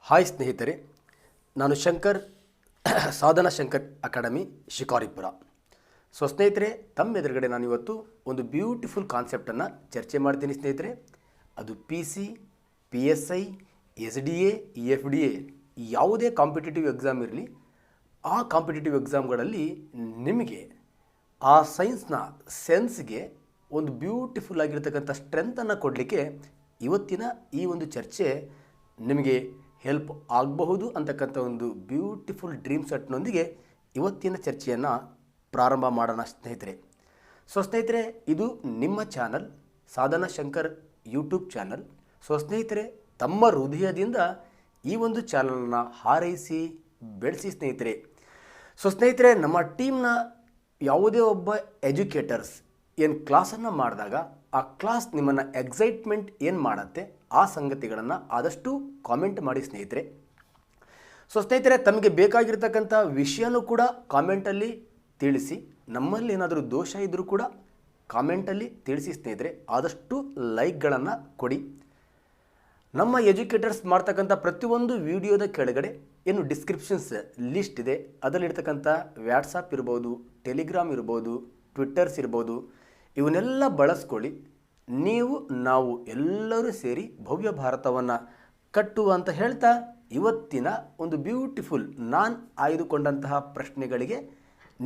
Hi ಸ್ನೇಹಿತರೆ, ನಾನು ಶಂಕರ್ ಸಾಧನಾ Shankar academy Shikaripura. ಸ್ನೇಹಿತರೆ, ತಮ್ಮ ಎದುರುಗಡೆ ನಾನು ಇವತ್ತು ಒಂದು ಬ್ಯೂಟಿಫುಲ್ ಕಾನ್ಸೆಪ್ಟನ್ನು ಚರ್ಚೆ ಮಾಡ್ತೀನಿ ಸ್ನೇಹಿತರೆ. ಅದು PC, PSI, SDA, FDA ಯಾವುದೇ ಕಾಂಪಿಟೇಟಿವ್ ಎಕ್ಸಾಮ್ ಇರಲಿ, ಆ ಕಾಂಪಿಟೇಟಿವ್ ಎಕ್ಸಾಮ್ಗಳಲ್ಲಿ ನಿಮಗೆ ಆ ಸೈನ್ಸ್ನ ಸೆನ್ಸ್ಗೆ ಒಂದು ಬ್ಯೂಟಿಫುಲ್ ಆಗಿರ್ತಕ್ಕಂಥ ಸ್ಟ್ರೆಂತನ್ನು ಕೊಡಲಿಕ್ಕೆ ಇವತ್ತಿನ ಈ ಒಂದು ಚರ್ಚೆ ನಿಮಗೆ ಹೆಲ್ಪ್ ಆಗಬಹುದು ಅಂತಕ್ಕಂಥ ಒಂದು ಬ್ಯೂಟಿಫುಲ್ ಡ್ರೀಮ್ ಸೆಟ್ನೊಂದಿಗೆ ಇವತ್ತಿನ ಚರ್ಚೆಯನ್ನು ಪ್ರಾರಂಭ ಮಾಡೋಣ ಸ್ನೇಹಿತರೆ. ಸ್ನೇಹಿತರೆ, ಇದು ನಿಮ್ಮ ಚಾನಲ್ ಸಾಧನಾ ಶಂಕರ್ ಯೂಟ್ಯೂಬ್ ಚಾನಲ್. ಸ್ನೇಹಿತರೆ, ತಮ್ಮ ಹೃದಯದಿಂದ ಈ ಒಂದು ಚಾನಲನ್ನು ಹಾರೈಸಿ ಬೆಳೆಸಿ ಸ್ನೇಹಿತರೆ. ಸ್ನೇಹಿತರೆ, ನಮ್ಮ ಟೀಮ್ನ ಯಾವುದೇ ಒಬ್ಬ ಎಜುಕೇಟರ್ಸ್ ಏನು ಕ್ಲಾಸನ್ನು ಮಾಡಿದಾಗ ಆ ಕ್ಲಾಸ್ ನಿಮ್ಮನ್ನು ಎಕ್ಸೈಟ್ಮೆಂಟ್ ಏನು ಮಾಡುತ್ತೆ ಆ ಸಂಗತಿಗಳನ್ನು ಆದಷ್ಟು ಕಾಮೆಂಟ್ ಮಾಡಿ ಸ್ನೇಹಿತರೆ. ಸ್ನೇಹಿತರೆ, ತಮಗೆ ಬೇಕಾಗಿರ್ತಕ್ಕಂಥ ವಿಷಯನೂ ಕೂಡ ಕಾಮೆಂಟಲ್ಲಿ ತಿಳಿಸಿ. ನಮ್ಮಲ್ಲಿ ಏನಾದರೂ ದೋಷ ಇದ್ದರೂ ಕೂಡ ಕಾಮೆಂಟಲ್ಲಿ ತಿಳಿಸಿ ಸ್ನೇಹಿತರೆ. ಆದಷ್ಟು ಲೈಕ್ಗಳನ್ನು ಕೊಡಿ. ನಮ್ಮ ಎಜುಕೇಟರ್ಸ್ ಮಾಡ್ತಕ್ಕಂಥ ಪ್ರತಿಯೊಂದು ವಿಡಿಯೋದ ಕೆಳಗಡೆ ಏನು ಡಿಸ್ಕ್ರಿಪ್ಷನ್ಸ್ ಲಿಸ್ಟ್ ಇದೆ, ಅದರಲ್ಲಿರ್ತಕ್ಕಂಥ ವ್ಯಾಟ್ಸಪ್ ಇರ್ಬೋದು, ಟೆಲಿಗ್ರಾಮ್ ಇರ್ಬೋದು, ಟ್ವಿಟ್ಟರ್ಸ್ ಇರ್ಬೋದು, ಇವನ್ನೆಲ್ಲ ಬಳಸ್ಕೊಳ್ಳಿ. ನೀವು ನಾವು ಎಲ್ಲರೂ ಸೇರಿ ಭವ್ಯ ಭಾರತವನ್ನು ಕಟ್ಟುವ ಅಂತ ಹೇಳ್ತಾ ಇವತ್ತಿನ ಒಂದು ಬ್ಯೂಟಿಫುಲ್ ನಾನು ಆಯ್ದುಕೊಂಡಂತಹ ಪ್ರಶ್ನೆಗಳಿಗೆ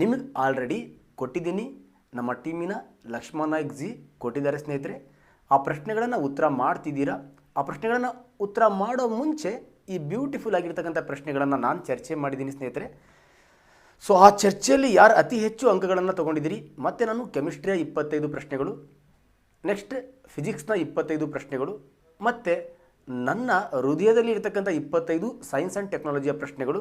ನಿಮಗೆ ಆಲ್ರೆಡಿ ಕೊಟ್ಟಿದ್ದೀನಿ. ನಮ್ಮ ಟೀಮಿನ ಲಕ್ಷ್ಮಣ್ ನಾಯ್ಕ್ ಜಿ ಕೊಟ್ಟಿದ್ದಾರೆ ಸ್ನೇಹಿತರೆ. ಆ ಪ್ರಶ್ನೆಗಳನ್ನು ಉತ್ತರ ಮಾಡ್ತಿದ್ದೀರಾ. ಆ ಪ್ರಶ್ನೆಗಳನ್ನು ಉತ್ತರ ಮಾಡೋ ಮುಂಚೆ ಈ ಬ್ಯೂಟಿಫುಲ್ ಆಗಿರ್ತಕ್ಕಂಥ ಪ್ರಶ್ನೆಗಳನ್ನು ನಾನು ಚರ್ಚೆ ಮಾಡಿದ್ದೀನಿ ಸ್ನೇಹಿತರೆ. ಆ ಚರ್ಚೆಯಲ್ಲಿ ಯಾರು ಅತಿ ಹೆಚ್ಚು ಅಂಕಗಳನ್ನು ತೊಗೊಂಡಿದ್ದೀರಿ, ಮತ್ತು ನಾನು ಕೆಮಿಸ್ಟ್ರಿಯ 25 ಪ್ರಶ್ನೆಗಳು, ನೆಕ್ಸ್ಟ್ ಫಿಸಿಕ್ಸ್ನ 25 ಪ್ರಶ್ನೆಗಳು, ಮತ್ತು ನನ್ನ ಹೃದಯದಲ್ಲಿ ಇರತಕ್ಕಂಥ 25 ಸೈನ್ಸ್ ಆ್ಯಂಡ್ ಟೆಕ್ನಾಲಜಿಯ ಪ್ರಶ್ನೆಗಳು,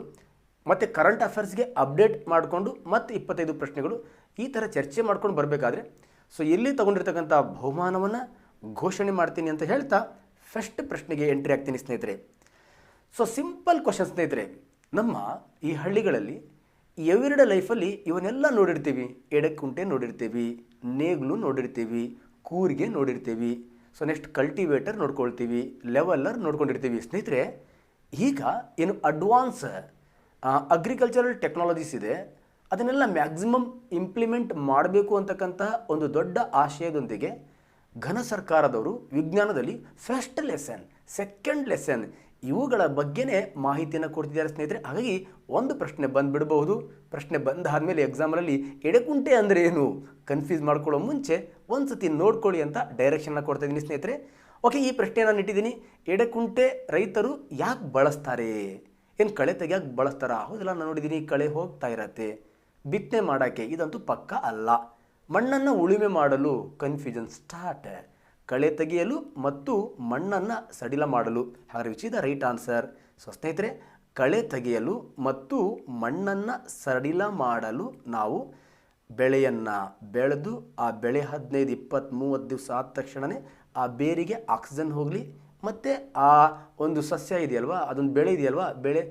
ಮತ್ತು ಕರೆಂಟ್ ಅಫೇರ್ಸ್ಗೆ ಅಪ್ಡೇಟ್ ಮಾಡಿಕೊಂಡು ಮತ್ತು 25 ಪ್ರಶ್ನೆಗಳು, ಈ ಥರ ಚರ್ಚೆ ಮಾಡ್ಕೊಂಡು ಬರಬೇಕಾದ್ರೆ ಎಲ್ಲಿ ತೊಗೊಂಡಿರ್ತಕ್ಕಂಥ ಬಹುಮಾನವನ್ನು ಘೋಷಣೆ ಮಾಡ್ತೀನಿ ಅಂತ ಹೇಳ್ತಾ ಫಸ್ಟ್ ಪ್ರಶ್ನೆಗೆ ಎಂಟ್ರಿ ಆಗ್ತೀನಿ ಸ್ನೇಹಿತರೆ. ಸಿಂಪಲ್ ಕ್ವಶನ್ ಸ್ನೇಹಿತರೆ. ನಮ್ಮ ಈ ಹಳ್ಳಿಗಳಲ್ಲಿ ಎವ್ರಿಡೇ ಲೈಫಲ್ಲಿ ಇವನ್ನೆಲ್ಲ ನೋಡಿರ್ತೀವಿ. ಎಡೆಕುಂಟೆ ನೋಡಿರ್ತೀವಿ, ನೇಗ್ಲು ನೋಡಿರ್ತೀವಿ, ಕೂರಿಗೆ ನೋಡಿರ್ತೀವಿ, ನೆಕ್ಸ್ಟ್ ಕಲ್ಟಿವೇಟರ್ ನೋಡ್ಕೊಳ್ತೀವಿ, ಲೆವೆಲ್ಲರ್ ನೋಡ್ಕೊಂಡಿರ್ತೀವಿ ಸ್ನೇಹಿತರೆ. ಈಗ ಏನು ಅಡ್ವಾನ್ಸ್ ಅಗ್ರಿಕಲ್ಚರಲ್ ಟೆಕ್ನಾಲಜೀಸ್ ಇದೆ, ಅದನ್ನೆಲ್ಲ ಮ್ಯಾಕ್ಸಿಮಮ್ ಇಂಪ್ಲಿಮೆಂಟ್ ಮಾಡಬೇಕು ಅಂತಕ್ಕಂಥ ಒಂದು ದೊಡ್ಡ ಆಶಯದೊಂದಿಗೆ ಘನ ಸರ್ಕಾರದವರು ವಿಜ್ಞಾನದಲ್ಲಿ ಫಸ್ಟ್ ಲೆಸನ್, ಸೆಕೆಂಡ್ ಲೆಸನ್ ಇವುಗಳ ಬಗ್ಗೆನೇ ಮಾಹಿತಿಯನ್ನು ಕೊಡ್ತಿದ್ದಾರೆ ಸ್ನೇಹಿತರೆ. ಹಾಗಾಗಿ ಒಂದು ಪ್ರಶ್ನೆ ಬಂದುಬಿಡಬಹುದು. ಪ್ರಶ್ನೆ ಬಂದಾದಮೇಲೆ ಎಕ್ಸಾಮಲ್ಲಿ ಎಡೆಕುಂಟೆ ಅಂದರೆ ಏನು ಕನ್ಫ್ಯೂಸ್ ಮಾಡ್ಕೊಳ್ಳೋ ಮುಂಚೆ ಒಂದು ಸತಿ ನೋಡ್ಕೊಳ್ಳಿ ಅಂತ ಡೈರೆಕ್ಷನ್ನ ಕೊಡ್ತಾ ಇದ್ದೀನಿ ಸ್ನೇಹಿತರೆ. ಓಕೆ, ಈ ಪ್ರಶ್ನೆ ನಾನು ಇಟ್ಟಿದ್ದೀನಿ. ಎಡೆಕುಂಟೆ ರೈತರು ಯಾಕೆ ಬಳಸ್ತಾರೆ? ಏನು ಕಳೆ ತೆಗಿಯೋಕೆ ಬಳಸ್ತಾರಾ? ಹೌದಲ್ಲ, ನಾನು ನೋಡಿದ್ದೀನಿ ಕಳೆ ಹೋಗ್ತಾ ಇರತ್ತೆ. ಬಿತ್ತನೆ ಮಾಡೋಕ್ಕೆ ಇದಂತೂ ಪಕ್ಕ ಅಲ್ಲ. ಮಣ್ಣನ್ನು ಉಳುಮೆ ಮಾಡಲು ಕನ್ಫ್ಯೂಷನ್ ಸ್ಟಾರ್ಟ್. ಕಳೆ ತೆಗೆಯಲು ಮತ್ತು ಮಣ್ಣನ್ನು ಸಡಿಲ ಮಾಡಲು. ಹಾಗಾದರೆ which is the right answer? ಸ್ನೇಹಿತರೆ, ಕಳೆ ತೆಗೆಯಲು ಮತ್ತು ಮಣ್ಣನ್ನು ಸಡಿಲ ಮಾಡಲು ನಾವು ಬೆಳೆಯನ್ನು ಬೆಳೆದು ಆ ಬೆಳೆ 15, 20, 30 ದಿವಸ ಆದ ತಕ್ಷಣವೇ ಆ ಬೇರಿಗೆ ಆಕ್ಸಿಜನ್ ಹೋಗಲಿ, ಮತ್ತು ಆ ಒಂದು ಸಸ್ಯ ಇದೆಯಲ್ವಾ, ಅದೊಂದು ಬೆಳೆ ಇದೆಯಲ್ವಾ, ಬೆಳೆ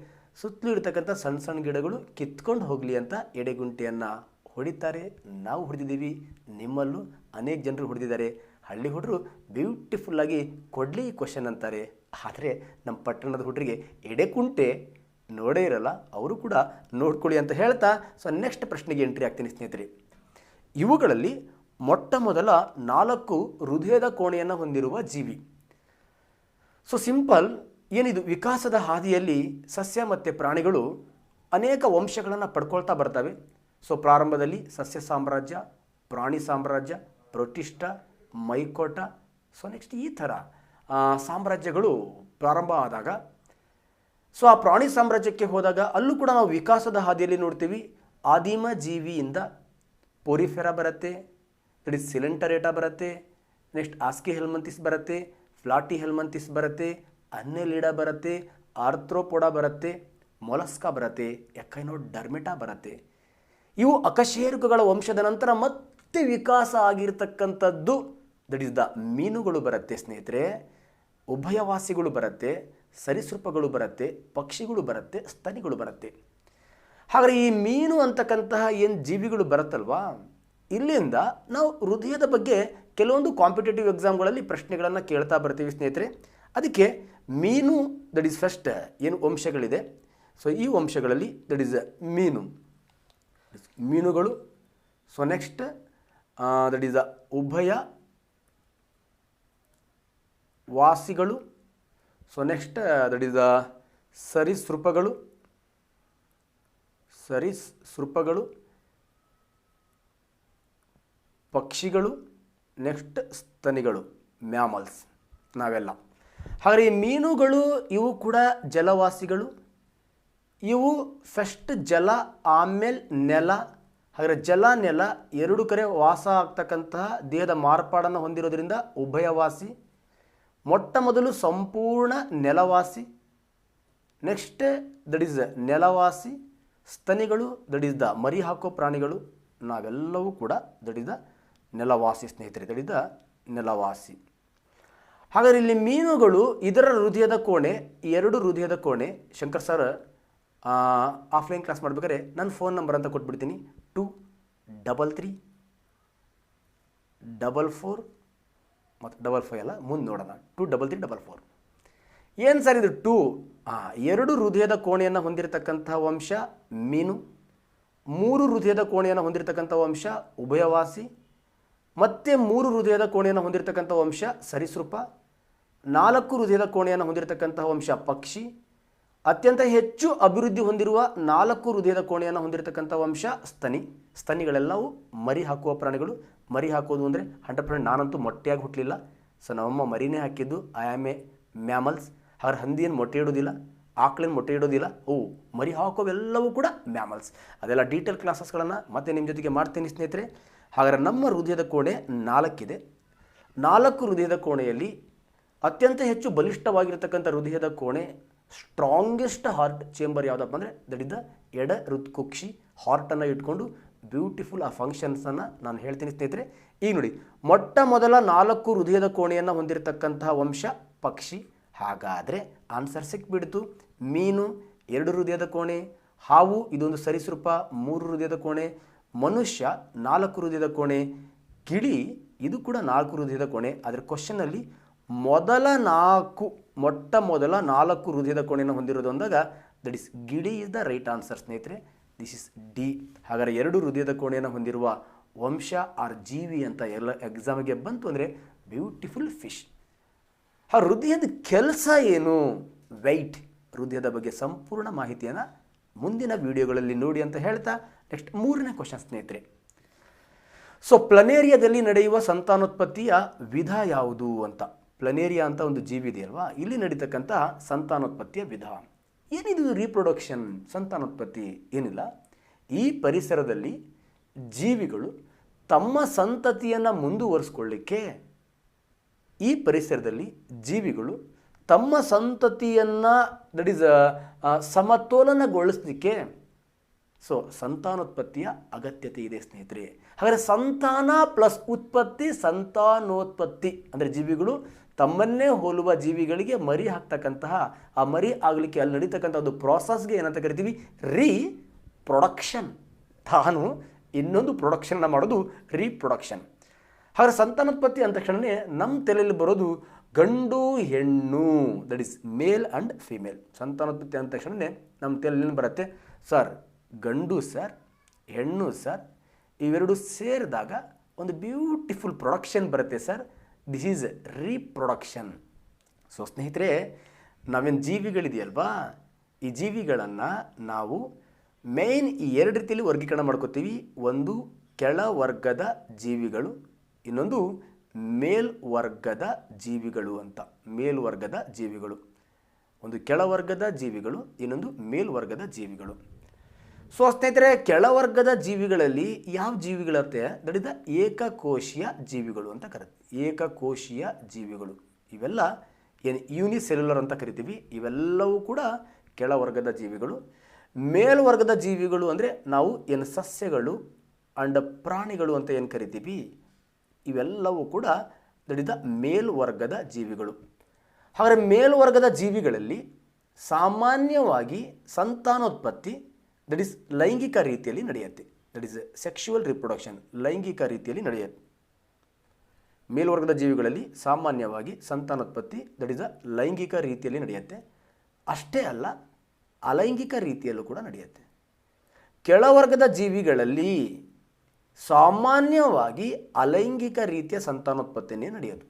ಸುತ್ತಲೂ ಇರ್ತಕ್ಕಂಥ ಸಣ್ಣ ಸಣ್ಣ ಗಿಡಗಳು ಕಿತ್ಕೊಂಡು ಹೋಗಲಿ ಅಂತ ಎಡೆಗುಂಟೆಯನ್ನು ಹೊಡಿತಾರೆ. ನಾವು ಹೊಡೆದಿದ್ದೀವಿ, ನಿಮ್ಮಲ್ಲೂ ಅನೇಕ ಜನರು ಹೊಡೆದಿದ್ದಾರೆ. ಹಳ್ಳಿ ಹುಡುಗರು ಬ್ಯೂಟಿಫುಲ್ಲಾಗಿ ಕೊಡಲಿ ಈ ಕ್ವಶನ್ ಅಂತಾರೆ. ಆದರೆ ನಮ್ಮ ಪಟ್ಟಣದ ಹುಡುಗರಿಗೆ ಎಡೆಕುಂಟೆ ನೋಡೇ ಇರಲ್ಲ, ಅವರು ಕೂಡ ನೋಡ್ಕೊಳ್ಳಿ ಅಂತ ಹೇಳ್ತಾ ನೆಕ್ಸ್ಟ್ ಪ್ರಶ್ನೆಗೆ ಎಂಟ್ರಿ ಆಗ್ತೀನಿ ಸ್ನೇಹಿತರೆ. ಇವುಗಳಲ್ಲಿ ಮೊಟ್ಟ ಮೊದಲ 4 ಹೃದಯದ ಕೋಣೆಯನ್ನು ಹೊಂದಿರುವ ಜೀವಿ. ಸಿಂಪಲ್ ಏನಿದು, ವಿಕಾಸದ ಹಾದಿಯಲ್ಲಿ ಸಸ್ಯ ಮತ್ತು ಪ್ರಾಣಿಗಳು ಅನೇಕ ವಂಶಗಳನ್ನು ಪಡ್ಕೊಳ್ತಾ ಬರ್ತವೆ. ಪ್ರಾರಂಭದಲ್ಲಿ ಸಸ್ಯ ಸಾಮ್ರಾಜ್ಯ, ಪ್ರಾಣಿ ಸಾಮ್ರಾಜ್ಯ, ಪ್ರೋಟಿಸ್ಟ, ಮೈಕೋಟ, ನೆಕ್ಸ್ಟ್ ಈ ಥರ ಸಾಮ್ರಾಜ್ಯಗಳು ಪ್ರಾರಂಭ ಆದಾಗ ಆ ಪ್ರಾಣಿ ಸಾಮ್ರಾಜ್ಯಕ್ಕೆ ಹೋದಾಗ ಅಲ್ಲೂ ಕೂಡ ನಾವು ವಿಕಾಸದ ಹಾದಿಯಲ್ಲಿ ನೋಡ್ತೀವಿ. ಆದಿಮ ಜೀವಿಯಿಂದ ಪೋರಿಫೆರಾ ಬರುತ್ತೆ, ಸಿಲೆಂಟರೇಟಾ ಬರುತ್ತೆ, ನೆಕ್ಸ್ಟ್ ಆಸ್ಕಿ ಹೆಲ್ಮಂತಿಸ್ ಬರುತ್ತೆ, ಫ್ಲಾಟಿ ಹೆಲ್ಮಂತಿಸ್ ಬರುತ್ತೆ, ಅನ್ನೆಲಿಡಾ ಬರುತ್ತೆ, ಆರ್ಥ್ರೋಪೋಡಾ ಬರುತ್ತೆ, ಮೊಲಸ್ಕಾ ಬರುತ್ತೆ, ಎಕೈನೋಡರ್ಮೆಟಾ ಬರುತ್ತೆ. ಇವು ಅಕಶೇರುಕಗಳ ವಂಶದ ನಂತರ ಮತ್ತೆ ವಿಕಾಸ ಆಗಿರ್ತಕ್ಕಂಥದ್ದು ದಟ್ ಇಸ್ ದ ಮೀನುಗಳು ಬರುತ್ತೆ ಸ್ನೇಹಿತರೆ, ಉಭಯವಾಸಿಗಳು ಬರುತ್ತೆ, ಸರೀಸೃಪಗಳು ಬರುತ್ತೆ, ಪಕ್ಷಿಗಳು ಬರುತ್ತೆ, ಸ್ತನಿಗಳು ಬರುತ್ತೆ. ಹಾಗಾದರೆ ಈ ಮೀನು ಅಂತಕ್ಕಂತಹ ಏನು ಜೀವಿಗಳು ಬರುತ್ತಲ್ವಾ, ಇಲ್ಲಿಂದ ನಾವು ಹೃದಯದ ಬಗ್ಗೆ ಕೆಲವೊಂದು ಕಾಂಪಿಟೇಟಿವ್ ಎಕ್ಸಾಮ್ಗಳಲ್ಲಿ ಪ್ರಶ್ನೆಗಳನ್ನು ಕೇಳ್ತಾ ಬರ್ತೀವಿ ಸ್ನೇಹಿತರೆ. ಅದಕ್ಕೆ ಮೀನು ದಟ್ ಈಸ್ ಫಸ್ಟ್ ಏನು ವಂಶಗಳಿದೆ. ಸೊ ಈ ವಂಶಗಳಲ್ಲಿ ದಟ್ ಈಸ್ ಮೀನುಗಳು. ಸೊ ನೆಕ್ಸ್ಟ್ ದಟ್ ಈಸ್ ಉಭಯ ವಾಸಿಗಳು. ಸೊ ನೆಕ್ಸ್ಟ್ ದಟ್ ಈಸ್ ಸರೀಸೃಪಗಳು. ಪಕ್ಷಿಗಳು. ನೆಕ್ಸ್ಟ್ ಸ್ತನಿಗಳು, ಮ್ಯಾಮಲ್ಸ್ ನಾವೆಲ್ಲ. ಹಾಗಾದರೆ ಈ ಮೀನುಗಳು ಇವು ಕೂಡ ಜಲವಾಸಿಗಳು. ಇವು ಫಸ್ಟ್ ಜಲ ಆಮೇಲೆ ನೆಲ. ಹಾಗಾದರೆ ಜಲ ನೆಲ ಎರಡು ಕಡೆ ವಾಸ ಆಗ್ತಕ್ಕಂತಹ ದೇಹದ ಮಾರ್ಪಾಡನ್ನು ಹೊಂದಿರೋದ್ರಿಂದ ಉಭಯವಾಸಿ. ಮೊಟ್ಟ ಮೊದಲು ಸಂಪೂರ್ಣ ನೆಲವಾಸಿ. ನೆಕ್ಸ್ಟ್ ದಟ್ ಈಸ್ ನೆಲವಾಸಿ. ಸ್ತನಿಗಳು ದಟ್ ಈಸ್ ದ ಮರಿ ಹಾಕೋ ಪ್ರಾಣಿಗಳು. ನಾವೆಲ್ಲವೂ ಕೂಡ ದಟ್ ಈಸ್ ದ ನೆಲವಾಸಿ ಸ್ನೇಹಿತರೆ, ದಟ್ ಈಸ್ ದ ನೆಲವಾಸಿ. ಹಾಗಾದರೆ ಇಲ್ಲಿ ಮೀನುಗಳು ಇದರ ಹೃದಯದ ಕೋಣೆ, ಎರಡು ಹೃದಯದ ಕೋಣೆ. ಶಂಕರ್ ಸರ್ ಆಫ್ಲೈನ್ ಕ್ಲಾಸ್ ಮಾಡ್ಬೇಕಾದ್ರೆ ನನ್ನ ಫೋನ್ ನಂಬರ್ ಅಂತ ಕೊಟ್ಬಿಡ್ತೀನಿ, 23344 ಮತ್ತು 55 ಅಲ್ಲ, ಮುಂದೆ ನೋಡೋಣ. 23344. ಏನು ಸರ್ ಇದು 2? ಎರಡು ಹೃದಯದ ಕೋಣೆಯನ್ನು ಹೊಂದಿರತಕ್ಕಂಥ ವಂಶ ಮೀನು, 3 ಹೃದಯದ ಕೋಣೆಯನ್ನು ಹೊಂದಿರತಕ್ಕಂಥ ವಂಶ ಉಭಯವಾಸಿ, ಮತ್ತೆ 3 ಹೃದಯದ ಕೋಣೆಯನ್ನು ಹೊಂದಿರತಕ್ಕಂಥ ವಂಶ ಸರೀಸೃಪ, 4 ಹೃದಯದ ಕೋಣೆಯನ್ನು ಹೊಂದಿರತಕ್ಕಂತಹ ವಂಶ ಪಕ್ಷಿ, ಅತ್ಯಂತ ಹೆಚ್ಚು ಅಭಿವೃದ್ಧಿ ಹೊಂದಿರುವ 4 ಹೃದಯದ ಕೋಣೆಯನ್ನು ಹೊಂದಿರತಕ್ಕಂಥ ವಂಶ ಸ್ತನಿಗಳೆಲ್ಲವೂ ಮರಿ ಹಾಕುವ ಪ್ರಾಣಿಗಳು. ಮರಿ ಹಾಕೋದು ಅಂದರೆ 100% ನಾನಂತೂ ಮೊಟ್ಟೆಯಾಗಿ ಹುಟ್ಟಲಿಲ್ಲ. ಸೊ ನಮ್ಮಮ್ಮ ಮರಿನೇ ಹಾಕಿದ್ದು. I am A mammals. ಹಾಗಾದ್ರೆ ಹಂದಿಯನ್ನು ಮೊಟ್ಟೆ ಇಡೋದಿಲ್ಲ, ಆಕಳನ್ನು ಮೊಟ್ಟೆ ಇಡೋದಿಲ್ಲ. ಮರಿ ಹಾಕೋವೆಲ್ಲವೂ ಕೂಡ ಮ್ಯಾಮಲ್ಸ್. ಅದೆಲ್ಲ ಡೀಟೇಲ್ ಕ್ಲಾಸಸ್ಗಳನ್ನು ಮತ್ತೆ ನಿಮ್ಮ ಜೊತೆಗೆ ಮಾಡ್ತೀನಿ ಸ್ನೇಹಿತರೆ. ಹಾಗಾದರೆ ನಮ್ಮ ಹೃದಯದ ಕೋಣೆ 4 ಇದೆ. 4 ಹೃದಯದ ಕೋಣೆಯಲ್ಲಿ ಅತ್ಯಂತ ಹೆಚ್ಚು ಬಲಿಷ್ಠವಾಗಿರ್ತಕ್ಕಂಥ ಹೃದಯದ ಕೋಣೆ, ಸ್ಟ್ರಾಂಗೆಸ್ಟ್ ಹಾರ್ಟ್ ಚೇಂಬರ್ ಯಾವುದಪ್ಪ ಅಂದರೆ ದಟ್ ಇಸ್ ದ ಎಡ ಹೃತ್ಕುಕ್ಷಿ. ಹಾರ್ಟನ್ನು ಇಟ್ಕೊಂಡು ಬ್ಯೂಟಿಫುಲ್ ಆ ಫಂಕ್ಷನ್ಸನ್ನು ನಾನು ಹೇಳ್ತೀನಿ ಸ್ನೇಹಿತರೆ. ಈಗ ನೋಡಿ, ಮೊಟ್ಟ ಮೊದಲ 4 ಹೃದಯದ ಕೋಣೆಯನ್ನು ಹೊಂದಿರತಕ್ಕಂತಹ ವಂಶ ಪಕ್ಷಿ. ಹಾಗಾದರೆ ಆನ್ಸರ್ ಸಿಕ್ಬಿಡ್ತು. ಮೀನು 2 ಹೃದಯದ ಕೋಣೆ, ಹಾವು ಇದೊಂದು ಸರೀಸೃಪ 3 ಹೃದಯದ ಕೋಣೆ, ಮನುಷ್ಯ 4 ಹೃದಯದ ಕೋಣೆ, ಗಿಳಿ ಇದು ಕೂಡ 4 ಹೃದಯದ ಕೋಣೆ. ಅದರ ಕ್ವಶನ್ನಲ್ಲಿ ಮೊಟ್ಟ ಮೊದಲ 4 ಹೃದಯದ ಕೋಣೆಯನ್ನು ಹೊಂದಿರೋದು ಅಂದಾಗ ದಟ್ ಇಸ್ ಗಿಳಿ ಇಸ್ ದ ರೈಟ್ ಆನ್ಸರ್ ಸ್ನೇಹಿತರೆ. This is D. ಹಾಗಾದರೆ 2 ಹೃದಯದ ಕೋಣೆಯನ್ನು ಹೊಂದಿರುವ ವಂಶ ಆರ್ ಜೀವಿ ಅಂತ ಎಲ್ಲ ಎಕ್ಸಾಮಿಗೆ ಬಂತು ಅಂದರೆ ಬ್ಯೂಟಿಫುಲ್ ಫಿಶ್. ಹೃದಯದ ಕೆಲಸ ಏನು? ವೆಯ್ಟ್. ಹೃದಯದ ಬಗ್ಗೆ ಸಂಪೂರ್ಣ ಮಾಹಿತಿಯನ್ನು ಮುಂದಿನ ವಿಡಿಯೋಗಳಲ್ಲಿ ನೋಡಿ ಅಂತ ಹೇಳ್ತಾ ನೆಕ್ಸ್ಟ್ 3ನೇ ಕ್ವಶನ್ ಸ್ನೇಹಿತರೆ. ಸೊ ಪ್ಲನೇರಿಯಾದಲ್ಲಿ ನಡೆಯುವ ಸಂತಾನೋತ್ಪತ್ತಿಯ ವಿಧ ಯಾವುದು ಅಂತ. ಪ್ಲನೇರಿಯಾ ಅಂತ ಒಂದು ಜೀವಿ ಇದೆಯಲ್ವಾ, ಇಲ್ಲಿ ನಡೀತಕ್ಕಂಥ ಸಂತಾನೋತ್ಪತ್ತಿಯ ವಿಧ ಏನಿದು? ರೀಪ್ರೊಡಕ್ಷನ್, ಸಂತಾನೋತ್ಪತ್ತಿ ಏನಿಲ್ಲ. ಈ ಪರಿಸರದಲ್ಲಿ ಜೀವಿಗಳು ತಮ್ಮ ಸಂತತಿಯನ್ನು ಮುಂದುವರಿಸ್ಕೊಳ್ಳಿಕ್ಕೆ, ಈ ಪರಿಸರದಲ್ಲಿ ಜೀವಿಗಳು ತಮ್ಮ ಸಂತತಿಯನ್ನು ದಟ್ ಈಸ್ ಸಮತೋಲನಗೊಳಿಸಲಿಕ್ಕೆ ಸೊ ಸಂತಾನೋತ್ಪತ್ತಿಯ ಅಗತ್ಯತೆ ಇದೆ ಸ್ನೇಹಿತರೆ. ಹಾಗಾದರೆ ಸಂತಾನ ಪ್ಲಸ್ ಉತ್ಪತ್ತಿ, ಸಂತಾನೋತ್ಪತ್ತಿ ಅಂದರೆ ಜೀವಿಗಳು ತಮ್ಮನ್ನೇ ಹೋಲುವ ಜೀವಿಗಳಿಗೆ ಮರಿ ಹಾಕ್ತಕ್ಕಂತಹ, ಆ ಮರಿ ಆಗಲಿಕ್ಕೆ ಅಲ್ಲಿ ನಡೀತಕ್ಕಂಥ ಒಂದು ಪ್ರಾಸೆಸ್ಗೆ ಏನಂತ ಕರಿತೀವಿ? ರೀಪ್ರೊಡಕ್ಷನ್. ತಾನು ಇನ್ನೊಂದು ಪ್ರೊಡಕ್ಷನ್ನ ಮಾಡೋದು ರೀಪ್ರೊಡಕ್ಷನ್. ಹಾಗಾದರೆ ಸಂತಾನೋತ್ಪತ್ತಿ ಅಂದ ತಕ್ಷಣವೇ ನಮ್ಮ ತಲೆಯಲ್ಲಿ ಬರೋದು ಗಂಡು ಹೆಣ್ಣು, that is male and female. ಸಂತಾನೋತ್ಪತ್ತಿ ಅಂದ ತಕ್ಷಣವೇ ನಮ್ಮ ತಲೆಯಲ್ಲಿ ಬರುತ್ತೆ ಸರ್ ಗಂಡು ಸರ್, ಹೆಣ್ಣು ಸರ್, ಇವೆರಡು ಸೇರಿದಾಗ ಒಂದು ಬ್ಯೂಟಿಫುಲ್ ಪ್ರೊಡಕ್ಷನ್ ಬರುತ್ತೆ sir. This is reproduction. So ಸ್ನೇಹಿತರೆ, ನಾವೇನು ಜೀವಿಗಳಿದೆಯಲ್ವಾ, ಈ ಜೀವಿಗಳನ್ನು ನಾವು ಮೇನ್ ಈ 2 ರೀತಿಯಲ್ಲಿ ವರ್ಗೀಕರಣ ಮಾಡ್ಕೋತೀವಿ. ಒಂದು ಕೆಳವರ್ಗದ ಜೀವಿಗಳು, ಇನ್ನೊಂದು ಮೇಲ್ವರ್ಗದ ಜೀವಿಗಳು ಅಂತ. ಮೇಲ್ವರ್ಗದ ಜೀವಿಗಳು, ಒಂದು ಕೆಳವರ್ಗದ ಜೀವಿಗಳು, ಇನ್ನೊಂದು ಮೇಲ್ವರ್ಗದ ಜೀವಿಗಳು. ಸೊ ಸ್ನೇಹಿತರೆ, ಕೆಳವರ್ಗದ ಜೀವಿಗಳಲ್ಲಿ ಯಾವ ಜೀವಿಗಳಿರುತ್ತೆ? ದಟ್ ಇಸ್ ದ ಏಕಕೋಶೀಯ ಜೀವಿಗಳು ಅಂತ ಕರೀತೀವಿ. ಏಕಕೋಶೀಯ ಜೀವಿಗಳು ಇವೆಲ್ಲ ಏನು ಯೂನಿಸೆಲ್ಯುಲರ್ ಅಂತ ಕರಿತೀವಿ. ಇವೆಲ್ಲವೂ ಕೂಡ ಕೆಳವರ್ಗದ ಜೀವಿಗಳು. ಮೇಲ್ವರ್ಗದ ಜೀವಿಗಳು ಅಂದರೆ ನಾವು ಏನು ಸಸ್ಯಗಳು ಅಂಡ್ ಪ್ರಾಣಿಗಳು ಅಂತ ಏನು ಕರಿತೀವಿ, ಇವೆಲ್ಲವೂ ಕೂಡ ದಟ್ ಇಸ್ ದ ಮೇಲ್ವರ್ಗದ ಜೀವಿಗಳು. ಹಾಗಾದರೆ ಮೇಲ್ವರ್ಗದ ಜೀವಿಗಳಲ್ಲಿ ಸಾಮಾನ್ಯವಾಗಿ ಸಂತಾನೋತ್ಪತ್ತಿ ದಟ್ ಈಸ್ ಲೈಂಗಿಕ ರೀತಿಯಲ್ಲಿ ನಡೆಯುತ್ತೆ. ದಟ್ ಈಸ್ ಸೆಕ್ಷುವಲ್ ರಿಪ್ರೊಡಕ್ಷನ್, ಲೈಂಗಿಕ ರೀತಿಯಲ್ಲಿ ನಡೆಯುತ್ತೆ. ಮೇಲ್ವರ್ಗದ ಜೀವಿಗಳಲ್ಲಿ ಸಾಮಾನ್ಯವಾಗಿ ಸಂತಾನೋತ್ಪತ್ತಿ ದಟ್ ಇಸ್ ಲೈಂಗಿಕ ರೀತಿಯಲ್ಲಿ ನಡೆಯುತ್ತೆ. ಅಷ್ಟೇ ಅಲ್ಲ, ಅಲೈಂಗಿಕ ರೀತಿಯಲ್ಲೂ ಕೂಡ ನಡೆಯುತ್ತೆ. ಕೆಳವರ್ಗದ ಜೀವಿಗಳಲ್ಲಿ ಸಾಮಾನ್ಯವಾಗಿ ಅಲೈಂಗಿಕ ರೀತಿಯ ಸಂತಾನೋತ್ಪತ್ತಿನೇ ನಡೆಯೋದು.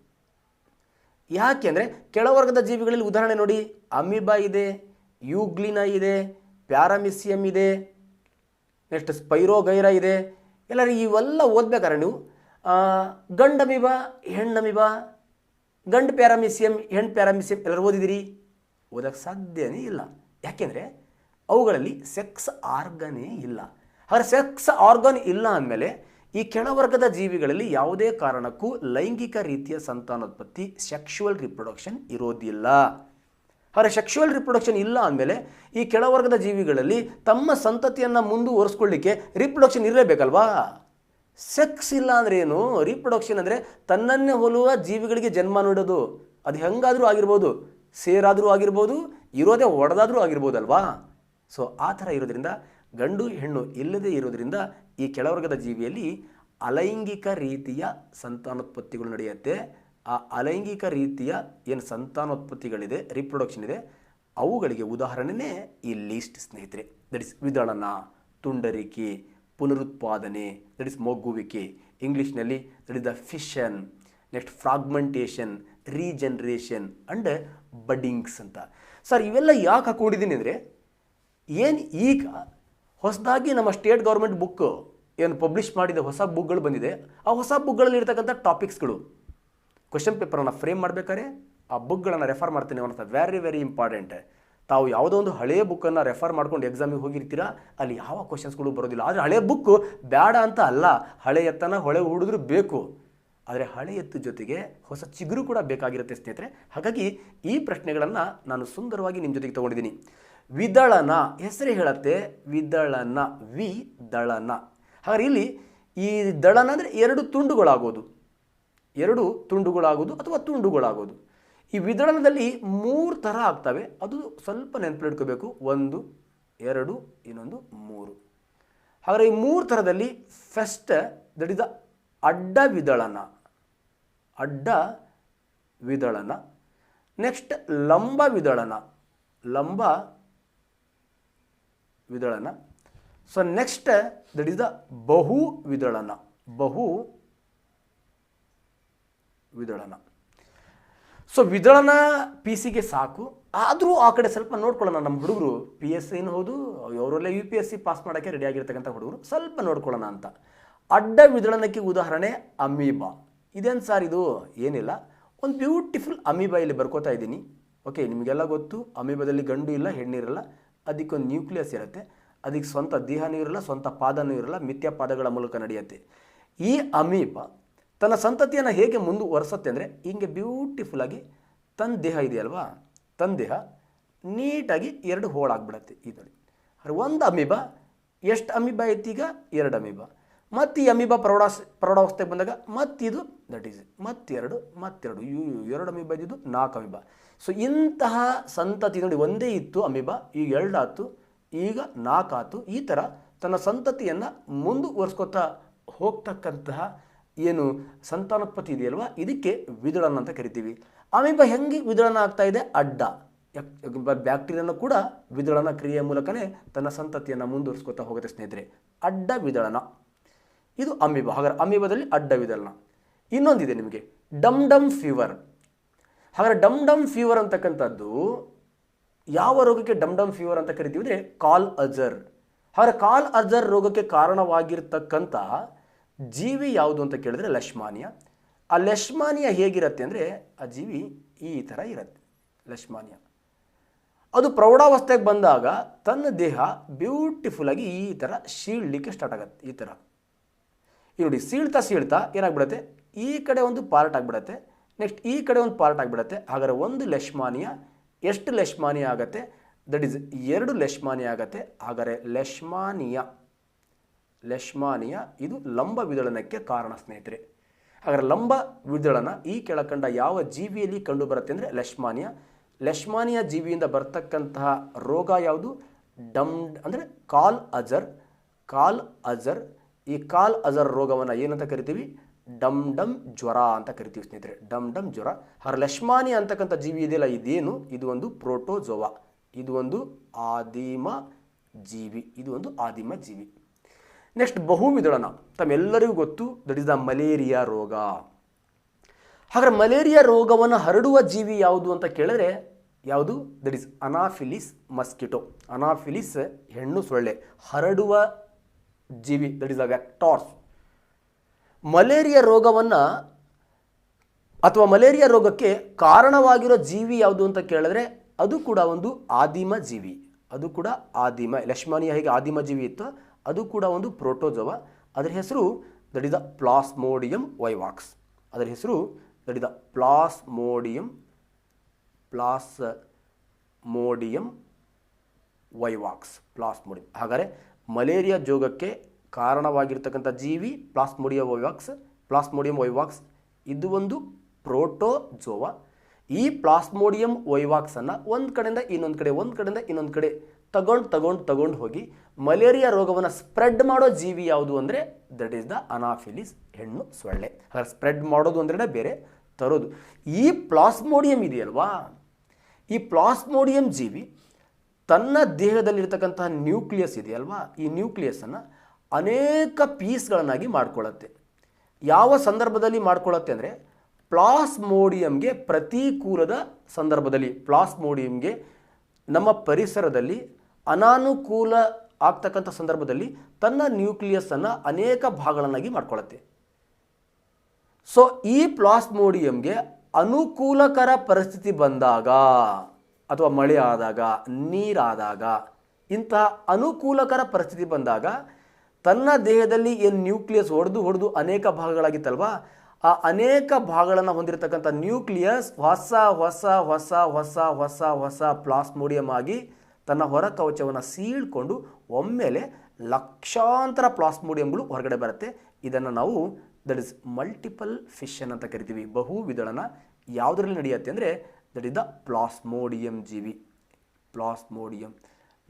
ಯಾಕೆಂದರೆ ಕೆಳವರ್ಗದ ಜೀವಿಗಳಲ್ಲಿ ಉದಾಹರಣೆ ನೋಡಿ, ಅಮೀಬಾ ಇದೆ, ಯೂಗ್ಲಿನಾ ಇದೆ, ಪ್ಯಾರಾಮಿಸಿಯಮ್ ಇದೆ, ನೆಕ್ಸ್ಟ್ ಸ್ಪೈರೋಗೈರಾ ಇದೆ. ಎಲ್ಲರೂ ಇವೆಲ್ಲ ಓದ್ಬೇಕಾದ್ರೆ ನೀವು ಗಂಡಮೀಬಾ, ಹೆಣ್ಣಮೀಬಾ, ಗಂಡು ಪ್ಯಾರಾಮಿಸಿಯಮ್, ಹೆಣ್ಣು ಪ್ಯಾರಾಮಿಸಿಯಮ್ ಎಲ್ಲರೂ ಓದಿದಿರಿ? ಓದಕ್ಕೆ ಸಾಧ್ಯನೇ ಇಲ್ಲ. ಯಾಕೆಂದರೆ ಅವುಗಳಲ್ಲಿ ಸೆಕ್ಸ್ ಆರ್ಗನೇ ಇಲ್ಲ. ಆದರೆ ಸೆಕ್ಸ್ ಆರ್ಗನ್ ಇಲ್ಲ ಅಂದಮೇಲೆ ಈ ಕೆಳವರ್ಗದ ಜೀವಿಗಳಲ್ಲಿ ಯಾವುದೇ ಕಾರಣಕ್ಕೂ ಲೈಂಗಿಕ ರೀತಿಯ ಸಂತಾನೋತ್ಪತ್ತಿ ಸೆಕ್ಷುವಲ್ ರಿಪ್ರೊಡಕ್ಷನ್ ಇರೋದಿಲ್ಲ. ಆದರೆ ಸೆಕ್ಷುವಲ್ ರಿಪ್ರೊಡಕ್ಷನ್ ಇಲ್ಲ ಅಂದಮೇಲೆ ಈ ಕೆಳವರ್ಗದ ಜೀವಿಗಳಲ್ಲಿ ತಮ್ಮ ಸಂತತಿಯನ್ನು ಮುಂದುವರಿಸ್ಕೊಳ್ಳಿಕ್ಕೆ ರಿಪ್ರೊಡಕ್ಷನ್ ಇರಲೇಬೇಕಲ್ವಾ? ಸೆಕ್ಸ್ ಇಲ್ಲ ಅಂದರೆ ಏನು? ರಿಪ್ರೊಡಕ್ಷನ್ ಅಂದರೆ ತನ್ನನ್ನೇ ಹೋಲುವ ಜೀವಿಗಳಿಗೆ ಜನ್ಮ ನೀಡೋದು. ಅದು ಹೆಂಗಾದರೂ ಆಗಿರ್ಬೋದು, ಸೇರಾದರೂ ಆಗಿರ್ಬೋದು, ಇರೋದೇ ಒಡೆದಾದರೂ ಆಗಿರ್ಬೋದಲ್ವಾ? ಸೊ ಆ ಥರ ಇರೋದ್ರಿಂದ ಗಂಡು ಹೆಣ್ಣು ಇಲ್ಲದೇ ಇರೋದ್ರಿಂದ ಈ ಕೆಳವರ್ಗದ ಜೀವಿಯಲ್ಲಿ ಅಲೈಂಗಿಕ ರೀತಿಯ ಸಂತಾನೋತ್ಪತ್ತಿಗಳು ನಡೆಯುತ್ತೆ. ಆ ಅಲೈಂಗಿಕ ರೀತಿಯ ಏನು ಸಂತಾನೋತ್ಪತ್ತಿಗಳಿದೆ, ರಿಪ್ರೊಡಕ್ಷನ್ ಇದೆ, ಅವುಗಳಿಗೆ ಉದಾಹರಣೆನೇ ಈ ಲೀಸ್ಟ್ ಸ್ನೇಹಿತರೆ. ದಟ್ ಇಸ್ ವಿದಳನ, ತುಂಡರಿಕೆ, ಪುನರುತ್ಪಾದನೆ, ದಟ್ ಇಸ್ ಮೊಗ್ಗುವಿಕೆ, ಇಂಗ್ಲೀಷ್ನಲ್ಲಿ that is the fission, next fragmentation, regeneration and buddings ಅಂತ. ಸರ್ ಇವೆಲ್ಲ ಯಾಕೆ ಹಾಕೊಂಡಿದ್ದೀನಿ ಅಂದರೆ, ಏನು ಈಗ ಹೊಸದಾಗಿ ನಮ್ಮ ಸ್ಟೇಟ್ ಗೌರ್ಮೆಂಟ್ ಬುಕ್ ಏನು ಪಬ್ಲಿಷ್ ಮಾಡಿದ ಹೊಸ ಬುಕ್ಗಳು ಬಂದಿದೆ, ಆ ಹೊಸ ಬುಕ್ಗಳಲ್ಲಿ ಇರ್ತಕ್ಕಂಥ ಟಾಪಿಕ್ಸ್ಗಳು ಕ್ವೆಶನ್ ಪೇಪರನ್ನು ಫ್ರೇಮ್ ಮಾಡಬೇಕಾದ್ರೆ ಆ ಬುಕ್ಗಳನ್ನು ರೆಫರ್ ಮಾಡ್ತೀನಿ ಅನ್ನೋ ವೆರಿ ವೆರಿ ಇಂಪಾರ್ಟೆಂಟ್. ತಾವು ಯಾವುದೋ ಒಂದು ಹಳೆಯ ಬುಕ್ಕನ್ನು ರೆಫರ್ ಮಾಡ್ಕೊಂಡು ಎಕ್ಸಾಮಿಗೆ ಹೋಗಿರ್ತೀರಾ, ಅಲ್ಲಿ ಯಾವ ಕ್ವಶನ್ಸ್ಗಳು ಬರೋದಿಲ್ಲ. ಆದರೆ ಹಳೆಯ ಬುಕ್ಕು ಬೇಡ ಅಂತ ಅಲ್ಲ, ಹಳೆ ಎತ್ತನ ಹೊಳೆ ಹುಡಿದ್ರೂ ಬೇಕು. ಆದರೆ ಹಳೆ ಎತ್ತು ಜೊತೆಗೆ ಹೊಸ ಚಿಗುರು ಕೂಡ ಬೇಕಾಗಿರುತ್ತೆ ಸ್ನೇಹಿತರೆ. ಹಾಗಾಗಿ ಈ ಪ್ರಶ್ನೆಗಳನ್ನು ನಾನು ಸುಂದರವಾಗಿ ನಿಮ್ಮ ಜೊತೆಗೆ ತೊಗೊಂಡಿದ್ದೀನಿ. ವಿದಳನ ಹೆಸರೇ ಹೇಳುತ್ತೆ, ವಿದಳನ, ವಿದಳನ. ಹಾಗಾದ್ರೆ ಇಲ್ಲಿ ಈ ದಳನ ಅಂದರೆ ಎರಡು ತುಂಡುಗಳಾಗೋದು ಅಥವಾ ತುಂಡುಗಳಾಗೋದು. ಈ ವಿದಳನದಲ್ಲಿ 3 ಥರ ಆಗ್ತವೆ. ಅದು ಸ್ವಲ್ಪ ನೆನಪಿಟ್ಕೋಬೇಕು. 1, 2, ಇನ್ನೊಂದು 3. ಹಾಗಾದರೆ ಈ 3 ಥರದಲ್ಲಿ ಫಸ್ಟ್ ದಟ್ ಇಸ್ ದ ಅಡ್ಡ ವಿದಳನ, ನೆಕ್ಸ್ಟ್ ಲಂಬ ವಿದಳನ, so next that is the ಬಹು ವಿದಳನ. ಸೊ ವಿದಳನ PC ಸಾಕು. ಆದರೂ ಆ ಕಡೆ ಸ್ವಲ್ಪ ನೋಡ್ಕೊಳ್ಳೋಣ. ನಮ್ಮ ಹುಡುಗರು PSC ಏನು ಹೌದು, ಅವರೆಲ್ಲ UPSC ಪಾಸ್ ಮಾಡೋಕ್ಕೆ ರೆಡಿ ಆಗಿರ್ತಕ್ಕಂಥ ಹುಡುಗರು, ಸ್ವಲ್ಪ ನೋಡ್ಕೊಳ್ಳೋಣ ಅಂತ. ಅಡ್ಡ ವಿದಳನಕ್ಕೆ ಉದಾಹರಣೆ ಅಮೀಬಾ. ಇದೇನು ಸಾರ್ ಇದು? ಏನಿಲ್ಲ, ಒಂದು ಬ್ಯೂಟಿಫುಲ್ ಅಮೀಬಾ ಇಲ್ಲಿ ಬರ್ಕೋತಾ ಇದ್ದೀನಿ. ಓಕೆ, ನಿಮಗೆಲ್ಲ ಗೊತ್ತು, ಅಮೀಬಾದಲ್ಲಿ ಗಂಡು ಇಲ್ಲ, ಹೆಣ್ಣಿರಲ್ಲ. ಅದಕ್ಕೊಂದು ನ್ಯೂಕ್ಲಿಯಸ್ ಇರುತ್ತೆ. ಅದಕ್ಕೆ ಸ್ವಂತ ದೇಹನೂ ಇರಲ್ಲ, ಸ್ವಂತ ಪಾದನೂ ಇರಲ್ಲ, ಮಿಥ್ಯ ಪಾದಗಳ ಮೂಲಕ ನಡೆಯುತ್ತೆ. ಈ ಅಮೀಬಾ ತನ್ನ ಸಂತತಿಯನ್ನು ಹೇಗೆ ಮುಂದುವರಿಸುತ್ತೆ ಅಂದರೆ, ಹಿಂಗೆ ಬ್ಯೂಟಿಫುಲ್ಲಾಗಿ ತನ್ನ ದೇಹ ಇದೆಯಲ್ವಾ, ತನ್ನ ದೇಹ ನೀಟಾಗಿ 2 ಹೋಳಾಗ್ಬಿಡತ್ತೆ ಈ ನೋಡಿ. ಒಂದು ಅಮೀಬಾ, ಎಷ್ಟು ಅಮೀಬಾ ಐತೀಗ? 2 ಅಮೀಬಾ. ಮತ್ತು ಈ ಅಮೀಬಾ ಪ್ರೌಢಾವಸ್ಥೆಗೆ ಬಂದಾಗ ಮತ್ತಿದು ದಟ್ ಈಸ್ ಮತ್ತೆರಡು 2 ಅಮೀಬಾ ಇದ್ದಿದ್ದು 4 ಅಮೀಬಾ. ಸೊ ಇಂತಹ ಸಂತತಿ ನೋಡಿ, ಒಂದೇ ಇತ್ತು ಅಮೀಬಾ, ಈಗ 2 ಆಯ್ತು, ಈಗ 4 ಆಯ್ತು. ಈ ಥರ ತನ್ನ ಸಂತತಿಯನ್ನು ಮುಂದುವರಿಸ್ಕೊತಾ ಹೋಗ್ತಕ್ಕಂತಹ ಏನು ಸಂತಾನೋತ್ಪತ್ತಿ ಇದೆಯಲ್ವಾ, ಇದಕ್ಕೆ ವಿದಳನ ಅಂತ ಕರಿತೀವಿ. ಅಮೀಬಾ ಹೆಂಗೆ ವಿದಳನ ಆಗ್ತಾ ಇದೆ? ಅಡ್ಡ. ಬ್ಯಾಕ್ಟೀರಿಯಾನು ಕೂಡ ವಿದಳನ ಕ್ರಿಯೆಯ ಮೂಲಕನೇ ತನ್ನ ಸಂತತಿಯನ್ನು ಮುಂದುವರಿಸ್ಕೊತಾ ಹೋಗುತ್ತೆ ಸ್ನೇಹಿತರೆ. ಅಡ್ಡ ವಿದಳನ, ಇದು ಅಮೀಬಾ. ಹಾಗಾದ್ರೆ ಅಮೀಬಾದಲ್ಲಿ ಅಡ್ಡ ವಿದಳನ. ಇನ್ನೊಂದಿದೆ ನಿಮಗೆ, ಡಮ್ ಫೀವರ್. ಹಾಗಾದ್ರೆ ಡಮ್ ಫೀವರ್ ಅಂತಕ್ಕಂಥದ್ದು ಯಾವ ರೋಗಕ್ಕೆ ಡಮ್ ಫೀವರ್ ಅಂತ ಕರಿತೀವಿ ಅಂದರೆ ಕಾಲ್ ಅಜರ್. ಹಾಗಾದ್ರೆ ಕಾಲ್ ಅಜರ್ ರೋಗಕ್ಕೆ ಕಾರಣವಾಗಿರ್ತಕ್ಕಂಥ ಜೀವಿ ಯಾವುದು ಅಂತ ಕೇಳಿದ್ರೆ ಲೆಶ್ಮಾನಿಯಾ. ಆ ಲೆಶ್ಮಾನಿಯಾ ಹೇಗಿರುತ್ತೆ ಅಂದರೆ, ಆ ಜೀವಿ ಈ ಥರ ಇರುತ್ತೆ ಲೆಶ್ಮಾನಿಯಾ. ಅದು ಪ್ರೌಢಾವಸ್ಥೆಗೆ ಬಂದಾಗ ತನ್ನ ದೇಹ ಬ್ಯೂಟಿಫುಲ್ಲಾಗಿ ಈ ಥರ ಶೀಳ್ಲಿಕ್ಕೆ ಸ್ಟಾರ್ಟ್ ಆಗುತ್ತೆ. ಈ ಥರ ನೋಡಿ, ಸೀಳ್ತಾ ಏನಾಗ್ಬಿಡುತ್ತೆ, ಈ ಕಡೆ ಒಂದು ಪಾರ್ಟ್ ಆಗಿಬಿಡುತ್ತೆ, ನೆಕ್ಸ್ಟ್ ಈ ಕಡೆ ಒಂದು ಪಾರ್ಟ್ ಆಗಿಬಿಡುತ್ತೆ. ಹಾಗಾದರೆ ಒಂದು ಲೆಶ್ಮಾನಿಯಾ ಎಷ್ಟು ಲೆಶ್ಮಾನಿಯಾ ಆಗುತ್ತೆ? ದಟ್ ಈಸ್ 2 ಲೆಶ್ಮಾನಿಯಾ ಆಗುತ್ತೆ. ಹಾಗಾದರೆ ಲೆಶ್ಮಾನಿಯಾ ಇದು ಲಂಬ ವಿದಳನಕ್ಕೆ ಕಾರಣ ಸ್ನೇಹಿತರೆ. ಹಾಗಾದರೆ ಲಂಬ ವಿದಳನ ಈ ಕೆಳಕಂಡ ಯಾವ ಜೀವಿಯಲ್ಲಿ ಕಂಡು ಬರುತ್ತೆ ಅಂದರೆ ಲೆಶ್ಮಾನಿಯಾ ಜೀವಿಯಿಂದ ಬರ್ತಕ್ಕಂತಹ ರೋಗ ಯಾವುದು? ಡಮ್ ಅಂದರೆ ಕಾಲ್ ಅಜರ್. ಈ ಕಾಲ್ ಅಜರ್ ರೋಗವನ್ನು ಏನಂತ ಕರಿತೀವಿ? ಡಮ್ ಡಮ್ ಜ್ವರ ಅಂತ ಕರಿತೀವಿ ಸ್ನೇಹಿತರೆ, ಡಮ್ ಡಮ್ ಜ್ವರ. ಹಾಗೆ ಲೆಶ್ಮಾನಿಯಾ ಅಂತಕ್ಕಂಥ ಜೀವಿ ಇದೆಯಲ್ಲ, ಇದೇನು, ಇದು ಒಂದು ಪ್ರೋಟೋಜೋವಾ, ಇದು ಒಂದು ಆದಿಮ ಜೀವಿ, ಇದು ಒಂದು ಆದಿಮ ಜೀವಿ. ನೆಕ್ಸ್ಟ್ ಬಹುವಿದಳನ, ತಮ್ಮೆಲ್ಲರಿಗೂ ಗೊತ್ತು, ದಟ್ ಇಸ್ ದ ಮಲೇರಿಯಾ ರೋಗ. ಹಾಗಾದ್ರೆ ಮಲೇರಿಯಾ ರೋಗವನ್ನು ಹರಡುವ ಜೀವಿ ಯಾವುದು ಅಂತ ಕೇಳಿದ್ರೆ ಯಾವುದು? That is Anopheles mosquito. Anopheles ಹೆಣ್ಣು ಸೊಳ್ಳೆ ಹರಡುವ ಜೀವಿ, ದಟ್ ಇಸ್ ದ ವೆಕ್ಟಾರ್ಸ್. ಮಲೇರಿಯಾ ರೋಗವನ್ನು ಅಥವಾ ಮಲೇರಿಯಾ ರೋಗಕ್ಕೆ ಕಾರಣವಾಗಿರೋ ಜೀವಿ ಯಾವುದು ಅಂತ ಕೇಳಿದ್ರೆ ಅದು ಕೂಡ ಒಂದು ಆದಿಮ ಜೀವಿ, ಅದು ಕೂಡ ಆದಿಮ. ಲೆಶ್ಮಾನಿಯಾ ಹೇಗೆ ಆದಿಮ ಜೀವಿ ಇತ್ತು, ಅದು ಕೂಡ ಒಂದು ಪ್ರೋಟೋಜೋವಾ. ಅದರ ಹೆಸರು that is the Plasmodium vivax. ಅದರ ಹೆಸರು that is the Plasmodium vivax, Plasmodium. ಹಾಗಾದರೆ ಮಲೇರಿಯಾ ರೋಗಕ್ಕೆ ಕಾರಣವಾಗಿರ್ತಕ್ಕಂಥ ಜೀವಿ ಪ್ಲಾಸ್ಮೋಡಿಯಂ ವೈವಾಕ್ಸ್. ಇದು ಒಂದು ಪ್ರೋಟೋಜೋವಾ. ಈ ಪ್ಲಾಸ್ಮೋಡಿಯಂ ವೈವಾಕ್ಸನ್ನು ಒಂದು ಕಡೆಯಿಂದ ಇನ್ನೊಂದು ಕಡೆ ತಗೊಂಡು ಹೋಗಿ ಮಲೇರಿಯಾ ರೋಗವನ್ನು ಸ್ಪ್ರೆಡ್ ಮಾಡೋ ಜೀವಿ ಯಾವುದು ಅಂದರೆ ದಟ್ ಈಸ್ ದ ಅನಾಫಿಲಿಸ್ ಹೆಣ್ಣು ಸೊಳ್ಳೆ. ಹಾಗಾದ್ರೆ ಸ್ಪ್ರೆಡ್ ಮಾಡೋದು ಅಂದ್ರೆ ಬೇರೆ, ತರೋದು. ಈ ಪ್ಲಾಸ್ಮೋಡಿಯಂ ಇದೆಯಲ್ವಾ, ಈ ಪ್ಲಾಸ್ಮೋಡಿಯಂ ಜೀವಿ ತನ್ನ ದೇಹದಲ್ಲಿರ್ತಕ್ಕಂತಹ ನ್ಯೂಕ್ಲಿಯಸ್ ಇದೆಯಲ್ವಾ, ಈ ನ್ಯೂಕ್ಲಿಯಸನ್ನು ಅನೇಕ ಪೀಸ್ಗಳನ್ನಾಗಿ ಮಾಡ್ಕೊಳ್ಳುತ್ತೆ. ಯಾವ ಸಂದರ್ಭದಲ್ಲಿ ಮಾಡ್ಕೊಳ್ಳುತ್ತೆ ಅಂದರೆ ಪ್ಲಾಸ್ಮೋಡಿಯಂಗೆ ಪ್ರತಿಕೂಲದ ಸಂದರ್ಭದಲ್ಲಿ, ಪ್ಲಾಸ್ಮೋಡಿಯಂಗೆ ನಮ್ಮ ಪರಿಸರದಲ್ಲಿ ಅನಾನುಕೂಲ ಆಗ್ತಕ್ಕಂಥ ಸಂದರ್ಭದಲ್ಲಿ ತನ್ನ ನ್ಯೂಕ್ಲಿಯಸ್ಸನ್ನು ಅನೇಕ ಭಾಗಗಳನ್ನಾಗಿ ಮಾಡ್ಕೊಳ್ಳುತ್ತೆ. ಸೊ ಈ ಪ್ಲಾಸ್ಮೋಡಿಯಂಗೆ ಅನುಕೂಲಕರ ಪರಿಸ್ಥಿತಿ ಬಂದಾಗ ಅಥವಾ ಮಳೆ ಆದಾಗ, ನೀರಾದಾಗ, ಇಂತಹ ಅನುಕೂಲಕರ ಪರಿಸ್ಥಿತಿ ಬಂದಾಗ ತನ್ನ ದೇಹದಲ್ಲಿ ಏನು ನ್ಯೂಕ್ಲಿಯಸ್ ಹೊಡೆದು ಅನೇಕ ಭಾಗಗಳಾಗಿತ್ತಲ್ವಾ, ಆ ಅನೇಕ ಭಾಗಗಳನ್ನು ಹೊಂದಿರತಕ್ಕಂಥ ನ್ಯೂಕ್ಲಿಯಸ್ ಹೊಸ ಪ್ಲಾಸ್ಮೋಡಿಯಂ ಆಗಿ ತನ್ನ ಹೊರ ಕವಚವನ್ನು ಸೀಳ್ಕೊಂಡು ಒಮ್ಮೆಲೆ ಲಕ್ಷಾಂತರ ಪ್ಲಾಸ್ಮೋಡಿಯಂಗಳು ಹೊರಗಡೆ ಬರುತ್ತೆ. ಇದನ್ನು ನಾವು ದಟ್ ಇಸ್ ಮಲ್ಟಿಪಲ್ ಫಿಷನ್ ಅಂತ ಕರಿತೀವಿ. ಬಹು ವಿದಳನ ಯಾವುದರಲ್ಲಿ ನಡೆಯುತ್ತೆ ಅಂದರೆ ದಟ್ ಇಸ್ ದ ಪ್ಲಾಸ್ಮೋಡಿಯಂ ಜೀವಿ, ಪ್ಲಾಸ್ಮೋಡಿಯಂ.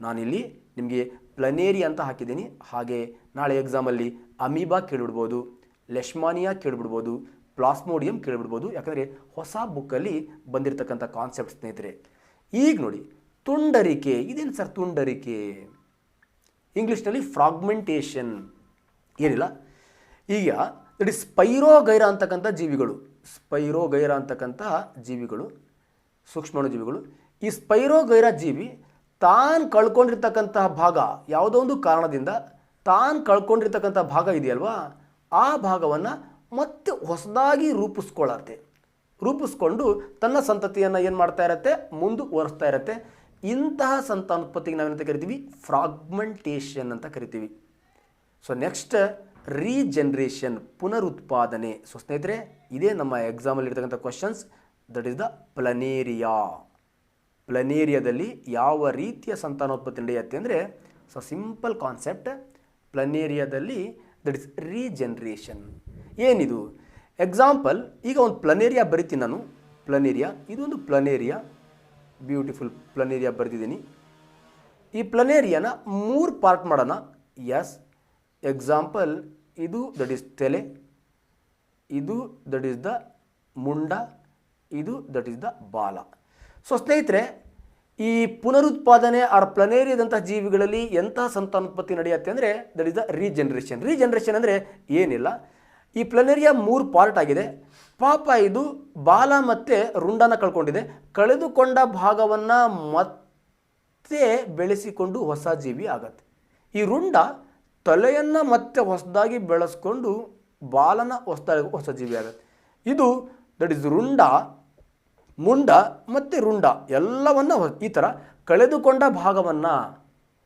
ನಾನಿಲ್ಲಿ ನಿಮಗೆ ಪ್ಲನೇರಿಯಾ ಅಂತ ಹಾಕಿದ್ದೀನಿ. ಹಾಗೆ ನಾಳೆ ಎಕ್ಸಾಮಲ್ಲಿ ಅಮೀಬಾ ಕೇಳಿಬಿಡ್ಬೋದು, ಲೆಶ್ಮಾನಿಯಾ ಕೇಳಿಬಿಡ್ಬೋದು, ಪ್ಲಾಸ್ಮೋಡಿಯಂ ಕೇಳಿಬಿಡ್ಬೋದು. ಯಾಕಂದರೆ ಹೊಸ ಬುಕ್ಕಲ್ಲಿ ಬಂದಿರತಕ್ಕಂಥ ಕಾನ್ಸೆಪ್ಟ್ ಸ್ನೇಹಿತರೆ. ಈಗ ನೋಡಿ, ತುಂಡರಿಕೆ. ಇದೇನು ಸರ್ ತುಂಡರಿಕೆ? ಇಂಗ್ಲೀಷ್ನಲ್ಲಿ ಫ್ರಾಗ್ಮೆಂಟೇಷನ್. ಏನಿಲ್ಲ, ಈಗ ದಟ್ ಇಸ್ ಸ್ಪೈರೋಗೈರಾ ಅಂತಕ್ಕಂಥ ಜೀವಿಗಳು, ಸೂಕ್ಷ್ಮಾಣುಜೀವಿಗಳು. ಈ ಸ್ಪೈರೋಗೈರಾ ಜೀವಿ ತಾನು ಕಳ್ಕೊಂಡಿರ್ತಕ್ಕಂತಹ ಭಾಗ, ಯಾವುದೋ ಒಂದು ಕಾರಣದಿಂದ ತಾನು ಕಳ್ಕೊಂಡಿರ್ತಕ್ಕಂಥ ಭಾಗ ಇದೆಯಲ್ವಾ, ಆ ಭಾಗವನ್ನು ಮತ್ತೆ ಹೊಸದಾಗಿ ರೂಪಿಸ್ಕೊಂಡು ತನ್ನ ಸಂತತಿಯನ್ನು ಏನು ಮಾಡ್ತಾ ಇರುತ್ತೆ, ಮುಂದುವರಿಸ್ತಾ ಇರುತ್ತೆ. ಇಂತಹ ಸಂತಾನೋತ್ಪತ್ತಿಗೆ ನಾವೇನಂತ ಕರಿತೀವಿ? ಫ್ರಾಗ್ಮೆಂಟೇಷನ್ ಅಂತ ಕರಿತೀವಿ. ಸೊ ನೆಕ್ಸ್ಟ್ ರೀಜನ್ರೇಷನ್, ಪುನರುತ್ಪಾದನೆ. ಸೊ ಸ್ನೇಹಿತರೆ, ಇದೇ ನಮ್ಮ ಎಕ್ಸಾಮಲ್ಲಿ ಇರ್ತಕ್ಕಂಥ ಕ್ವಶನ್ಸ್. ದಟ್ ಈಸ್ ದ ಪ್ಲನೇರಿಯಾದಲ್ಲಿ ಯಾವ ರೀತಿಯ ಸಂತಾನೋತ್ಪತ್ತಿ ನಡೆಯುತ್ತೆ ಅಂದರೆ, ಸೊ ಸಿಂಪಲ್ ಕಾನ್ಸೆಪ್ಟ್. ಪ್ಲನೇರಿಯಾದಲ್ಲಿ ದಟ್ ಇಸ್ ರೀಜನ್ರೇಷನ್. ಏನಿದು ಎಕ್ಸಾಂಪಲ್? ಈಗ ಒಂದು ಪ್ಲನೇರಿಯಾ ಬರಿತೀನಿ ನಾನು. ಇದೊಂದು ಪ್ಲನೇರಿಯಾ, ಬ್ಯೂಟಿಫುಲ್ ಪ್ಲನೇರಿಯಾ ಬರೆದಿದ್ದೀನಿ. ಈ ಪ್ಲನೇರಿಯಾನ 3 ಪಾರ್ಟ್ ಮಾಡೋಣ. ಎಸ್, ಎಕ್ಸಾಂಪಲ್ ಇದು ದಟ್ ಈಸ್ ತಲೆ, ಇದು ದಟ್ ಈಸ್ ದ ಮುಂಡ, ಇದು ದಟ್ ಈಸ್ ದ ಬಾಲ. ಸೊ ಸ್ನೇಹಿತರೆ, ಈ ಪುನರುತ್ಪಾದನೆ ಆರ್ ಪ್ಲನೇರಿಯಾದಂಥ ಜೀವಿಗಳಲ್ಲಿ ಎಂತಹ ಸಂತಾನೋತ್ಪತ್ತಿ ನಡೆಯುತ್ತೆ ಅಂದರೆ that is the regeneration. Regeneration ಅಂದರೆ ಏನಿಲ್ಲ, ಈ ಪ್ಲನೇರಿಯಾ 3 ಪಾರ್ಟ್ ಆಗಿದೆ. ಪಾಪ ಇದು ಬಾಲ ಮತ್ತು ರುಂಡನ ಕಳೆದುಕೊಂಡ ಭಾಗವನ್ನು ಮತ್ತೆ ಬೆಳೆಸಿಕೊಂಡು ಹೊಸ ಜೀವಿ ಆಗತ್ತೆ. ಈ ರುಂಡ ತಲೆಯನ್ನು ಮತ್ತೆ ಹೊಸದಾಗಿ ಬೆಳೆಸ್ಕೊಂಡು ಬಾಲನ ಹೊಸ ಜೀವಿ ಆಗುತ್ತೆ. ಇದು ದಟ್ ಈಸ್ ರುಂಡ, ಮುಂಡ ಮತ್ತು ರುಂಡ ಎಲ್ಲವನ್ನು ಈ ಥರ ಕಳೆದುಕೊಂಡ ಭಾಗವನ್ನು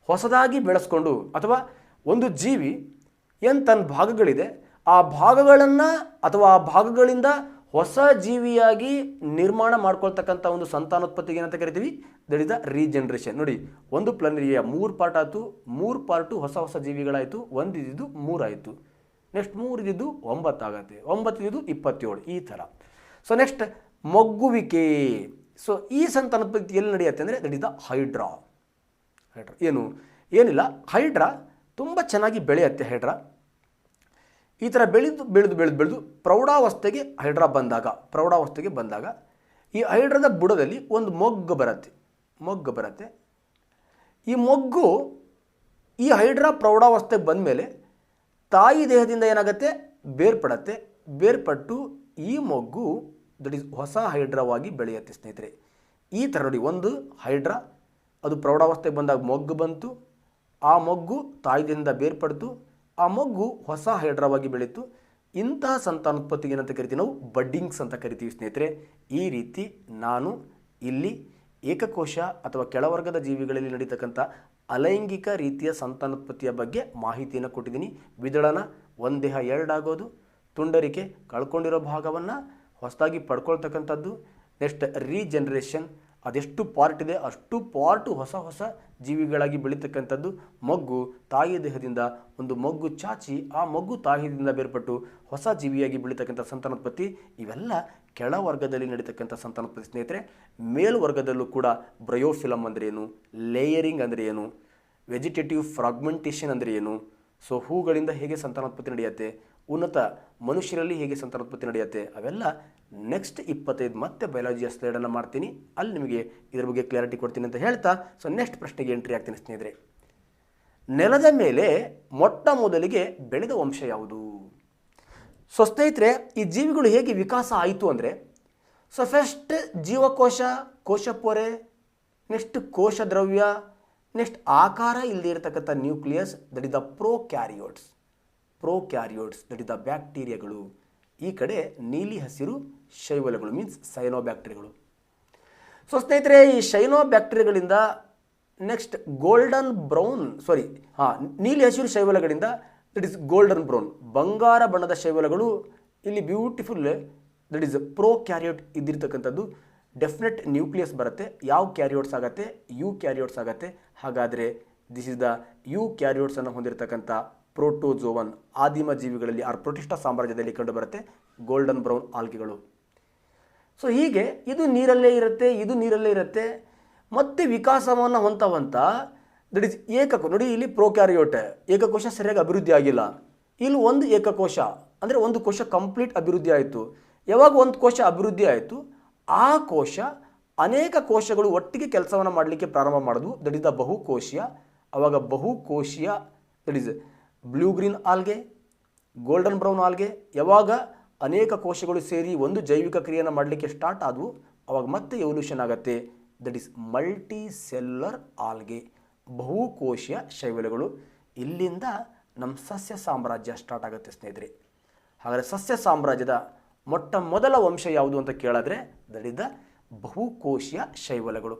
ಹೊಸದಾಗಿ ಬೆಳೆಸ್ಕೊಂಡು, ಅಥವಾ ಒಂದು ಜೀವಿ ಏನು ತನ್ನ ಭಾಗಗಳಿದೆ ಆ ಭಾಗಗಳನ್ನು ಅಥವಾ ಆ ಭಾಗಗಳಿಂದ ಹೊಸ ಜೀವಿಯಾಗಿ ನಿರ್ಮಾಣ ಮಾಡ್ಕೊಳ್ತಕ್ಕಂಥ ಒಂದು ಸಂತಾನೋತ್ಪತ್ತಿಗೆ ಏನಂತ ಕರಿತೀವಿ? That is the regeneration. ನೋಡಿ, ಒಂದು ಪ್ಲನೇರಿಯಾ 3 ಪಾರ್ಟ್ ಆಯಿತು, 3 ಪಾರ್ಟು ಹೊಸ ಜೀವಿಗಳಾಯಿತು. 1 ಇದ್ದಿದ್ದು 3 ಆಯಿತು, ನೆಕ್ಸ್ಟ್ 3 ಇದ್ದಿದ್ದು 9 ಆಗುತ್ತೆ, 9 ಇದ್ದಿದ್ದು 27, ಈ ಥರ. So next ಮೊಗ್ಗುವಿಕೆ. ಸೊ ಈ ಸಂತಾನೋತ್ಪತ್ತಿ ಎಲ್ಲಿ ನಡೆಯುತ್ತೆ ಅಂದರೆ ದಟ್ ಇಸ್ ದ ಹೈಡ್ರಾ. ಏನಿಲ್ಲ, ಹೈಡ್ರಾ ತುಂಬ ಚೆನ್ನಾಗಿ ಬೆಳೆಯುತ್ತೆ. ಈ ಥರ ಬೆಳೆದು ಬೆಳೆದು ಬೆಳೆದು ಬೆಳೆದು ಪ್ರೌಢಾವಸ್ಥೆಗೆ ಹೈಡ್ರಾ ಬಂದಾಗ ಈ ಹೈಡ್ರಾದ ಬುಡದಲ್ಲಿ ಒಂದು ಮೊಗ್ಗು ಬರುತ್ತೆ. ಈ ಮೊಗ್ಗು ಈ ಹೈಡ್ರಾ ಪ್ರೌಢಾವಸ್ಥೆಗೆ ಬಂದ ಮೇಲೆ ತಾಯಿ ದೇಹದಿಂದ ಏನಾಗುತ್ತೆ, ಬೇರ್ಪಟ್ಟು ಈ ಮೊಗ್ಗು ದಟ್ ಈಸ್ ಹೊಸ ಹೈಡ್ರಾವಾಗಿ ಬೆಳೆಯುತ್ತೆ ಸ್ನೇಹಿತರೆ. ಈ ಥರ ನೋಡಿ, ಒಂದು ಹೈಡ್ರಾ ಅದು ಪ್ರೌಢಾವಸ್ಥೆಗೆ ಬಂದಾಗ ಮೊಗ್ಗು ಬಂತು, ಆ ಮೊಗ್ಗು ತಾಯಿ ದೇಹದಿಂದ ಬೇರ್ಪಡ್ತು, ಆ ಮೊಗ್ಗು ಹೊಸ ಹೈಡ್ರಾವಾಗಿ ಬೆಳೀತು. ಇಂತಹ ಸಂತಾನೋತ್ಪತ್ತಿಗೆ ಏನಂತ ಕರಿತೀವಿ ನಾವು, ಬಡ್ಡಿಂಗ್ಸ್ ಅಂತ ಕರಿತೀವಿ ಸ್ನೇಹಿತರೆ. ಈ ರೀತಿ ನಾನು ಇಲ್ಲಿ ಏಕಕೋಶ ಅಥವಾ ಕೆಳವರ್ಗದ ಜೀವಿಗಳಲ್ಲಿ ನಡೀತಕ್ಕಂಥ ಅಲೈಂಗಿಕ ರೀತಿಯ ಸಂತಾನೋತ್ಪತ್ತಿಯ ಬಗ್ಗೆ ಮಾಹಿತಿಯನ್ನು ಕೊಟ್ಟಿದ್ದೀನಿ. ವಿದಳನ, ಒಂದು ದೇಹ ಎರಡಾಗೋದು, ತುಂಡರಿಕೆ, ಕಳ್ಕೊಂಡಿರೋ ಭಾಗವನ್ನು ಹೊಸದಾಗಿ ಪಡ್ಕೊಳ್ತಕ್ಕಂಥದ್ದು, ನೆಕ್ಸ್ಟ್ ರೀಜನರೇಷನ್, ಅದೆಷ್ಟು ಪಾರ್ಟ್ ಇದೆ ಅಷ್ಟು ಪಾರ್ಟು ಹೊಸ ಜೀವಿಗಳಾಗಿ ಬೆಳೀತಕ್ಕಂಥದ್ದು, ಮೊಗ್ಗು ತಾಯಿ ದೇಹದಿಂದ ಒಂದು ಮೊಗ್ಗು ಚಾಚಿ ಆ ಮೊಗ್ಗು ತಾಯಿಯಿಂದ ಬೇರ್ಪಟ್ಟು ಹೊಸ ಜೀವಿಯಾಗಿ ಬೆಳೀತಕ್ಕಂಥ ಸಂತಾನೋತ್ಪತ್ತಿ, ಇವೆಲ್ಲ ಕೆಳವರ್ಗದಲ್ಲಿ ನಡೀತಕ್ಕಂಥ ಸಂತಾನೋತ್ಪತ್ತಿ ಸ್ನೇಹಿತರೆ. ಮೇಲ್ವರ್ಗದಲ್ಲೂ ಕೂಡ ಬ್ರಯೋಫಿಲಮ್ ಅಂದರೆ ಏನು, ಲೇಯರಿಂಗ್ ಅಂದರೆ ಏನು, ವೆಜಿಟೇಟಿವ್ ಫ್ರಾಗ್ಮೆಂಟೇಷನ್ ಅಂದರೆ ಏನು, ಸೊ ಹೂಗಳಿಂದ ಹೇಗೆ ಸಂತಾನೋತ್ಪತ್ತಿ ನಡೆಯುತ್ತೆ, ಉನ್ನತ ಮನುಷ್ಯರಲ್ಲಿ ಹೇಗೆ ಸಂತಾನೋತ್ಪತ್ತಿ ನಡೆಯುತ್ತೆ, ಅವೆಲ್ಲ ನೆಕ್ಸ್ಟ್ 25 ಮತ್ತೆ ಬಯಾಲಜಿಯ ಸ್ಲೈಡನ್ನು ಮಾಡ್ತೀನಿ, ಅಲ್ಲಿ ನಿಮಗೆ ಇದರ ಬಗ್ಗೆ ಕ್ಲಾರಿಟಿ ಕೊಡ್ತೀನಿ ಅಂತ ಹೇಳ್ತಾ, ಸೊ ನೆಕ್ಸ್ಟ್ ಪ್ರಶ್ನೆಗೆ ಎಂಟ್ರಿ ಆಗ್ತೀನಿ ಸ್ನೇಹಿತರೆ. ನೆಲದ ಮೇಲೆ ಮೊಟ್ಟ ಮೊದಲಿಗೆ ಬೆಳೆದ ವಂಶ ಯಾವುದು? ಸೊ ಸ್ನೇಹಿತರೆ, ಈ ಜೀವಿಗಳು ಹೇಗೆ ವಿಕಾಸ ಆಯಿತು ಅಂದರೆ, ಸೊ ಫಸ್ಟ್ ಜೀವಕೋಶ, ಕೋಶಪೊರೆ, ನೆಕ್ಸ್ಟ್ ಕೋಶ ದ್ರವ್ಯ, ನೆಕ್ಸ್ಟ್ ಆಕಾರ ಇಲ್ಲದೆ ಇರತಕ್ಕಂಥ nucleus, that is the prokaryotes, that is the ಬ್ಯಾಕ್ಟೀರಿಯಾಗಳು. ಈ ಕಡೆ ನೀಲಿ ಹಸಿರು ಶೈವಲಗಳು ಮೀನ್ಸ್ ಸೈನೋಬ್ಯಾಕ್ಟೀರಿಯಾಗಳು. ಸೊ ಸ್ನೇಹಿತರೆ, ಈ ಶೈನೋಬ್ಯಾಕ್ಟೀರಿಯಾಗಳಿಂದ ನೆಕ್ಸ್ಟ್ ಗೋಲ್ಡನ್ ಬ್ರೌನ್ ನೀಲಿ ಹಸಿರು ಶೈವಲಗಳಿಂದ ದಟ್ ಇಸ್ ಗೋಲ್ಡನ್ ಬ್ರೌನ್, ಬಂಗಾರ ಬಣ್ಣದ ಶೈವಲಗಳು ಇಲ್ಲಿ ಬ್ಯೂಟಿಫುಲ್ ದಟ್ ಇಸ್ ಪ್ರೋಕ್ಯಾರಿಯೋಟ್ ಇದ್ದಿರ್ತಕ್ಕಂಥದ್ದು. ಡೆಫಿನೆಟ್ ನ್ಯೂಕ್ಲಿಯಸ್ ಬರುತ್ತೆ. ಯಾವ ಕ್ಯಾರಿಯೋಟ್ಸ್ ಆಗುತ್ತೆ? ಯು ಕ್ಯಾರಿಯೋಟ್ಸ್ ಆಗುತ್ತೆ. ಹಾಗಾದರೆ ದಿಸ್ ಇಸ್ ದ ಯು ಕ್ಯಾರಿಯೋಟ್ಸನ್ನು ಹೊಂದಿರತಕ್ಕಂಥ ಪ್ರೋಟೋಜೋವನ್ ಆದಿಮ ಜೀವಿಗಳಲ್ಲಿ ಪ್ರೋಟಿಸ್ಟಾ ಸಾಮ್ರಾಜ್ಯದಲ್ಲಿ ಕಂಡುಬರುತ್ತೆ ಗೋಲ್ಡನ್ ಬ್ರೌನ್ ಆಲ್ಗೆಗಳು. ಸೊ ಹೀಗೆ ಇದು ನೀರಲ್ಲೇ ಇರುತ್ತೆ, ಮತ್ತೆ ವಿಕಾಸವನ್ನು ಹೊಂತ ದಟ್ ಇಸ್ ಏಕಕೋಶ. ನೋಡಿ, ಇಲ್ಲಿ ಪ್ರೋಕ್ಯಾರಿಯೋಟ್ ಏಕಕೋಶ ಸರಿಯಾಗಿ ಅಭಿವೃದ್ಧಿ ಆಗಿಲ್ಲ. ಇಲ್ಲಿ ಒಂದು ಏಕಕೋಶ ಅಂದರೆ ಒಂದು ಕೋಶ ಕಂಪ್ಲೀಟ್ ಅಭಿವೃದ್ಧಿ ಆಯಿತು. ಯಾವಾಗ ಒಂದು ಕೋಶ ಅಭಿವೃದ್ಧಿ ಆಯಿತು, ಆ ಕೋಶ ಅನೇಕ ಕೋಶಗಳು ಒಟ್ಟಿಗೆ ಕೆಲಸವನ್ನು ಮಾಡಲಿಕ್ಕೆ ಪ್ರಾರಂಭ ಮಾಡೋದು, ದಟ್ ಇಸ್ ದ ಬಹುಕೋಶೀಯ. ಆವಾಗ ಬಹುಕೋಶೀಯ that is blue green algae, golden brown algae, ಯಾವಾಗ ಅನೇಕ ಕೋಶಗಳು ಸೇರಿ ಒಂದು ಜೈವಿಕ ಕ್ರಿಯೆಯನ್ನು ಮಾಡಲಿಕ್ಕೆ ಸ್ಟಾರ್ಟ್ ಆದವು, ಅವಾಗ ಮತ್ತೆ ಎವಲ್ಯೂಷನ್ ಆಗುತ್ತೆ, that is multicellular algae, ಬಹುಕೋಶೀಯ ಶೈವಲಗಳು. ಇಲ್ಲಿಂದ ನಮ್ಮ ಸಸ್ಯ ಸಾಮ್ರಾಜ್ಯ ಸ್ಟಾರ್ಟ್ ಆಗುತ್ತೆ ಸ್ನೇಹಿತರೆ. ಹಾಗಾದರೆ ಸಸ್ಯ ಸಾಮ್ರಾಜ್ಯದ ಮೊಟ್ಟ ಮೊದಲ ವಂಶ ಯಾವುದು ಅಂತ ಕೇಳಿದ್ರೆ ದಟ್ ಇಸ್ ದ ಬಹುಕೋಶೀಯ ಶೈವಲಗಳು.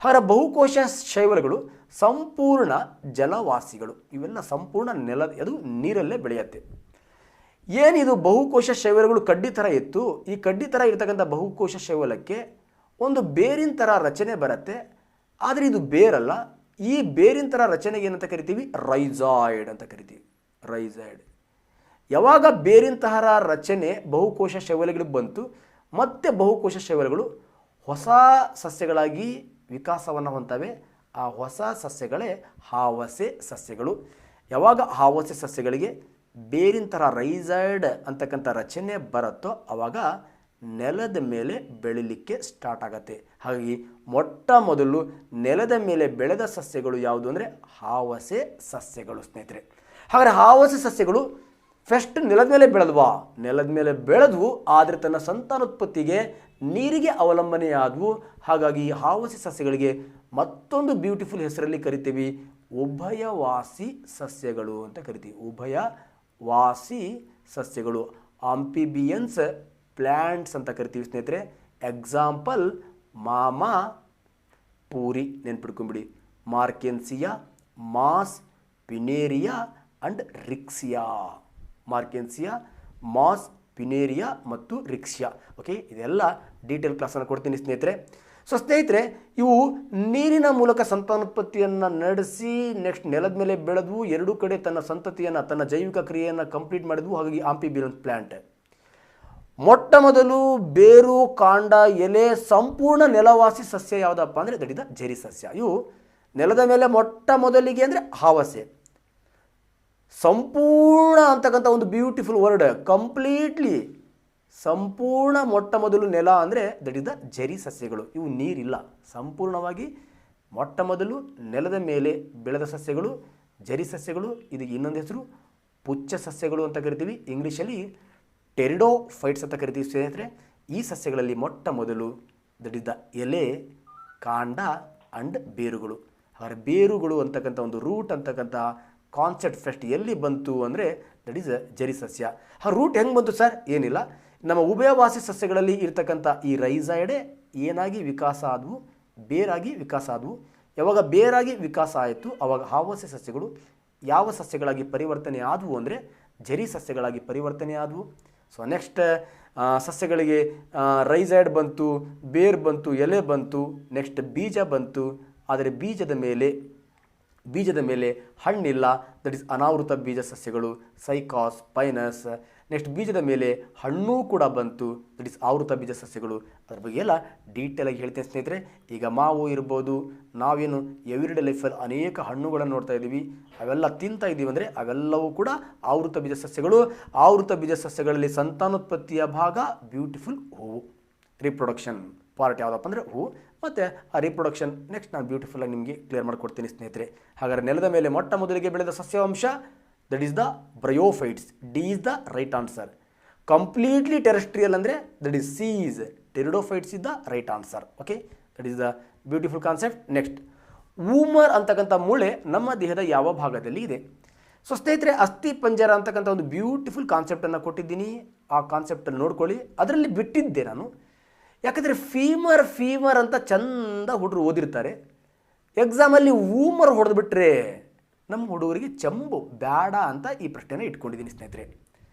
ಹಾಗಾದರೆ ಬಹುಕೋಶ ಶೈವಲಗಳು ಸಂಪೂರ್ಣ ಜಲವಾಸಿಗಳು. ಇವೆಲ್ಲ ಸಂಪೂರ್ಣ ಅದು ನೀರಲ್ಲೇ ಬೆಳೆಯುತ್ತೆ. ಏನಿದು ಬಹುಕೋಶ ಶೈವಲಗಳು ಕಡ್ಡಿ ಥರ ಇತ್ತು, ಈ ಕಡ್ಡಿ ಥರ ಇರ್ತಕ್ಕಂಥ ಬಹುಕೋಶ ಶೈವಲಕ್ಕೆ ಒಂದು ಬೇರಿನ ಥರ ರಚನೆ ಬರುತ್ತೆ. ಆದರೆ ಇದು ಬೇರಲ್ಲ. ಈ ಬೇರಿನ ಥರ ರಚನೆಗೆ ಏನಂತ ಕರಿತೀವಿ? ರೈಜಾಯ್ಡ್ ಅಂತ ಕರಿತೀವಿ. ರೈಜಾಯ್ಡ್. ಯಾವಾಗ ಬೇರಿನ ತರಹ ರಚನೆ ಬಹುಕೋಶ ಶೈವಲಗಳಿಗೆ ಬಂತು, ಮತ್ತೆ ಬಹುಕೋಶ ಶೈವಲಗಳು ಹೊಸ ಸಸ್ಯಗಳಾಗಿ ವಿಕಾಸವನ್ನು ಹೊಂತವೆ. ಆ ಹೊಸ ಸಸ್ಯಗಳೇ ಹಾವಸೆ ಸಸ್ಯಗಳು. ಯಾವಾಗ ಹಾವಸೆ ಸಸ್ಯಗಳಿಗೆ ಬೇರಿನ ಥರ ರೈಜಾಯ್ಡ್ ಅಂತಕ್ಕಂಥ ರಚನೆ ಬರುತ್ತೋ ಆವಾಗ ನೆಲದ ಮೇಲೆ ಬೆಳಿಲಿಕ್ಕೆ ಸ್ಟಾರ್ಟ್ ಆಗತ್ತೆ. ಹಾಗಾಗಿ ಮೊಟ್ಟ ಮೊದಲು ನೆಲದ ಮೇಲೆ ಬೆಳೆದ ಸಸ್ಯಗಳು ಯಾವುದು ಅಂದರೆ ಹಾವಸೆ ಸಸ್ಯಗಳು ಸ್ನೇಹಿತರೆ. ಹಾಗಾದರೆ ಹಾವಸೆ ಸಸ್ಯಗಳು ಫಸ್ಟ್ ನೆಲದ ಮೇಲೆ ಬೆಳೆದ್ವು, ಆದರೆ ತನ್ನ ಸಂತಾನೋತ್ಪತ್ತಿಗೆ ನೀರಿಗೆ ಅವಲಂಬನೆಯಾದವು. ಹಾಗಾಗಿ ಹಾವಸೆ ಸಸ್ಯಗಳಿಗೆ ಮತ್ತೊಂದು ಬ್ಯೂಟಿಫುಲ್ ಹೆಸರಲ್ಲಿ ಕರಿತೀವಿ, ಉಭಯವಾಸಿ ಸಸ್ಯಗಳು ಅಂತ ಕರಿತೀವಿ. ಉಭಯವಾಸಿ ಸಸ್ಯಗಳು, ಆಂಫಿಬಿಯನ್ಸ್ ಪ್ಲ್ಯಾಂಟ್ಸ್ ಅಂತ ಕರಿತೀವಿ ಸ್ನೇಹಿತರೆ. ಎಕ್ಸಾಂಪಲ್ ಮಾಮಾ ಪೂರಿ, ನೆನ್ಪಿಡ್ಕೊಂಬಿಡಿ. Marchantia, moss, Funaria and Riccia. Marchantia, moss, Funaria ಮತ್ತು ರಿಕ್ಸಿಯಾ. ಓಕೆ, ಇದೆಲ್ಲ ಡೀಟೇಲ್ ಕ್ಲಾಸನ್ನು ಕೊಡ್ತೀನಿ ಸ್ನೇಹಿತರೆ. ಸೊ ಸ್ನೇಹಿತರೆ, ಇವು ನೀರಿನ ಮೂಲಕ ಸಂತಾನೋತ್ಪತ್ತಿಯನ್ನು ನಡೆಸಿ ನೆಕ್ಸ್ಟ್ ನೆಲದ ಮೇಲೆ ಬೆಳೆದ್ವು, ಎರಡೂ ಕಡೆ ತನ್ನ ಸಂತತಿಯನ್ನು, ತನ್ನ ಜೈವಿಕ ಕ್ರಿಯೆಯನ್ನು ಕಂಪ್ಲೀಟ್ ಮಾಡಿದ್ವು. ಹಾಗಾಗಿ ಆಂಫಿಬಿಯನ್ ಪ್ಲ್ಯಾಂಟ್. ಮೊಟ್ಟ ಮೊದಲು ಬೇರು, ಕಾಂಡ, ಎಲೆ ಸಂಪೂರ್ಣ ನೆಲವಾಸಿ ಸಸ್ಯ ಯಾವುದಪ್ಪ ಅಂದರೆ ದಟ್ ಇಸ್ ದ ಝರಿ ಸಸ್ಯ. ಇವು ನೆಲದ ಮೇಲೆ ಮೊಟ್ಟ ಮೊದಲಿಗೆ ಅಂದರೆ ಹಾವಸೆ. ಸಂಪೂರ್ಣ ಅಂತಕ್ಕಂಥ ಒಂದು ಬ್ಯೂಟಿಫುಲ್ ವರ್ಡ್, ಕಂಪ್ಲೀಟ್ಲಿ ಸಂಪೂರ್ಣ. ಮೊಟ್ಟ ಮೊದಲು ನೆಲ ಅಂದರೆ ದಟ್ ಇಸ್ ದ ಜರಿ ಸಸ್ಯಗಳು. ಇವು ನೀರಿಲ್ಲ, ಸಂಪೂರ್ಣವಾಗಿ ಮೊಟ್ಟ ಮೊದಲು ನೆಲದ ಮೇಲೆ ಬೆಳೆದ ಸಸ್ಯಗಳು ಜರಿ ಸಸ್ಯಗಳು. ಇದಕ್ಕೆ ಇನ್ನೊಂದು ಹೆಸರು ಪುಚ್ಚ ಸಸ್ಯಗಳು ಅಂತ ಕರಿತೀವಿ, ಇಂಗ್ಲೀಷಲ್ಲಿ ಟೆರಿಡೋಫೈಟ್ಸ್ ಅಂತ ಕರಿತೀವಿ ಸ್ನೇಹಿತರೆ. ಈ ಸಸ್ಯಗಳಲ್ಲಿ ಮೊಟ್ಟ ಮೊದಲು ದಟ್ ಇಸ್ ದ ಎಲೆ, ಕಾಂಡ ಅಂಡ್ ಬೇರುಗಳು. ಹಾಗಾದರೆ ಬೇರುಗಳು ಅಂತಕ್ಕಂಥ ಒಂದು ರೂಟ್ ಅಂತಕ್ಕಂಥ ಕಾನ್ಸೆಪ್ಟ್ ಫಸ್ಟ್ ಎಲ್ಲಿ ಬಂತು ಅಂದರೆ ದಟ್ ಈಸ್ ಜರಿ ಸಸ್ಯ. ಆ ರೂಟ್ ಹೆಂಗೆ ಬಂತು ಸರ್? ಏನಿಲ್ಲ, ನಮ್ಮ ಉಭಯವಾಸಿ ಸಸ್ಯಗಳಲ್ಲಿ ಇರ್ತಕ್ಕಂಥ ಈ ರೈಸೈಡೆ ಏನಾಗಿ ವಿಕಾಸ ಆದವು, ಬೇರಾಗಿ ವಿಕಾಸ ಆದವು. ಯಾವಾಗ ಬೇರಾಗಿ ವಿಕಾಸ ಆಯಿತು ಆವಾಗ ಆವಾಸಿ ಸಸ್ಯಗಳು ಯಾವ ಸಸ್ಯಗಳಾಗಿ ಪರಿವರ್ತನೆ ಆದವು ಅಂದರೆ ಜರಿ ಸಸ್ಯಗಳಾಗಿ ಪರಿವರ್ತನೆ ಆದವು. ಸೊ ನೆಕ್ಸ್ಟ್ ಸಸ್ಯಗಳಿಗೆ ರೈಸೈಡ್ ಬಂತು, ಬೇರ್ ಬಂತು, ಎಲೆ ಬಂತು, ನೆಕ್ಸ್ಟ್ ಬೀಜ ಬಂತು. ಆದರೆ ಬೀಜದ ಮೇಲೆ ಹಣ್ಣಿಲ್ಲ, ದಟ್ ಇಸ್ ಅನಾವೃತ ಬೀಜ ಸಸ್ಯಗಳು, ಸೈಕಾಸ್, ಪೈನಸ್. ನೆಕ್ಸ್ಟ್ ಬೀಜದ ಮೇಲೆ ಹಣ್ಣು ಕೂಡ ಬಂತು, ದಟ್ ಇಸ್ ಆವೃತ ಬೀಜ ಸಸ್ಯಗಳು. ಅದ್ರ ಬಗ್ಗೆ ಎಲ್ಲ ಡೀಟೇಲಾಗಿ ಹೇಳ್ತೇನೆ ಸ್ನೇಹಿತರೆ. ಈಗ ಮಾವು ಇರ್ಬೋದು, ನಾವೇನು ಎವ್ರಿಡೇ ಲೈಫಲ್ಲಿ ಅನೇಕ ಹಣ್ಣುಗಳನ್ನು ನೋಡ್ತಾ ಇದ್ದೀವಿ, ಅವೆಲ್ಲ ತಿಂತಾ ಇದ್ದೀವಿ ಅಂದರೆ ಅವೆಲ್ಲವೂ ಕೂಡ ಆವೃತ ಬೀಜ ಸಸ್ಯಗಳು. ಆವೃತ ಬೀಜ ಸಸ್ಯಗಳಲ್ಲಿ ಸಂತಾನೋತ್ಪತ್ತಿಯ ಭಾಗ ಬ್ಯೂಟಿಫುಲ್ ಹೂವು. ರಿಪ್ರೊಡಕ್ಷನ್ ಪಾರ್ಟ್ ಯಾವುದಪ್ಪ ಅಂದರೆ ಹೂವು, ಮತ್ತು ಆ ರಿಪ್ರೊಡಕ್ಷನ್ ನೆಕ್ಸ್ಟ್ ನಾನು ಬ್ಯೂಟಿಫುಲ್ಲಾಗಿ ನಿಮಗೆ ಕ್ಲಿಯರ್ ಮಾಡಿಕೊಡ್ತೀನಿ ಸ್ನೇಹಿತರೆ. ಹಾಗಾದರೆ ನೆಲದ ಮೇಲೆ ಮೊಟ್ಟ ಮೊದಲಿಗೆ ಬೆಳೆದ ಸಸ್ಯವಂಶ that is the bryophytes. D is the right answer. Completely terrestrial ಅಂದರೆ that is C is pteridophytes is the right answer. Okay, that is the beautiful concept. Next, femur ಅಂತಕ್ಕಂಥ ಮೂಳೆ ನಮ್ಮ ದೇಹದ ಯಾವ ಭಾಗದಲ್ಲಿ ಇದೆ? ಸೊ ಸ್ನೇಹಿತರೆ, ಅಸ್ಥಿ ಪಂಜರ ಅಂತಕ್ಕಂಥ ಒಂದು ಬ್ಯೂಟಿಫುಲ್ ಕಾನ್ಸೆಪ್ಟನ್ನು ಕೊಟ್ಟಿದ್ದೀನಿ. ಆ ಕಾನ್ಸೆಪ್ಟನ್ನು ನೋಡ್ಕೊಳ್ಳಿ. ಅದರಲ್ಲಿ ಬಿಟ್ಟಿದ್ದೆ ನಾನು, ಯಾಕಂದರೆ ಫೀಮರ್ ಅಂತ ಚಂದ ಹುಡುಗರು ಓದಿರ್ತಾರೆ. ಎಕ್ಸಾಮಲ್ಲಿ ವೂಮರ್ ಹೊಡೆದುಬಿಟ್ರೆ ನಮ್ಮ ಹುಡುಗರಿಗೆ ಚಂಬು ಬೇಡ ಅಂತ ಈ ಪ್ರಶ್ನೆನ ಇಟ್ಕೊಂಡಿದ್ದೀನಿ ಸ್ನೇಹಿತರೆ.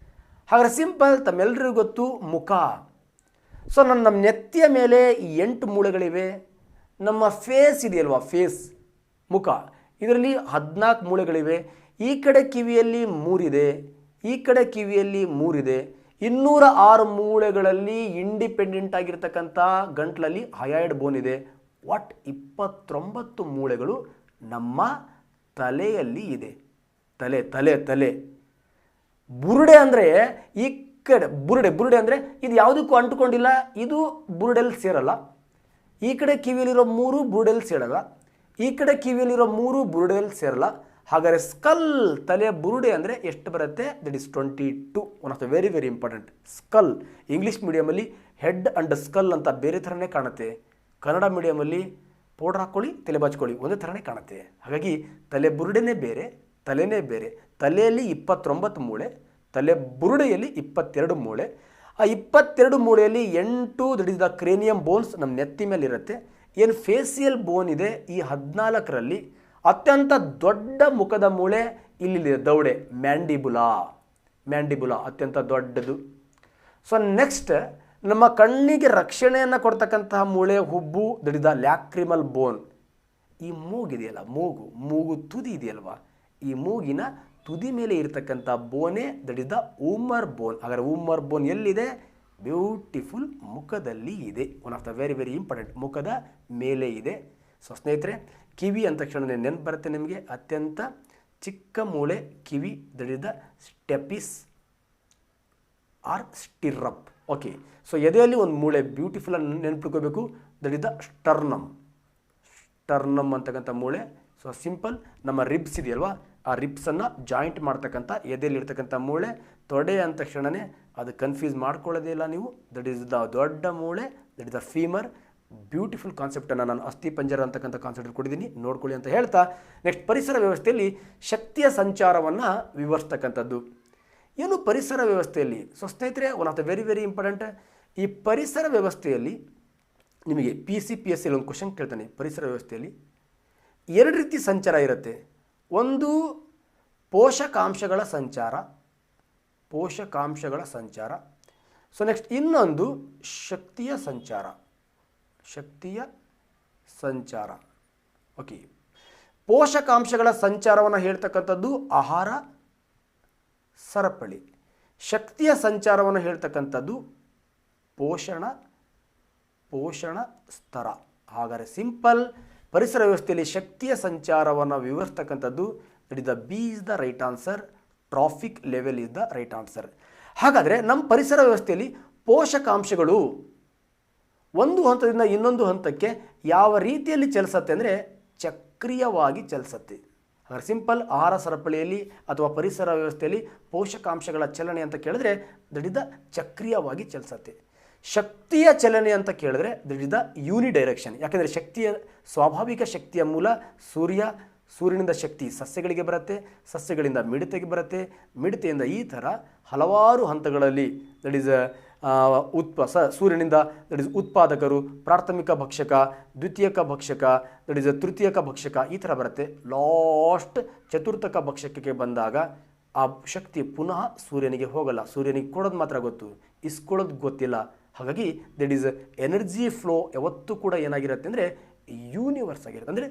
ಹಾಗಾದ್ರೆ ಸಿಂಪಲ್, ತಮ್ಮೆಲ್ಲರಿಗೂ ಗೊತ್ತು ಮುಖ. ಸೊ ನಮ್ಮ ನೆತ್ತಿಯ ಮೇಲೆ 8 ಮೂಳೆಗಳಿವೆ. ನಮ್ಮ ಫೇಸ್ ಇದೆಯಲ್ವಾ, ಫೇಸ್ ಮುಖ, ಇದರಲ್ಲಿ 14 ಮೂಳೆಗಳಿವೆ. ಈ ಕಡೆ ಕಿವಿಯಲ್ಲಿ 3 ಇದೆ, ಈ ಕಡೆ ಕಿವಿಯಲ್ಲಿ 3 ಇದೆ. 206 ಮೂಳೆಗಳಲ್ಲಿ ಇಂಡಿಪೆಂಡೆಂಟ್ ಆಗಿರ್ತಕ್ಕಂಥ ಗಂಟ್ಲಲ್ಲಿ ಹಯಾಯ್ಡ್ ಬೋನ್ ಇದೆ. ಒಟ್ಟು 29 ಮೂಳೆಗಳು ನಮ್ಮ ತಲೆಯಲ್ಲಿ ಇದೆ. ತಲೆ ಬುರುಡೆ ಅಂದರೆ ಈ ಕಡೆ ಬುರುಡೆ ಅಂದರೆ ಇದು ಯಾವುದಕ್ಕೂ ಅಂಟುಕೊಂಡಿಲ್ಲ, ಇದು ಬುರುಡೆಲ್ಲಿ ಸೇರಲ್ಲ. ಈ ಕಡೆ ಕಿವಿಯಲ್ಲಿರೋ 3 ಬುರುಡೆಯಲ್ಲಿ ಸೇರಲ್ಲ, ಈ ಕಡೆ ಕಿವಿಯಲ್ಲಿರೋ 3 ಬುರುಡೆಯಲ್ಲಿ ಸೇರಲ್ಲ. ಹಾಗಾದರೆ ಸ್ಕಲ್, ತಲೆಯ ಬುರುಡೆ ಅಂದರೆ ಎಷ್ಟು ಬರುತ್ತೆ? That is 22. One of the very very important. Skull English ಮೀಡಿಯಮಲ್ಲಿ ಹೆಡ್ ಅಂಡ್ ಸ್ಕಲ್ ಅಂತ ಬೇರೆ ಥರನೇ ಕಾಣುತ್ತೆ. ಕನ್ನಡ ಮೀಡಿಯಮಲ್ಲಿ ಪೌಡ್ರ್ ಹಾಕ್ಕೊಳ್ಳಿ, ತಲೆ ಬಾಚ್ಕೊಳ್ಳಿ, ಒಂದೇ ಥರನೇ ಕಾಣುತ್ತೆ. ಹಾಗಾಗಿ ತಲೆ ಬುರುಡೆನೇ ಬೇರೆ, ತಲೆನೇ ಬೇರೆ. ತಲೆಯಲ್ಲಿ 29 ಮೂಳೆ, ತಲೆ ಬುರುಡೆಯಲ್ಲಿ 22 ಮೂಳೆ. ಆ 22 ಮೂಳೆಯಲ್ಲಿ 8 that is the cranium bones ನಮ್ಮ ನೆತ್ತಿ ಮೇಲೆ ಇರುತ್ತೆ. ಏನು ಫೇಸಿಯಲ್ ಬೋನ್ ಇದೆ ಈ 14ರಲ್ಲಿ ಅತ್ಯಂತ ದೊಡ್ಡ ಮುಖದ ಮೂಳೆ ಇಲ್ಲಿದೆ, ದೌಡೆ, ಮ್ಯಾಂಡಿಬುಲಾ ಅತ್ಯಂತ ದೊಡ್ಡದು. ಸೊ ನೆಕ್ಸ್ಟ್, ನಮ್ಮ ಕಣ್ಣಿಗೆ ರಕ್ಷಣೆಯನ್ನು ಕೊಡ್ತಕ್ಕಂತಹ ಮೂಳೆ ಹುಬ್ಬು, ದಟ್ ಇಸ್ ದ ಲ್ಯಾಕ್ರಿಮಲ್ ಬೋನ್. ಈ ಮೂಗಿದೆಯಲ್ಲ, ಮೂಗು ತುದಿ ಇದೆಯಲ್ವಾ, ಈ ಮೂಗಿನ ತುದಿ ಮೇಲೆ ಇರತಕ್ಕಂಥ ಬೋನೇ ದಟ್ ಇಸ್ ದ ಊಮರ್ ಬೋನ್. ಹಾಗಾದರೆ ಊಮರ್ ಬೋನ್ ಎಲ್ಲಿದೆ? ಬ್ಯೂಟಿಫುಲ್ ಮುಖದಲ್ಲಿ ಇದೆ. One of the very very important, ಮುಖದ ಮೇಲೆ ಇದೆ. ಸೊ ಸ್ನೇಹಿತರೆ, ಕಿವಿ ಅಂದ ತಕ್ಷಣ ನೆನಪು ಬರುತ್ತೆ ನಿಮಗೆ, ಅತ್ಯಂತ ಚಿಕ್ಕ ಮೂಳೆ ಕಿವಿ, that is the stapes or stirrup. Okay, so ಎದೆಯಲ್ಲಿ ಒಂದು ಮೂಳೆ ಬ್ಯೂಟಿಫುಲ್ ಆಗಿ ನೆನಪಿಟ್ಕೋಬೇಕು, ದಟ್ ಇಸ್ ದ ಸ್ಟರ್ನಮ್ ಅಂತಕ್ಕಂಥ ಮೂಳೆ. ಸೊ ಸಿಂಪಲ್, ನಮ್ಮ ರಿಬ್ಸ್ ಇದೆಯಲ್ವಾ, ಆ ರಿಬ್ಸನ್ನು ಜಾಯಿಂಟ್ ಮಾಡ್ತಕ್ಕಂಥ ಎದೆಯಲ್ಲಿರ್ತಕ್ಕಂಥ ಮೂಳೆ. ತೊಡೆ ಅಂದ ತಕ್ಷಣವೇ ಅದು ಕನ್ಫ್ಯೂಸ್ ಮಾಡ್ಕೊಳ್ಳೋದೇ ಇಲ್ಲ ನೀವು, ದಟ್ ಈಸ್ ದ ದೊಡ್ಡ ಮೂಳೆ, that is the femur. Beautiful ಕಾನ್ಸೆಪ್ಟನ್ನು ನಾನು ಅಸ್ಥಿ ಪಂಜರ ಅಂತಕ್ಕಂಥ ಕಾನ್ಸೆಪ್ಟ್ ಕೊಟ್ಟಿದ್ದೀನಿ, ನೋಡ್ಕೊಳ್ಳಿ ಅಂತ ಹೇಳ್ತಾ, ನೆಕ್ಸ್ಟ್ ಪರಿಸರ ವ್ಯವಸ್ಥೆಯಲ್ಲಿ ಶಕ್ತಿಯ ಸಂಚಾರವನ್ನು ವಿವರಿಸ್ತಕ್ಕಂಥದ್ದು. ಏನು ಪರಿಸರ ವ್ಯವಸ್ಥೆಯಲ್ಲಿ? ಸೊ ಸ್ನೇಹಿತರೆ, one of the very very important. ಈ ಪರಿಸರ ವ್ಯವಸ್ಥೆಯಲ್ಲಿ ನಿಮಗೆ PCPSC ಒಂದು ಕ್ವಶನ್ ಕೇಳ್ತಾನೆ. ಪರಿಸರ ವ್ಯವಸ್ಥೆಯಲ್ಲಿ 2 ರೀತಿ ಸಂಚಾರ ಇರುತ್ತೆ. ಒಂದು ಪೋಷಕಾಂಶಗಳ ಸಂಚಾರ. ಸೊ ನೆಕ್ಸ್ಟ್ ಇನ್ನೊಂದು ಶಕ್ತಿಯ ಸಂಚಾರ. ಓಕೆ, ಪೋಷಕಾಂಶಗಳ ಸಂಚಾರವನ್ನು ಹೇಳ್ತಕ್ಕಂಥದ್ದು ಆಹಾರ ಸರಪಳಿ. ಶಕ್ತಿಯ ಸಂಚಾರವನ್ನು ಹೇಳ್ತಕ್ಕಂಥದ್ದು ಪೋಷಣ ಸ್ತರ. ಹಾಗಾದರೆ ಸಿಂಪಲ್, ಪರಿಸರ ವ್ಯವಸ್ಥೆಯಲ್ಲಿ ಶಕ್ತಿಯ ಸಂಚಾರವನ್ನು ವಿವರಿಸ್ತಕ್ಕಂಥದ್ದು that is the B is the right answer. Trophic level is the right answer. ಹಾಗಾದರೆ ನಮ್ಮ ಪರಿಸರ ವ್ಯವಸ್ಥೆಯಲ್ಲಿ ಪೋಷಕಾಂಶಗಳು ಒಂದು ಹಂತದಿಂದ ಇನ್ನೊಂದು ಹಂತಕ್ಕೆ ಯಾವ ರೀತಿಯಲ್ಲಿ ಚಲಿಸುತ್ತೆ ಅಂದರೆ ಚಕ್ರೀಯವಾಗಿ ಚಲಿಸುತ್ತೆ. ಹಾಗಾದ್ರೆ ಸಿಂಪಲ್ ಆಹಾರ ಸರಪಳಿಯಲ್ಲಿ ಅಥವಾ ಪರಿಸರ ವ್ಯವಸ್ಥೆಯಲ್ಲಿ ಪೋಷಕಾಂಶಗಳ ಚಲನೆ ಅಂತ ಕೇಳಿದ್ರೆ ದಟ್ ಇಸ್ ದ ಚಕ್ರೀಯವಾಗಿ ಚಲಿಸುತ್ತೆ. ಶಕ್ತಿಯ ಚಲನೆ ಅಂತ ಕೇಳಿದ್ರೆ ದಟ್ ಇಸ್ ದ ಯೂನಿ ಡೈರೆಕ್ಷನ್. ಯಾಕೆಂದರೆ ಶಕ್ತಿಯ ಸ್ವಾಭಾವಿಕ ಶಕ್ತಿಯ ಮೂಲ ಸೂರ್ಯ, ಸೂರ್ಯನಿಂದ ಶಕ್ತಿ ಸಸ್ಯಗಳಿಗೆ ಬರುತ್ತೆ, ಸಸ್ಯಗಳಿಂದ ಮಿಡತೆಗೆ ಬರುತ್ತೆ, ಮಿಡತೆಯಿಂದ ಈ ಥರ ಹಲವಾರು ಹಂತಗಳಲ್ಲಿ ದಟ್ ಈಸ್ ಸೂರ್ಯನಿಂದ ದಟ್ ಈಸ್ ಉತ್ಪಾದಕರು, ಪ್ರಾಥಮಿಕ ಭಕ್ಷಕ, ದ್ವಿತೀಯಕ ಭಕ್ಷಕ, ದಟ್ ಈಸ್ ತೃತೀಯಕ ಭಕ್ಷಕ, ಈ ಥರ ಬರುತ್ತೆ. ಲಾಸ್ಟ್ ಚತುರ್ಥಕ ಭಕ್ಷಕಕ್ಕೆ ಬಂದಾಗ ಆ ಶಕ್ತಿ ಪುನಃ ಸೂರ್ಯನಿಗೆ ಹೋಗಲ್ಲ. ಸೂರ್ಯನಿಗೆ ಕೊಡೋದು ಮಾತ್ರ ಗೊತ್ತು, ಇಸ್ಕೊಳ್ಳೋದು ಗೊತ್ತಿಲ್ಲ. ಹಾಗಾಗಿ ದಟ್ ಈಸ್ ಎನರ್ಜಿ ಫ್ಲೋ ಯಾವತ್ತೂ ಕೂಡ ಏನಾಗಿರುತ್ತೆ ಅಂದರೆ ಯೂನಿವರ್ಸ್ ಆಗಿರುತ್ತೆ, ಅಂದರೆ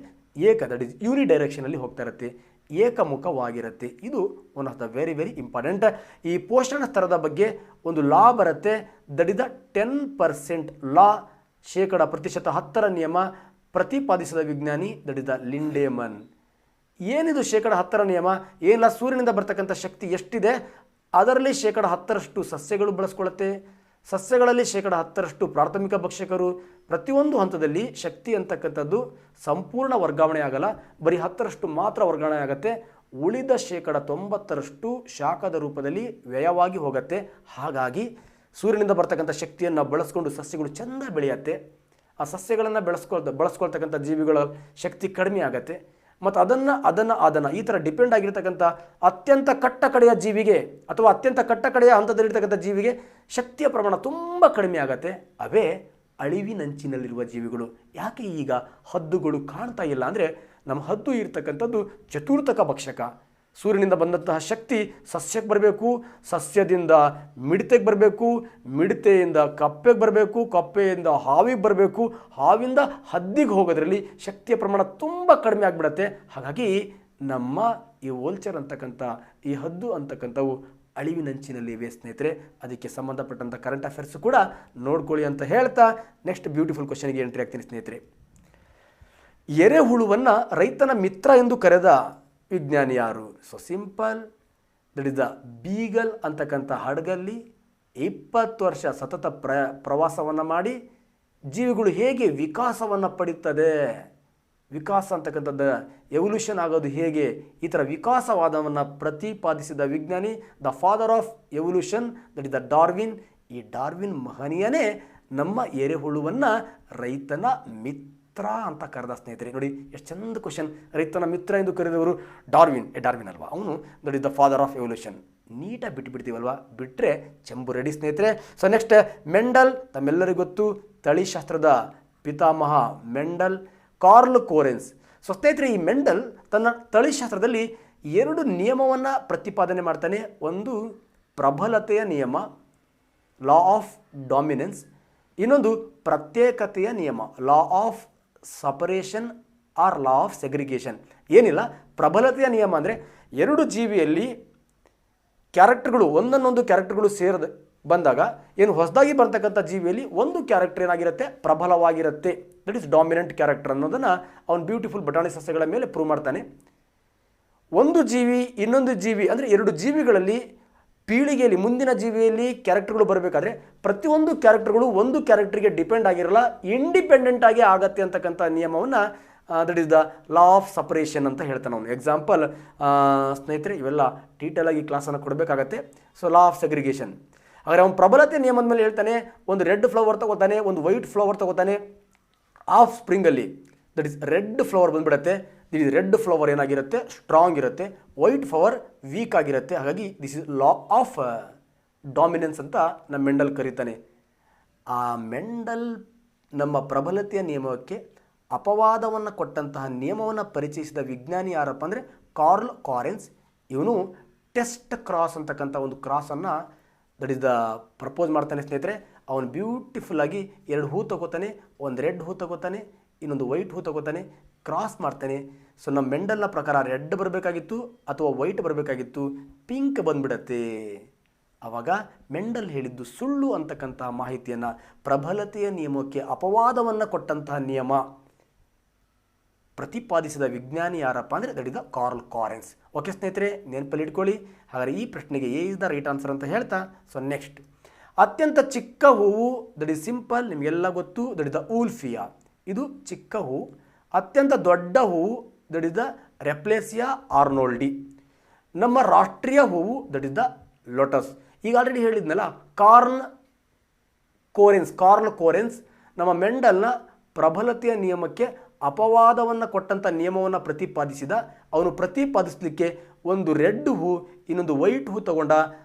ದಟ್ ಈಸ್ ಯೂನಿ ಡೈರೆಕ್ಷನಲ್ಲಿ ಹೋಗ್ತಾ ಇರುತ್ತೆ, ಏಕಮುಖವಾಗಿರುತ್ತೆ. ಇದು one of the very very important. ಈ ಪೋಷಣ ಸ್ತರದ ಬಗ್ಗೆ ಒಂದು ಲಾ ಬರುತ್ತೆ, ದಟ್ ಇಸ್ ದ 10% ಲಾ, 10% ನಿಯಮ ಪ್ರತಿಪಾದಿಸಿದ ವಿಜ್ಞಾನಿ ದಟ್ ಇಸ್ ದ ಲಿಂಡೇಮನ್. ಏನಿದು 10% ನಿಯಮ? ಏನಿಲ್ಲ, ಸೂರ್ಯನಿಂದ ಬರ್ತಕ್ಕಂಥ ಶಕ್ತಿ ಎಷ್ಟಿದೆ ಅದರಲ್ಲಿ 10% ಸಸ್ಯಗಳು ಬಳಸ್ಕೊಳ್ಳುತ್ತೆ, ಸಸ್ಯಗಳಲ್ಲಿ 10% ಪ್ರಾಥಮಿಕ ಭಕ್ಷಕರು. ಪ್ರತಿಯೊಂದು ಹಂತದಲ್ಲಿ ಶಕ್ತಿ ಅಂತಕ್ಕಂಥದ್ದು ಸಂಪೂರ್ಣ ವರ್ಗಾವಣೆ ಆಗಲ್ಲ, ಬರೀ 10% ಮಾತ್ರ ವರ್ಗಾವಣೆ ಆಗುತ್ತೆ. ಉಳಿದ 90% ಶಾಖದ ರೂಪದಲ್ಲಿ ವ್ಯಯವಾಗಿ ಹೋಗುತ್ತೆ. ಹಾಗಾಗಿ ಸೂರ್ಯನಿಂದ ಬರ್ತಕ್ಕಂಥ ಶಕ್ತಿಯನ್ನು ಬಳಸ್ಕೊಂಡು ಸಸ್ಯಗಳು ಚೆಂದ ಬೆಳೆಯುತ್ತೆ. ಆ ಸಸ್ಯಗಳನ್ನು ಬಳಸ್ಕೊಳ್ತಕ್ಕಂಥ ಜೀವಿಗಳ ಶಕ್ತಿ ಕಡಿಮೆ ಆಗುತ್ತೆ. ಮತ್ತು ಅದನ್ನು ಈ ಥರ ಡಿಪೆಂಡ್ ಆಗಿರ್ತಕ್ಕಂಥ ಅತ್ಯಂತ ಕಟ್ಟಕಡೆಯ ಜೀವಿಗೆ ಅಥವಾ ಅತ್ಯಂತ ಕಟ್ಟಕಡೆಯ ಹಂತದಲ್ಲಿರ್ತಕ್ಕಂಥ ಜೀವಿಗೆ ಶಕ್ತಿಯ ಪ್ರಮಾಣ ತುಂಬ ಕಡಿಮೆ ಆಗುತ್ತೆ. ಅವೇ ಅಳಿವಿನಂಚಿನಲ್ಲಿರುವ ಜೀವಿಗಳು. ಯಾಕೆ ಈಗ ಹದ್ದುಗಳು ಕಾಣ್ತಾ ಇಲ್ಲ ಅಂದರೆ ನಮ್ಮ ಹದ್ದು ಇರ್ತಕ್ಕಂಥದ್ದು ಚತುರ್ಥಕ ಭಕ್ಷಕ. ಸೂರ್ಯನಿಂದ ಬಂದಂತಹ ಶಕ್ತಿ ಸಸ್ಯಕ್ಕೆ ಬರಬೇಕು, ಸಸ್ಯದಿಂದ ಮಿಡತೆಗೆ ಬರಬೇಕು, ಮಿಡತೆಯಿಂದ ಕಪ್ಪೆಗೆ ಬರಬೇಕು, ಕಪ್ಪೆಯಿಂದ ಹಾವಿಗೆ ಬರಬೇಕು, ಹಾವಿಂದ ಹದ್ದಿಗೆ ಹೋಗೋದ್ರಲ್ಲಿ ಶಕ್ತಿಯ ಪ್ರಮಾಣ ತುಂಬ ಕಡಿಮೆ ಆಗಿಬಿಡತ್ತೆ. ಹಾಗಾಗಿ ನಮ್ಮ ಈ ವೋಲ್ಚರ್ ಅಂತಕ್ಕಂಥ ಈ ಹದ್ದು ಅಂತಕ್ಕಂಥವು ಅಳಿವಿನಂಚಿನಲ್ಲಿವೆ ಸ್ನೇಹಿತರೆ. ಅದಕ್ಕೆ ಸಂಬಂಧಪಟ್ಟಂಥ ಕರೆಂಟ್ ಅಫೇರ್ಸ್ ಕೂಡ ನೋಡ್ಕೊಳ್ಳಿ ಅಂತ ಹೇಳ್ತಾ ನೆಕ್ಸ್ಟ್ ಬ್ಯೂಟಿಫುಲ್ ಕ್ವಶನ್ಗೆ ಎಂಟ್ರಿ ಆಗ್ತೀನಿ ಸ್ನೇಹಿತರೆ. ಎರೆಹುಳುವನ್ನು ರೈತನ ಮಿತ್ರ ಎಂದು ಕರೆದ ವಿಜ್ಞಾನಿ ಯಾರು? So simple, that is the beagle ಅಂತಕ್ಕಂಥ ಹಡಗಲ್ಲಿ 20 ವರ್ಷ ಸತತ ಪ್ರವಾಸವನ್ನು ಮಾಡಿ ಜೀವಿಗಳು ಹೇಗೆ ವಿಕಾಸವನ್ನು ಪಡೀತದೆ, ವಿಕಾಸ ಅಂತಕ್ಕಂಥದ್ದು ಎವಲ್ಯೂಷನ್ ಆಗೋದು ಹೇಗೆ, ಈ ಥರ ವಿಕಾಸವಾದವನ್ನು ಪ್ರತಿಪಾದಿಸಿದ ವಿಜ್ಞಾನಿ the father of evolution that is the Darwin. ಈ ಡಾರ್ವಿನ್ ಮಹನೀಯನೇ ನಮ್ಮ ಎರೆಹುಳುವನ್ನು ರೈತನ ಮಿತ್ರ ಅಂತ ಕರೆದ ಸ್ನೇಹಿತರೆ. ನೋಡಿ ಎಷ್ಟು ಚಂದ ಕ್ವಶನ್. ರೈತನ ಮಿತ್ರ ಎಂದು ಕರೆದವರು ಡಾರ್ವಿನ್ ಅಲ್ವಾ, ಅವನು that is the father of evolution. ನೀಟಾಗಿ ಬಿಟ್ಬಿಡ್ತೀವಲ್ವಾ, ಬಿಟ್ಟರೆ ಚೆಂಬು ರೆಡಿ ಸ್ನೇಹಿತರೆ. ಸೊ ನೆಕ್ಸ್ಟ್ ಮೆಂಡಲ್, ತಮ್ಮೆಲ್ಲರಿಗೂ ಗೊತ್ತು, ತಳಿಶಾಸ್ತ್ರದ ಪಿತಾಮಹ ಮೆಂಡಲ್. ಕಾರ್ಲ್ ಕೋರೆನ್ಸ್. ಸೊ ಸ್ನೇಹಿತರೆ, ಈ ಮೆಂಡಲ್ ತನ್ನ ತಳಿಶಾಸ್ತ್ರದಲ್ಲಿ 2 ನಿಯಮವನ್ನು ಪ್ರತಿಪಾದನೆ ಮಾಡ್ತಾನೆ. ಒಂದು ಪ್ರಬಲತೆಯ ನಿಯಮ, ಲಾ ಆಫ್ ಡಾಮಿನೆನ್ಸ್. ಇನ್ನೊಂದು ಪ್ರತ್ಯೇಕತೆಯ ನಿಯಮ, law of separation or law of segregation. ಏನಿಲ್ಲ, ಪ್ರಬಲತೆಯ ನಿಯಮ ಅಂದರೆ 2 ಜೀವಿಯಲ್ಲಿ ಕ್ಯಾರೆಕ್ಟರ್ಗಳು ಒಂದನ್ನೊಂದು ಕ್ಯಾರೆಕ್ಟರ್ಗಳು ಸೇರಿದ ಬಂದಾಗ ಏನು ಹೊಸದಾಗಿ ಬರ್ತಕ್ಕಂಥ ಜೀವಿಯಲ್ಲಿ ಒಂದು ಕ್ಯಾರೆಕ್ಟರ್ ಏನಾಗಿರುತ್ತೆ, ಪ್ರಬಲವಾಗಿರುತ್ತೆ. ದಟ್ ಈಸ್ ಡಾಮಿನೆಂಟ್ ಕ್ಯಾರೆಕ್ಟರ್ ಅನ್ನೋದನ್ನು ಅವನು ಬ್ಯೂಟಿಫುಲ್ ಬಟಾಣಿ ಸಸ್ಯಗಳ ಮೇಲೆ ಪ್ರೂವ್ ಮಾಡ್ತಾನೆ. ಒಂದು ಜೀವಿ ಇನ್ನೊಂದು ಜೀವಿ ಅಂದರೆ 2 ಜೀವಿಗಳಲ್ಲಿ ಪೀಳಿಗೆಯಲ್ಲಿ ಮುಂದಿನ ಜೀವಿಯಲ್ಲಿ ಕ್ಯಾರೆಕ್ಟರ್ಗಳು ಬರಬೇಕಾದ್ರೆ ಪ್ರತಿಯೊಂದು ಕ್ಯಾರೆಕ್ಟರ್ಗಳು ಒಂದು ಕ್ಯಾರೆಕ್ಟರ್ಗೆ ಡಿಪೆಂಡ್ ಆಗಿರಲ್ಲ, ಇಂಡಿಪೆಂಡೆಂಟ್ ಆಗಿ ಆಗತ್ತೆ ಅಂತಕ್ಕಂಥ ನಿಯಮವನ್ನು that is the law of separation ಅಂತ ಹೇಳ್ತಾನೆ ಅವನು. ಎಕ್ಸಾಂಪಲ್ ಸ್ನೇಹಿತರೆ, ಇವೆಲ್ಲ ಡೀಟೇಲ್ ಆಗಿ ಕ್ಲಾಸನ್ನು ಕೊಡಬೇಕಾಗತ್ತೆ. ಸೊ ಲಾ ಆಫ್ ಸೆಗ್ರಿಗೇಷನ್, ಹಾಗಾದರೆ ಅವನು ಪ್ರಬಲತೆ ನಿಯಮದ ಮೇಲೆ ಹೇಳ್ತಾನೆ, ಒಂದು ರೆಡ್ ಫ್ಲವರ್ ತಗೋತಾನೆ, ಒಂದು ವೈಟ್ ಫ್ಲವರ್ ತಗೋತಾನೆ. ಆಫ್ ಸ್ಪ್ರಿಂಗಲ್ಲಿ ದಟ್ ಈಸ್ ರೆಡ್ ಫ್ಲವರ್ ಬಂದುಬಿಡುತ್ತೆ. ದಿಸ್ ರೆಡ್ ಫ್ಲವರ್ ಏನಾಗಿರುತ್ತೆ, ಸ್ಟ್ರಾಂಗ್ ಇರುತ್ತೆ, ವೈಟ್ ಫ್ಲವರ್ ವೀಕ್ ಆಗಿರುತ್ತೆ. ಹಾಗಾಗಿ this is law of dominance ಅಂತ ನಮ್ಮ ಮೆಂಡಲ್ ಕರೀತಾನೆ. ಆ ಮೆಂಡಲ್ ನಮ್ಮ ಪ್ರಬಲತೆಯ ನಿಯಮಕ್ಕೆ ಅಪವಾದವನ್ನು ಕೊಟ್ಟಂತಹ ನಿಯಮವನ್ನು ಪರಿಚಯಿಸಿದ ವಿಜ್ಞಾನಿ ಯಾರಪ್ಪ ಅಂದರೆ ಕಾರ್ಲ್ ಕಾರೆನ್ಸ್. ಇವನು ಟೆಸ್ಟ್ ಕ್ರಾಸ್ ಅಂತಕ್ಕಂಥ ಒಂದು ಕ್ರಾಸನ್ನು ದಟ್ ಈಸ್ ದ ಪ್ರಪೋಸ್ ಮಾಡ್ತಾನೆ ಸ್ನೇಹಿತರೆ. ಅವನು ಬ್ಯೂಟಿಫುಲ್ಲಾಗಿ 2 ಹೂ ತಗೋತಾನೆ, ಒಂದು ರೆಡ್ ಹೂ ತಗೋತಾನೆ, ಇನ್ನೊಂದು ವೈಟ್ ಹೂ ತಗೋತಾನೆ, ಕ್ರಾಸ್ ಮಾಡ್ತಾನೆ. ಸೊ ನಮ್ಮ ಮೆಂಡಲ್ನ ಪ್ರಕಾರ ರೆಡ್ ಬರಬೇಕಾಗಿತ್ತು ಅಥವಾ ವೈಟ್ ಬರಬೇಕಾಗಿತ್ತು, ಪಿಂಕ್ ಬಂದ್ಬಿಡತ್ತೆ. ಆವಾಗ ಮೆಂಡಲ್ ಹೇಳಿದ್ದು ಸುಳ್ಳು ಅಂತಕ್ಕಂತಹ ಮಾಹಿತಿಯನ್ನು, ಪ್ರಬಲತೆಯ ನಿಯಮಕ್ಕೆ ಅಪವಾದವನ್ನು ಕೊಟ್ಟಂತಹ ನಿಯಮ ಪ್ರತಿಪಾದಿಸಿದ ವಿಜ್ಞಾನಿ ಯಾರಪ್ಪ ಅಂದರೆ that is the Carl Correns. Okay ಸ್ನೇಹಿತರೆ, ನೆನಪಲ್ಲಿ ಇಟ್ಕೊಳ್ಳಿ. ಹಾಗಾದರೆ ಈ ಪ್ರಶ್ನೆಗೆ A is the right answer ಅಂತ ಹೇಳ್ತಾ, ಸೊ ನೆಕ್ಸ್ಟ್ ಅತ್ಯಂತ ಚಿಕ್ಕ ಹೂವು ದಟ್ ಇಸ್ ಸಿಂಪಲ್, ನಿಮಗೆಲ್ಲ ಗೊತ್ತು, ದಟ್ ಇಸ್ ದ ಊಲ್ಫಿಯಾ. ಇದು ಚಿಕ್ಕ ಹೂವು. ಅತ್ಯಂತ ದೊಡ್ಡ ಹೂವು ದಟ್ ಇಸ್ ದ ರೆಪ್ಲೇಸಿಯಾ ಆರ್ನೋಲ್ಡಿ. ನಮ್ಮ ರಾಷ್ಟ್ರೀಯ ಹೂವು ದಟ್ ಇಸ್ ದ ಲೋಟಸ್. ಈಗ ಆಲ್ರೆಡಿ ಹೇಳಿದ್ನಲ್ಲ, ಕಾರ್ಲ್ ಕೋರೆನ್ಸ್ ನಮ್ಮ ಮೆಂಡಲ್ನ ಪ್ರಬಲತೆಯ ನಿಯಮಕ್ಕೆ ಅಪವಾದವನ್ನು ಕೊಟ್ಟಂಥ ನಿಯಮವನ್ನು ಪ್ರತಿಪಾದಿಸಿದ. ಅವನು ಪ್ರತಿಪಾದಿಸಲಿಕ್ಕೆ ಒಂದು ರೆಡ್ ಹೂ ಇನ್ನೊಂದು ವೈಟ್ ಹೂ ತಗೊಂಡ,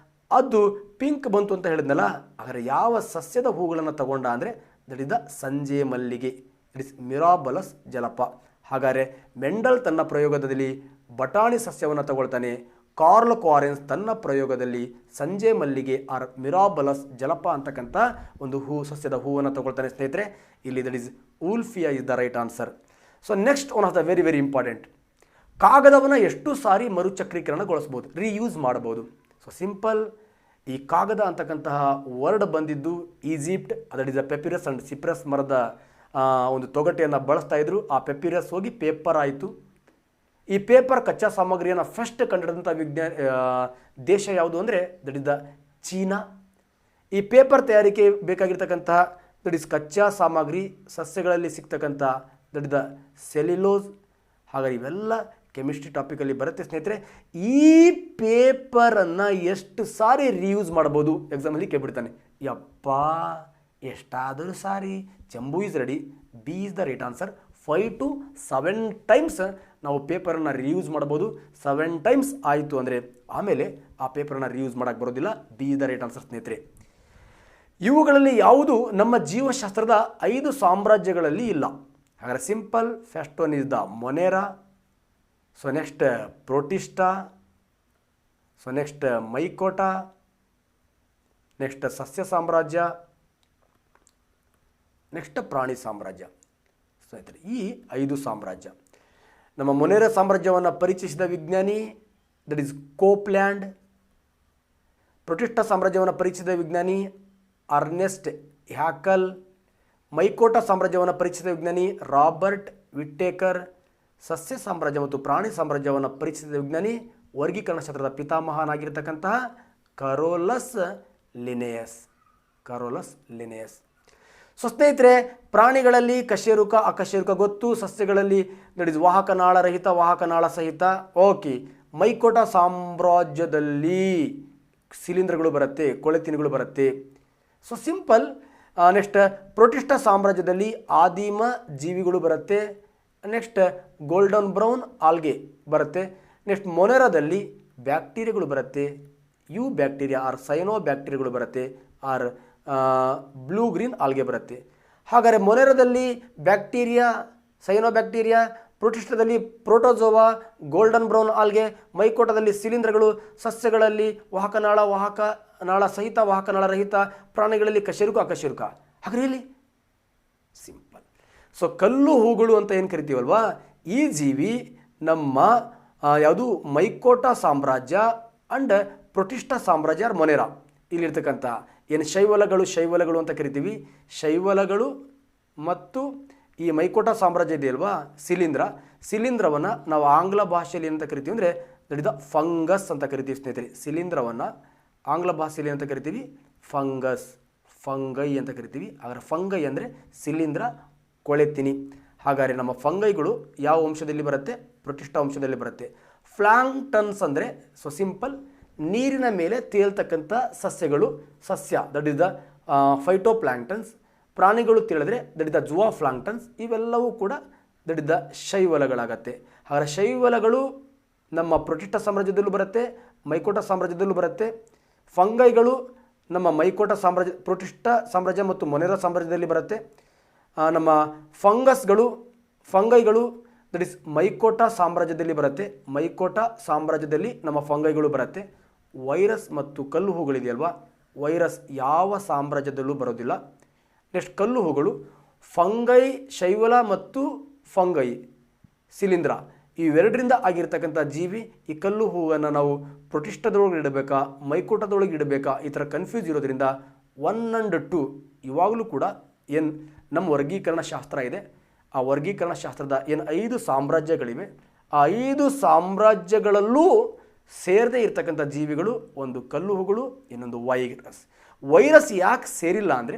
ಅದು ಪಿಂಕ್ ಬಂತು ಅಂತ ಹೇಳಿದ್ನಲ್ಲ. ಆದರೆ ಯಾವ ಸಸ್ಯದ ಹೂಗಳನ್ನು ತಗೊಂಡ ಅಂದರೆ ದಟ್ ಇಸ್ ದ ಸಂಜೆ ಮಲ್ಲಿಗೆ, ಇಟ್ ಇಸ್ ಮಿರಾಬಲಸ್ ಜಲಪ. ಹಾಗಾದರೆ ಮೆಂಡಲ್ ತನ್ನ ಪ್ರಯೋಗದಲ್ಲಿ ಬಟಾಣಿ ಸಸ್ಯವನ್ನು ತಗೊಳ್ತಾನೆ, ಕಾರ್ಲ್ ಕಾರೆನ್ಸ್ ತನ್ನ ಪ್ರಯೋಗದಲ್ಲಿ ಸಂಜೆ ಮಲ್ಲಿಗೆ ಆರ್ ಮಿರಾಬಲಸ್ ಜಲಪ ಅಂತಕ್ಕಂಥ ಒಂದು ಸಸ್ಯದ ಹೂವನ್ನು ತಗೊಳ್ತಾನೆ ಸ್ನೇಹಿತರೆ. ಇಲ್ಲಿ that is Wolffia is the right answer. So next one of the very very important, ಕಾಗದವನ್ನು ಎಷ್ಟು ಸಾರಿ ಮರುಚಕ್ರೀಕರಣಗೊಳಿಸ್ಬೋದು, ರೀಯೂಸ್ ಮಾಡಬಹುದು. ಸೊ ಸಿಂಪಲ್, ಈ ಕಾಗದ ಅಂತಕ್ಕಂತಹ ವರ್ಡ್ ಬಂದಿದ್ದು Egypt, that is the papyrus and cyperus ಮರದ ಒಂದು ತೊಗಟೆಯನ್ನು ಬಳಸ್ತಾ ಇದ್ರು. ಆ ಪೆಪಿರಸ್ ಹೋಗಿ ಪೇಪರ್ ಆಯಿತು. ಈ ಪೇಪರ್ ಕಚ್ಚಾ ಸಾಮಗ್ರಿಯನ್ನು ಫಸ್ಟ್ ಕಂಡುಹಿಡಿದಂಥ ದೇಶ ಯಾವುದು ಅಂದರೆ ದಟ್ ಇಸ್ ದ ಚೀನಾ. ಈ ಪೇಪರ್ ತಯಾರಿಕೆ ಬೇಕಾಗಿರ್ತಕ್ಕಂತಹ ದಟ್ ಇಸ್ ಕಚ್ಚಾ ಸಾಮಗ್ರಿ ಸಸ್ಯಗಳಲ್ಲಿ ಸಿಗ್ತಕ್ಕಂಥ ದಟ್ ಇಸ್ ದ ಸೆಲ್ಯುಲೋಸ್. ಹಾಗಾಗಿ ಇವೆಲ್ಲ ಕೆಮಿಸ್ಟ್ರಿ ಟಾಪಿಕಲ್ಲಿ ಬರುತ್ತೆ ಸ್ನೇಹಿತರೆ. ಈ ಪೇಪರನ್ನು ಎಷ್ಟು ಸಾರಿ ರೀಯೂಸ್ ಮಾಡ್ಬೋದು, ಎಕ್ಸಾಮಲ್ಲಿ ಕೇಳ್ಬಿಡ್ತಾನೆ. ಯಪ್ಪ ಎಷ್ಟಾದರೂ ಸಾರಿ, ಜಂಬೂ is ready, B is the right answer. 5 to 7 times ನಾವು ಪೇಪರನ್ನು ರೀಯೂಸ್ ಮಾಡ್ಬೋದು. 7 ಟೈಮ್ಸ್ ಆಯಿತು ಅಂದರೆ ಆಮೇಲೆ ಆ ಪೇಪರನ್ನು ರೀಯೂಸ್ ಮಾಡೋಕ್ಕೆ ಬರೋದಿಲ್ಲ. B is the right answer ಸ್ನೇಹಿತರೆ. ಇವುಗಳಲ್ಲಿ ಯಾವುದು ನಮ್ಮ ಜೀವಶಾಸ್ತ್ರದ 5 ಸಾಮ್ರಾಜ್ಯಗಳಲ್ಲಿ ಇಲ್ಲ? ಹಾಗಾದರೆ simple, first one is the Monera, so next Protista, so next Mycota, next ಸಸ್ಯ ಸಾಮ್ರಾಜ್ಯ, ನೆಕ್ಸ್ಟ್ ಪ್ರಾಣಿ ಸಾಮ್ರಾಜ್ಯ. ಸ್ನೇಹಿತರೆ, ಈ 5 ಸಾಮ್ರಾಜ್ಯ. ನಮ್ಮ ಮೊನೆರಾ ಸಾಮ್ರಾಜ್ಯವನ್ನು ಪರಿಚಯಿಸಿದ ವಿಜ್ಞಾನಿ ದಟ್ ಇಸ್ ಕೋಪ್ಲ್ಯಾಂಡ್. ಪ್ರೋಟಿಸ್ಟಾ ಸಾಮ್ರಾಜ್ಯವನ್ನು ಪರಿಚಯಿಸಿದ ವಿಜ್ಞಾನಿ ಅರ್ನೆಸ್ಟ್ ಹ್ಯಾಕಲ್. ಮೈಕೋಟಾ ಸಾಮ್ರಾಜ್ಯವನ್ನು ಪರಿಚಯಿಸಿದ ವಿಜ್ಞಾನಿ ರಾಬರ್ಟ್ ವಿಟ್ಟೇಕರ್. ಸಸ್ಯ ಸಾಮ್ರಾಜ್ಯ ಮತ್ತು ಪ್ರಾಣಿ ಸಾಮ್ರಾಜ್ಯವನ್ನು ಪರಿಚಯಿಸಿದ ವಿಜ್ಞಾನಿ ವರ್ಗೀಕರಣ ಶಾಸ್ತ್ರದ ಪಿತಾಮಹನಾಗಿರ್ತಕ್ಕಂತಹ ಕರೋಲಸ್ ಲಿನೆಯಸ್. ಸೊ ಸ್ನೇಹಿತರೆ, ಪ್ರಾಣಿಗಳಲ್ಲಿ ಕಶೇರುಕ ಅಕಶೇರುಕ ಗೊತ್ತು, ಸಸ್ಯಗಳಲ್ಲಿ ದಟ್ ಇಸ್ ವಾಹಕನಾಳರಹಿತ ವಾಹಕನಾಳ ಸಹಿತ. ಓಕೆ, ಮೈಕೋಟಾ ಸಾಮ್ರಾಜ್ಯದಲ್ಲಿ ಶಿಲೀಂಧ್ರಗಳು ಬರುತ್ತೆ, ಕೊಳೆತಿನಿಗಳು ಬರುತ್ತೆ. So simple. ನೆಕ್ಸ್ಟ್ ಪ್ರೋಟಿಸ್ಟಾ ಸಾಮ್ರಾಜ್ಯದಲ್ಲಿ ಆದಿಮ ಜೀವಿಗಳು ಬರುತ್ತೆ. ನೆಕ್ಸ್ಟ್ ಗೋಲ್ಡನ್ ಬ್ರೌನ್ ಆಲ್ಗೆ ಬರುತ್ತೆ. ನೆಕ್ಸ್ಟ್ ಮೊನೆರಾದಲ್ಲಿ ಬ್ಯಾಕ್ಟೀರಿಯಾಗಳು ಬರುತ್ತೆ. ಯು ಬ್ಯಾಕ್ಟೀರಿಯಾ ಆರ್ ಸೈನೋ ಬ್ಯಾಕ್ಟೀರಿಯಾಗಳು ಬರುತ್ತೆ, ಆರ್ ಬ್ಲೂ ಗ್ರೀನ್ ಆಲ್ಗೆ ಬರುತ್ತೆ. ಹಾಗಾದರೆ ಮೊನೆರಾದಲ್ಲಿ ಬ್ಯಾಕ್ಟೀರಿಯಾ, ಸೈನೋ ಬ್ಯಾಕ್ಟೀರಿಯಾ, ಪ್ರೋಟಿಸ್ಟಾದಲ್ಲಿ ಪ್ರೋಟೋಜೋವಾ, ಗೋಲ್ಡನ್ ಬ್ರೌನ್ ಆಲ್ಗೆ, ಮೈಕೋಟಾದಲ್ಲಿ ಶಿಲೀಂಧ್ರಗಳು, ಸಸ್ಯಗಳಲ್ಲಿ ವಾಹಕನಾಳ ಸಹಿತ ವಾಹಕನಾಳ ರಹಿತ, ಪ್ರಾಣಿಗಳಲ್ಲಿ ಕಶೇರುಕ ಅಕಶೇರುಕ. ಹಾಗಾದ್ರೆ ಇಲ್ಲಿ ಸಿಂಪಲ್. ಸೊ ಕಲ್ಲು ಹೂಗಳು ಅಂತ ಏನು ಕರಿತೀವಲ್ವಾ, ಈ ಜೀವಿ ನಮ್ಮ ಯಾವುದು ಮೈಕೋಟಾ ಸಾಮ್ರಾಜ್ಯ ಅಂಡ್ ಪ್ರೋಟಿಸ್ಟಾ ಸಾಮ್ರಾಜ್ಯ ಆರ್ ಮೊನೆರಾ ಇಲ್ಲಿರ್ತಕ್ಕಂಥ ಏನು ಶೈವಲಗಳು ಅಂತ ಕರಿತೀವಿ, ಶೈವಲಗಳು ಮತ್ತು ಈ ಮೈಕೋಟಾ ಸಾಮ್ರಾಜ್ಯ ಇದೆಯಲ್ವಾ ಶಿಲೀಂಧ್ರವನ್ನು ನಾವು ಆಂಗ್ಲ ಭಾಷೆಯಲ್ಲಿ ಏನಂತ ಕರಿತೀವಿ ಅಂದರೆ ದಟ್ ಇಸ್ ದ ಫಂಗಸ್ ಅಂತ ಕರಿತೀವಿ ಸ್ನೇಹಿತರೆ. ಶಿಲೀಂಧ್ರವನ್ನು ಆಂಗ್ಲ ಭಾಷೆಯಲ್ಲಿ ಅಂತ ಕರಿತೀವಿ ಫಂಗೈ ಅಂತ ಕರಿತೀವಿ. ಹಾಗಾದರೆ ಫಂಗೈ ಅಂದರೆ ಶಿಲೀಂಧ್ರ, ಕೊಳೆತಿನಿ. ಹಾಗಾದರೆ ನಮ್ಮ ಫಂಗೈಗಳು ಯಾವ ವಂಶದಲ್ಲಿ ಬರುತ್ತೆ? ಪ್ರೋಟಿಸ್ಟಾ ವಂಶದಲ್ಲಿ ಬರುತ್ತೆ. ಪ್ಲಾಂಕ್ಟನ್ಸ್ ಅಂದರೆ ಸೊ ಸಿಂಪಲ್, ನೀರಿನ ಮೇಲೆ ತೇಲ್ತಕ್ಕಂಥ ಸಸ್ಯಗಳು, ದಟ್ ಇಸ್ ದ ಫೈಟೋಪ್ಲಾಂಕ್ಟನ್ಸ್. ಪ್ರಾಣಿಗಳು ತಿಳಿದ್ರೆ ದಟ್ ಇಸ್ ದ ಜುವಾಪ್ಲಾಂಕ್ಟನ್ಸ್. ಇವೆಲ್ಲವೂ ಕೂಡ ದಟ್ ಇಸ್ ದ ಶೈವಲಗಳಾಗತ್ತೆ. ಹಾಗಾದರೆ ಶೈವಲಗಳು ನಮ್ಮ ಪ್ರೋಟಿಸ್ಟಾ ಸಾಮ್ರಾಜ್ಯದಲ್ಲೂ ಬರುತ್ತೆ, ಮೈಕೋಟಾ ಸಾಮ್ರಾಜ್ಯದಲ್ಲೂ ಬರುತ್ತೆ. ಫಂಗೈಗಳು ನಮ್ಮ ಮೈಕೋಟಾ ಸಾಮ್ರಾಜ್ಯ, ಪ್ರೋಟಿಸ್ಟಾ ಸಾಮ್ರಾಜ್ಯ ಮತ್ತು ಮೊನೆರಾ ಸಾಮ್ರಾಜ್ಯದಲ್ಲಿ ಬರುತ್ತೆ. ನಮ್ಮ ಫಂಗೈಗಳು ದಟ್ ಇಸ್ ಮೈಕೋಟಾ ಸಾಮ್ರಾಜ್ಯದಲ್ಲಿ ಬರುತ್ತೆ. ಮೈಕೋಟಾ ಸಾಮ್ರಾಜ್ಯದಲ್ಲಿ ನಮ್ಮ ಫಂಗೈಗಳು ಬರುತ್ತೆ. ವೈರಸ್ ಮತ್ತು ಕಲ್ಲು ಹೂಗಳಿದೆಯಲ್ವಾ, ವೈರಸ್ ಯಾವ ಸಾಮ್ರಾಜ್ಯದಲ್ಲೂ ಬರೋದಿಲ್ಲ. ನೆಕ್ಸ್ಟ್ ಕಲ್ಲು ಹೂಗಳು, ಫಂಗೈ ಶೈವಲ ಮತ್ತು ಫಂಗೈ ಶಿಲೀಂಧ್ರ ಇವೆರಡರಿಂದ ಆಗಿರ್ತಕ್ಕಂಥ ಜೀವಿ. ಈ ಕಲ್ಲು ಹೂವನ್ನು ನಾವು ಪ್ರೋಟಿಸ್ಟಾದೊಳಗೆ ಇಡಬೇಕಾ, ಮೈಕೋಟಾದೊಳಗೆ ಇಡಬೇಕಾ, ಈ ಥರ ಕನ್ಫ್ಯೂಸ್ ಇರೋದ್ರಿಂದ 1 and 2 ಇವಾಗಲೂ ಕೂಡ ಏನು ನಮ್ಮ ವರ್ಗೀಕರಣ ಶಾಸ್ತ್ರ ಇದೆ, ಆ ವರ್ಗೀಕರಣ ಶಾಸ್ತ್ರದ ಏನು 5 ಸಾಮ್ರಾಜ್ಯಗಳಿವೆ, ಆ 5 ಸಾಮ್ರಾಜ್ಯಗಳಲ್ಲೂ ಸೇರದೇ ಇರತಕ್ಕಂಥ ಜೀವಿಗಳು ಒಂದು ಕಲ್ಲುಹುಗಳು, ಇನ್ನೊಂದು ವೈರಸ್. ವೈರಸ್ ಯಾಕೆ ಸೇರಿಲ್ಲ ಅಂದರೆ,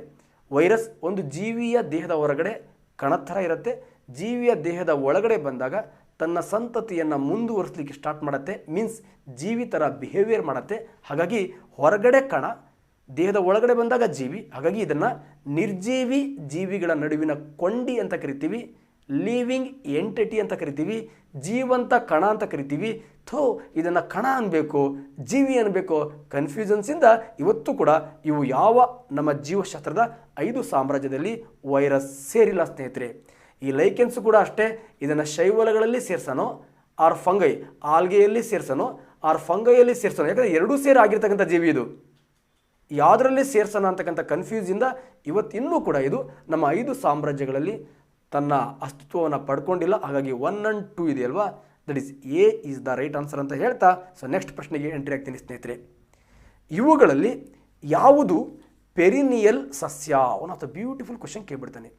ವೈರಸ್ ಒಂದು ಜೀವಿಯ ದೇಹದ ಹೊರಗಡೆ ಕಣದ ಥರ ಇರುತ್ತೆ. ಜೀವಿಯ ದೇಹದ ಒಳಗಡೆ ಬಂದಾಗ ತನ್ನ ಸಂತತಿಯನ್ನು ಮುಂದುವರಿಸಲಿಕ್ಕೆ ಸ್ಟಾರ್ಟ್ ಮಾಡುತ್ತೆ, ಮೀನ್ಸ್ ಜೀವಿ ಥರ ಬಿಹೇವಿಯರ್ ಮಾಡುತ್ತೆ. ಹಾಗಾಗಿ ಹೊರಗಡೆ ಕಣ, ದೇಹದ ಒಳಗಡೆ ಬಂದಾಗ ಜೀವಿ. ಹಾಗಾಗಿ ಇದನ್ನು ನಿರ್ಜೀವಿ ಜೀವಿಗಳ ನಡುವಿನ ಕೊಂಡಿ ಅಂತ ಕರಿತೀವಿ, ಲಿವಿಂಗ್ ಎಂಟಿಟಿ ಅಂತ ಕರಿತೀವಿ, ಜೀವಂತ ಕಣ ಅಂತ ಕರಿತೀವಿ. ಇದನ್ನು ಕಣ ಅನ್ಬೇಕು ಜೀವಿ ಅನ್ಬೇಕು ಕನ್ಫ್ಯೂಷನ್ಸಿಂದ ಇವತ್ತು ಕೂಡ ಇವು ಯಾವ ನಮ್ಮ ಜೀವಶಾಸ್ತ್ರದ 5 ಸಾಮ್ರಾಜ್ಯದಲ್ಲಿ ವೈರಸ್ ಸೇರಿಲ್ಲ ಸ್ನೇಹಿತರೆ. ಈ ಲೈಕೆನ್ಸ್ ಕೂಡ ಅಷ್ಟೇ, ಇದನ್ನು ಶೈವಲಗಳಲ್ಲಿ ಸೇರ್ಸೋಣ ಆರ್ ಫಂಗೈ, ಆಲ್ಗೆಯಲ್ಲಿ ಸೇರ್ಸೋಣ ಆರ್ ಫಂಗೈಯಲ್ಲಿ ಸೇರ್ಸೋಣ. ಯಾಕಂದರೆ ಎರಡೂ ಸೇರಿ ಆಗಿರ್ತಕ್ಕಂಥ ಜೀವಿ ಇದು, ಯಾವುದರಲ್ಲಿ ಸೇರ್ಸೋಣ ಅಂತಕ್ಕಂಥ ಕನ್ಫ್ಯೂಸಿಂದ ಇವತ್ತಿನ್ನೂ ಕೂಡ ಇದು ನಮ್ಮ 5 ಸಾಮ್ರಾಜ್ಯಗಳಲ್ಲಿ ತನ್ನ ಅಸ್ತಿತ್ವವನ್ನು ಪಡ್ಕೊಂಡಿಲ್ಲ. ಹಾಗಾಗಿ 1 and 2 ಇದೆಯಲ್ವಾ, that is A is the right answer ಅಂತ ಹೇಳ್ತಾ ನೆಕ್ಸ್ಟ್ ಪ್ರಶ್ನೆಗೆ ಎಂಟ್ರಿ ಆಗ್ತೀನಿ ಸ್ನೇಹಿತರೆ. ಇವುಗಳಲ್ಲಿ ಯಾವುದು ಪೆರಿನಿಯಲ್ ಸಸ್ಯ? One of the beautiful question ಕೇಳ್ಬಿಡ್ತಾನೆ.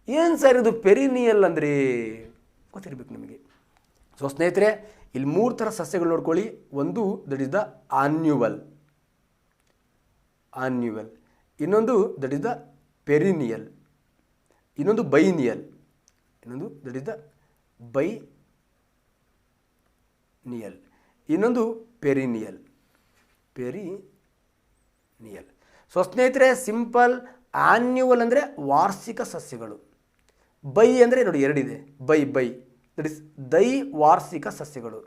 ಏನು ಸರ್ ಇದು ಪೆರಿನಿಯಲ್ ಅಂದರೆ ಗೊತ್ತಿರಬೇಕು ನಿಮಗೆ. ಸೊ ಸ್ನೇಹಿತರೆ, ಇಲ್ಲಿ 3 ಥರ ಸಸ್ಯಗಳು ನೋಡ್ಕೊಳ್ಳಿ. ಒಂದು ದಟ್ ಈಸ್ ದ ಆನ್ಯುವಲ್, ಇನ್ನೊಂದು ದಟ್ ಈಸ್ ದ ಪೆರಿನಿಯಲ್, ಇನ್ನೊಂದು ಬೈನಿಯಲ್, ಇನ್ನೊಂದು ದಟ್ ಈಸ್ ದ ಬೈನಿಯಲ್, ಇನ್ನೊಂದು ಪೆರಿನಿಯಲ್. ಸೊ ಸ್ನೇಹಿತರೆ, ಸಿಂಪಲ್ ಆನ್ಯುವಲ್ ಅಂದರೆ ವಾರ್ಷಿಕ ಸಸ್ಯಗಳು, ಬೈ ಅಂದರೆ ನೋಡಿ ಎರಡಿದೆ, ಬೈ ದಟ್ ಈಸ್ ದ್ವೈವಾರ್ಷಿಕ ಸಸ್ಯಗಳು.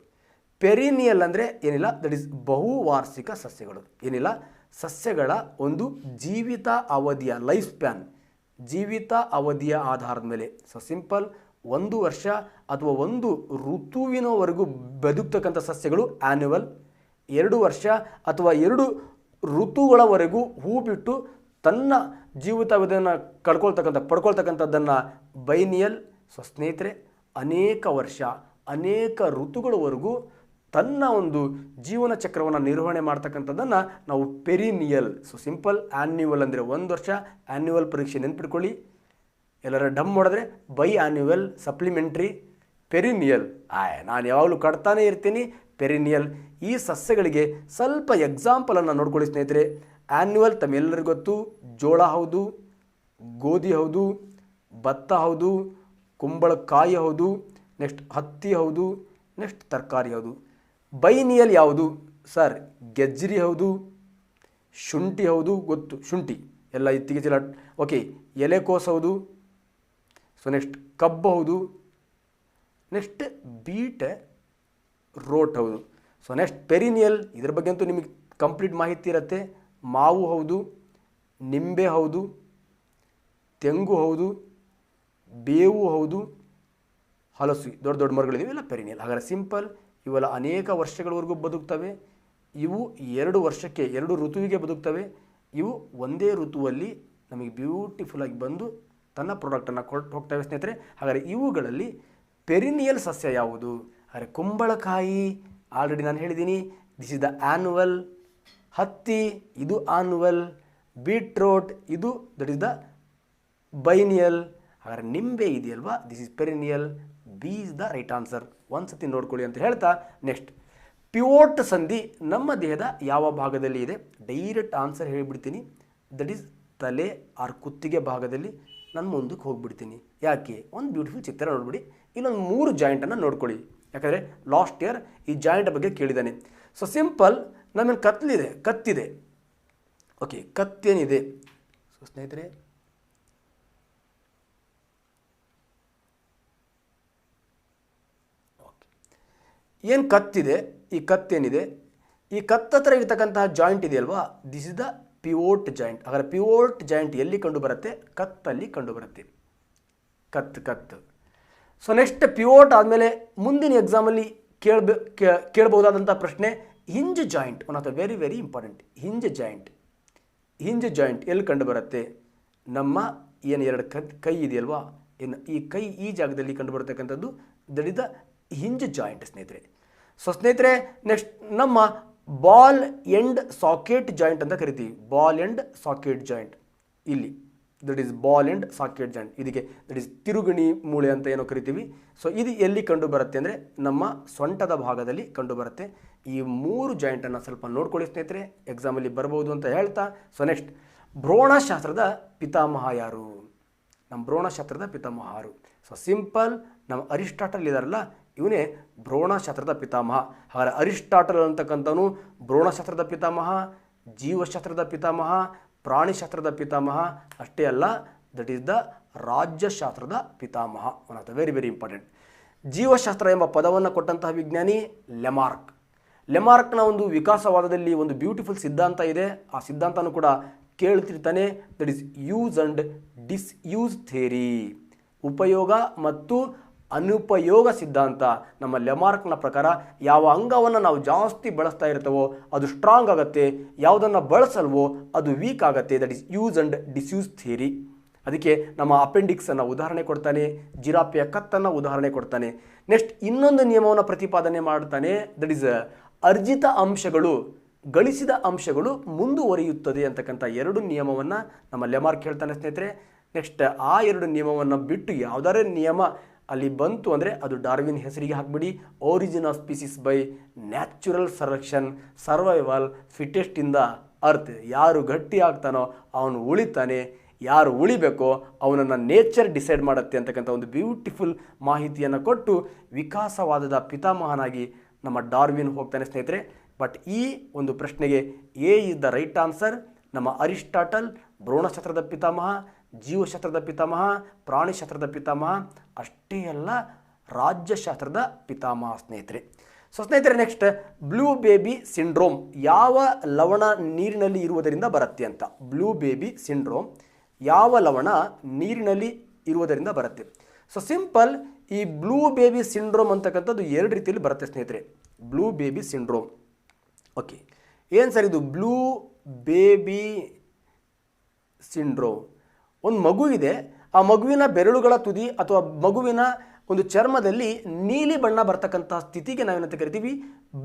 ಪೆರಿನಿಯಲ್ ಅಂದರೆ ಏನಿಲ್ಲ, ದಟ್ ಈಸ್ ಬಹುವಾರ್ಷಿಕ ಸಸ್ಯಗಳು. ಏನಿಲ್ಲ, ಸಸ್ಯಗಳ ಒಂದು ಜೀವಿತ ಅವಧಿಯ ಲೈಫ್ ಸ್ಪ್ಯಾನ್, ಜೀವಿತ ಅವಧಿಯ ಆಧಾರದ ಮೇಲೆ. ಸೊ ಸಿಂಪಲ್ 1 ವರ್ಷ ಅಥವಾ 1 ಋತುವಿನವರೆಗೂ ಬದುಕ್ತಕ್ಕಂಥ ಸಸ್ಯಗಳು ಆನ್ಯುವಲ್. 2 ವರ್ಷ ಅಥವಾ 2 ಋತುಗಳವರೆಗೂ ಹೂ ಬಿಟ್ಟು ತನ್ನ ಜೀವಿತಾವಧಿಯನ್ನು ಪಡ್ಕೊಳ್ತಕ್ಕಂಥದ್ದನ್ನು ಬೈನಿಯಲ್. ಸೊ ಸ್ನೇಹಿತರೆ, ಅನೇಕ ವರ್ಷ ಅನೇಕ ಋತುಗಳವರೆಗೂ ತನ್ನ ಒಂದು ಜೀವನ ಚಕ್ರವನ್ನು ನಿರ್ವಹಣೆ ಮಾಡ್ತಕ್ಕಂಥದ್ದನ್ನು ನಾವು ಪೆರಿನಿಯಲ್. ಸೊ ಸಿಂಪಲ್ ಆನ್ಯುವಲ್ ಅಂದರೆ 1 ವರ್ಷ, ಆನ್ಯುವಲ್ ಪರೀಕ್ಷೆ ನೆನ್ಪಿಟ್ಕೊಳ್ಳಿ. ಎಲ್ಲರ ಡಮ್ ಮಾಡಿದ್ರೆ ಬೈ ಆನ್ಯುವಲ್ ಸಪ್ಲಿಮೆಂಟ್ರಿ ಪೆರಿನಿಯಲ್. ನಾನು ಯಾವಾಗಲೂ ಕಟ್ತಾನೇ ಇರ್ತೀನಿ ಪೆರಿನಿಯಲ್. ಈ ಸಸ್ಯಗಳಿಗೆ ಸ್ವಲ್ಪ ಎಕ್ಸಾಂಪಲನ್ನು ನೋಡ್ಕೊಳ್ಳಿ ಸ್ನೇಹಿತರೆ. ಆನ್ಯುವಲ್ ತಮ್ಮೆಲ್ಲರಿಗೂ ಗೊತ್ತು, ಜೋಳ ಹೌದು, ಗೋಧಿ ಹೌದು, ಭತ್ತ ಹೌದು, ಕುಂಬಳಕಾಯಿ ಹೌದು, ನೆಕ್ಸ್ಟ್ ಹತ್ತಿ ಹೌದು, ನೆಕ್ಸ್ಟ್ ತರಕಾರಿ ಹೌದು. ಬೈನಿಯಲ್ ಯಾವುದು ಸರ್? ಗೆಜ್ಜರಿ ಹೌದು, ಶುಂಠಿ ಹೌದು, ಗೊತ್ತು ಶುಂಠಿ ಎಲ್ಲ ಇತ್ತೀಚೆಲ್ಲ. ಓಕೆ, ಎಲೆಕೋಸು ಹೌದು. ಸೊ ನೆಕ್ಸ್ಟ್ ಕಬ್ಬು ಹೌದು, ನೆಕ್ಸ್ಟ್ ಬೀಟ್ ರೋಟ್ ಹೌದು. ಸೊ ನೆಕ್ಸ್ಟ್ ಪೆರಿನಿಯಲ್, ಇದ್ರ ಬಗ್ಗೆ ಅಂತೂ ನಿಮಗೆ ಕಂಪ್ಲೀಟ್ ಮಾಹಿತಿ ಇರುತ್ತೆ. ಮಾವು ಹೌದು, ನಿಂಬೆ ಹೌದು, ತೆಂಗು ಹೌದು, ಬೇವು ಹೌದು, ಹಲಸು, ದೊಡ್ಡ ದೊಡ್ಡ ಮರಗಳಿವೆ, ಇವೆಲ್ಲ ಪೆರಿನಿಯಲ್. ಹಾಗಾದರೆ ಸಿಂಪಲ್, ಇವೆಲ್ಲ ಅನೇಕ ವರ್ಷಗಳವರೆಗೂ ಬದುಕ್ತವೆ. ಇವು 2 ವರ್ಷಕ್ಕೆ 2 ಋತುವಿಗೆ ಬದುಕ್ತವೆ. ಇವು ಒಂದೇ ಋತುವಲ್ಲಿ ನಮಗೆ ಬ್ಯೂಟಿಫುಲ್ಲಾಗಿ ಬಂದು ತನ್ನ ಪ್ರಾಡಕ್ಟನ್ನು ಕೊಟ್ಟು ಹೋಗ್ತವೆ ಸ್ನೇಹಿತರೆ. ಹಾಗಾದರೆ ಇವುಗಳಲ್ಲಿ ಪೆರಿನಿಯಲ್ ಸಸ್ಯ ಯಾವುದು? ಹಾಗಾದರೆ ಕುಂಬಳಕಾಯಿ ಆಲ್ರೆಡಿ ನಾನು ಹೇಳಿದ್ದೀನಿ, ದಿಸ್ ಇಸ್ ದ ಆ್ಯನ್ಯುವಲ್. ಹತ್ತಿ ಇದು ಆನ್ಯುವಲ್. ಬೀಟ್ರೋಟ್ ಇದು ದಟ್ ಈಸ್ ದ ಬೈನಿಯಲ್. ಹಾಗಾದರೆ ನಿಂಬೆ ಇದೆಯಲ್ವಾ, this is perennial. B is the right answer. ಒಂದು ಸತಿ ನೋಡ್ಕೊಳ್ಳಿ ಅಂತ ಹೇಳ್ತಾ ನೆಕ್ಸ್ಟ್, ಪಿವೋಟ್ ಸಂಧಿ ನಮ್ಮ ದೇಹದ ಯಾವ ಭಾಗದಲ್ಲಿ ಇದೆ? ಡೈರೆಕ್ಟ್ ಆನ್ಸರ್ ಹೇಳಿಬಿಡ್ತೀನಿ, ದಟ್ ಈಸ್ ತಲೆ ಆರ್ ಕುತ್ತಿಗೆ ಭಾಗದಲ್ಲಿ. ನಾನು ಮುಂದಕ್ಕೆ ಹೋಗ್ಬಿಡ್ತೀನಿ. ಯಾಕೆ? ಒಂದು ಬ್ಯೂಟಿಫುಲ್ ಚಿತ್ರ ನೋಡ್ಬಿಡಿ. ಇಲ್ಲೊಂದು 3 ಜಾಯಿಂಟನ್ನು ನೋಡ್ಕೊಳ್ಳಿ, ಯಾಕಂದರೆ ಲಾಸ್ಟ್ ಇಯರ್ ಈ ಜಾಯಿಂಟ್ ಬಗ್ಗೆ ಕೇಳಿದ್ದಾನೆ. ಸೊ ಸಿಂಪಲ್, ನಮ್ಮಲ್ಲಿ ಕತ್ತಿದೆ. ಓಕೆ, ಕತ್ತೇನಿದೆ? ಸೊ ಸ್ನೇಹಿತರೆ, ಏನು ಕತ್ತಿದೆ, ಈ ಕತ್ತೇನಿದೆ, ಈ ಕತ್ತತ್ರ ಇರ್ತಕ್ಕಂತಹ ಜಾಯಿಂಟ್ ಇದೆಯಲ್ವಾ, this is the pivot joint. ಹಾಗಾದರೆ ಪಿವೋಟ್ ಜಾಯಿಂಟ್ ಎಲ್ಲಿ ಕಂಡು ಬರುತ್ತೆ? ಕತ್ತಲ್ಲಿ ಕಂಡು ಬರುತ್ತೆ. ಕತ್ತು. ಸೊ ನೆಕ್ಸ್ಟ್ ಪಿವೋಟ್ ಆದಮೇಲೆ ಮುಂದಿನ ಎಕ್ಸಾಮಲ್ಲಿ ಕೇಳಬಹುದಾದಂಥ ಪ್ರಶ್ನೆ, hinge joint. One of the very very important. Hinge joint ಎಲ್ಲಿ ಕಂಡು ಬರುತ್ತೆ? ನಮ್ಮ ಏನು 2 ಕೈ ಇದೆಯಲ್ವಾ, ಈ ಕೈ ಈ ಜಾಗದಲ್ಲಿ ಕಂಡು ಬರತಕ್ಕಂಥದ್ದು that is the hinge joint ಸ್ನೇಹಿತರೆ. ಸೊ ಸ್ನೇಹಿತರೆ, ನೆಕ್ಸ್ಟ್ ನಮ್ಮ ಬಾಲ್ ಎಂಡ್ ಸಾಕೆಟ್ ಜಾಯಿಂಟ್ ಅಂತ ಕರಿತೀವಿ. ಬಾಲ್ ಎಂಡ್ ಸಾಕೆಟ್ ಜಾಯಿಂಟ್ ಇಲ್ಲಿ that is ball and socket joint, ಇದಕ್ಕೆ ದಟ್ ಈಸ್ ತಿರುಗಣಿ ಮೂಳೆ ಅಂತ ಏನೋ ಕರಿತೀವಿ. ಸೊ ಇದು ಎಲ್ಲಿ ಕಂಡು ಬರುತ್ತೆ ಅಂದರೆ ನಮ್ಮ ಸೊಂಟದ ಭಾಗದಲ್ಲಿ ಕಂಡು ಬರುತ್ತೆ. ಈ 3 ಜಾಯಿಂಟನ್ನು ಸ್ವಲ್ಪ ನೋಡ್ಕೊಳ್ಳಿ ಸ್ನೇಹಿತರೆ, ಎಕ್ಸಾಮಲ್ಲಿ ಬರ್ಬೋದು ಅಂತ ಹೇಳ್ತಾ. ಸೊ ನೆಕ್ಸ್ಟ್, ಭ್ರೂಣಶಾಸ್ತ್ರದ ಪಿತಾಮಹ ಯಾರು? ನಮ್ಮ ಭ್ರೂಣಶಾಸ್ತ್ರದ ಪಿತಾಮಹ ಯಾರು? ಸೊ ಸಿಂಪಲ್, ನಮ್ಮ ಅರಿಸ್ಟಾಟಲ್ ಇದಾರಲ್ಲ, ಇವನೇ ಭ್ರೂಣಶಾಸ್ತ್ರದ ಪಿತಾಮಹ. ಹಾಗಾದರೆ ಅರಿಸ್ಟಾಟಲ್ ಅಂತಕ್ಕಂಥವನು ಭ್ರೂಣಶಾಸ್ತ್ರದ ಪಿತಾಮಹ, ಜೀವಶಾಸ್ತ್ರದ ಪಿತಾಮಹ, ಪ್ರಾಣಿಶಾಸ್ತ್ರದ ಪಿತಾಮಹ, ಅಷ್ಟೇ ಅಲ್ಲ, ದಟ್ ಈಸ್ ದ ರಾಜ್ಯಶಾಸ್ತ್ರದ ಪಿತಾಮಹ. One of the very very important. ಜೀವಶಾಸ್ತ್ರ ಎಂಬ ಪದವನ್ನು ಕೊಟ್ಟಂತಹ ವಿಜ್ಞಾನಿ ಲೆಮಾರ್ಕ್. ಲೆಮಾರ್ಕ್ನ ಒಂದು ವಿಕಾಸವಾದದಲ್ಲಿ ಒಂದು ಬ್ಯೂಟಿಫುಲ್ ಸಿದ್ಧಾಂತ ಇದೆ. ಆ ಸಿದ್ಧಾಂತನೂ ಕೂಡ ಕೇಳ್ತಿರ್ತಾನೆ, that is use and disuse theory, ಉಪಯೋಗ ಮತ್ತು ಅನುಪಯೋಗ ಸಿದ್ಧಾಂತ. ನಮ್ಮ ಲೆಮಾರ್ಕ್ನ ಪ್ರಕಾರ ಯಾವ ಅಂಗವನ್ನು ನಾವು ಜಾಸ್ತಿ ಬಳಸ್ತಾ ಇರ್ತವೋ ಅದು ಸ್ಟ್ರಾಂಗ್ ಆಗುತ್ತೆ, ಯಾವುದನ್ನು ಬಳಸಲ್ವೋ ಅದು ವೀಕ್ ಆಗುತ್ತೆ. That is use and disuse theory. ಅದಕ್ಕೆ ನಮ್ಮ ಅಪೆಂಡಿಕ್ಸನ್ನು ಉದಾಹರಣೆ ಕೊಡ್ತಾನೆ, ಜಿರಾಫೆಯ ಕತ್ತನ್ನು ಉದಾಹರಣೆ ಕೊಡ್ತಾನೆ. ನೆಕ್ಸ್ಟ್ ಇನ್ನೊಂದು ನಿಯಮವನ್ನು ಪ್ರತಿಪಾದನೆ ಮಾಡ್ತಾನೆ, ದಟ್ ಈಸ್ ಅರ್ಜಿತ ಅಂಶಗಳು, ಗಳಿಸಿದ ಅಂಶಗಳು ಮುಂದುವರಿಯುತ್ತದೆ ಅಂತಕ್ಕಂಥ 2 ನಿಯಮವನ್ನು ನಮ್ಮ ಲೆಮಾರ್ಕ್ ಹೇಳ್ತಾನೆ ಸ್ನೇಹಿತರೆ. ನೆಕ್ಸ್ಟ್ ಆ 2 ನಿಯಮವನ್ನು ಬಿಟ್ಟು ಯಾವುದಾರೇ ನಿಯಮ ಅಲ್ಲಿ ಬಂತು ಅಂದರೆ ಅದು ಡಾರ್ವಿನ್ ಹೆಸರಿಗೆ ಹಾಕ್ಬಿಡಿ. Origin of species by natural selection, survival fittest in the earth. ಯಾರು ಗಟ್ಟಿ ಆಗ್ತಾನೋ ಅವನು ಉಳಿತಾನೆ, ಯಾರು ಉಳಿಬೇಕೋ ಅವನನ್ನು ನೇಚರ್ ಡಿಸೈಡ್ ಮಾಡುತ್ತೆ ಅಂತಕ್ಕಂಥ ಒಂದು ಬ್ಯೂಟಿಫುಲ್ ಮಾಹಿತಿಯನ್ನು ಕೊಟ್ಟು ವಿಕಾಸವಾದದ ಪಿತಾಮಹನಾಗಿ ನಮ್ಮ ಡಾರ್ವಿನ್ ಹೋಗ್ತಾನೆ ಸ್ನೇಹಿತರೆ. ಬಟ್ ಈ ಒಂದು ಪ್ರಶ್ನೆಗೆ A is the right answer. ನಮ್ಮ ಅರಿಸ್ಟಾಟಲ್ ಭ್ರೂಣಶಾಸ್ತ್ರದ ಪಿತಾಮಹ, ಜೀವಶಾಸ್ತ್ರದ ಪಿತಾಮಹ, ಪ್ರಾಣಿಶಾಸ್ತ್ರದ ಪಿತಾಮಹ, ಅಷ್ಟೇ ಅಲ್ಲ ರಾಜ್ಯಶಾಸ್ತ್ರದ ಪಿತಾಮಹ ಸ್ನೇಹಿತರೆ. ಸೊ ಸ್ನೇಹಿತರೆ, ನೆಕ್ಸ್ಟ್ ಬ್ಲೂ ಬೇಬಿ ಸಿಂಡ್ರೋಮ್ ಯಾವ ಲವಣ ನೀರಿನಲ್ಲಿ ಇರುವುದರಿಂದ ಬರುತ್ತೆ ಅಂತ. ಬ್ಲೂ ಬೇಬಿ ಸಿಂಡ್ರೋಮ್ ಯಾವ ಲವಣ ನೀರಿನಲ್ಲಿ ಇರುವುದರಿಂದ ಬರುತ್ತೆ? ಸೊ ಸಿಂಪಲ್, ಈ ಬ್ಲೂ ಬೇಬಿ ಸಿಂಡ್ರೋಮ್ ಅಂತಕ್ಕಂಥದ್ದು 2 ರೀತಿಯಲ್ಲಿ ಬರುತ್ತೆ ಸ್ನೇಹಿತರೆ. ಬ್ಲೂ ಬೇಬಿ ಸಿಂಡ್ರೋಮ್, ಓಕೆ, ಏನು ಸರ್ ಇದು ಬ್ಲೂ ಬೇಬಿ ಸಿಂಡ್ರೋಮ್? ಒಂದು ಮಗು ಇದೆ, ಆ ಮಗುವಿನ ಬೆರಳುಗಳ ತುದಿ ಅಥವಾ ಮಗುವಿನ ಒಂದು ಚರ್ಮದಲ್ಲಿ ನೀಲಿ ಬಣ್ಣ ಬರ್ತಕ್ಕಂಥ ಸ್ಥಿತಿಗೆ ನಾವೇನಂತ ಕರಿತೀವಿ?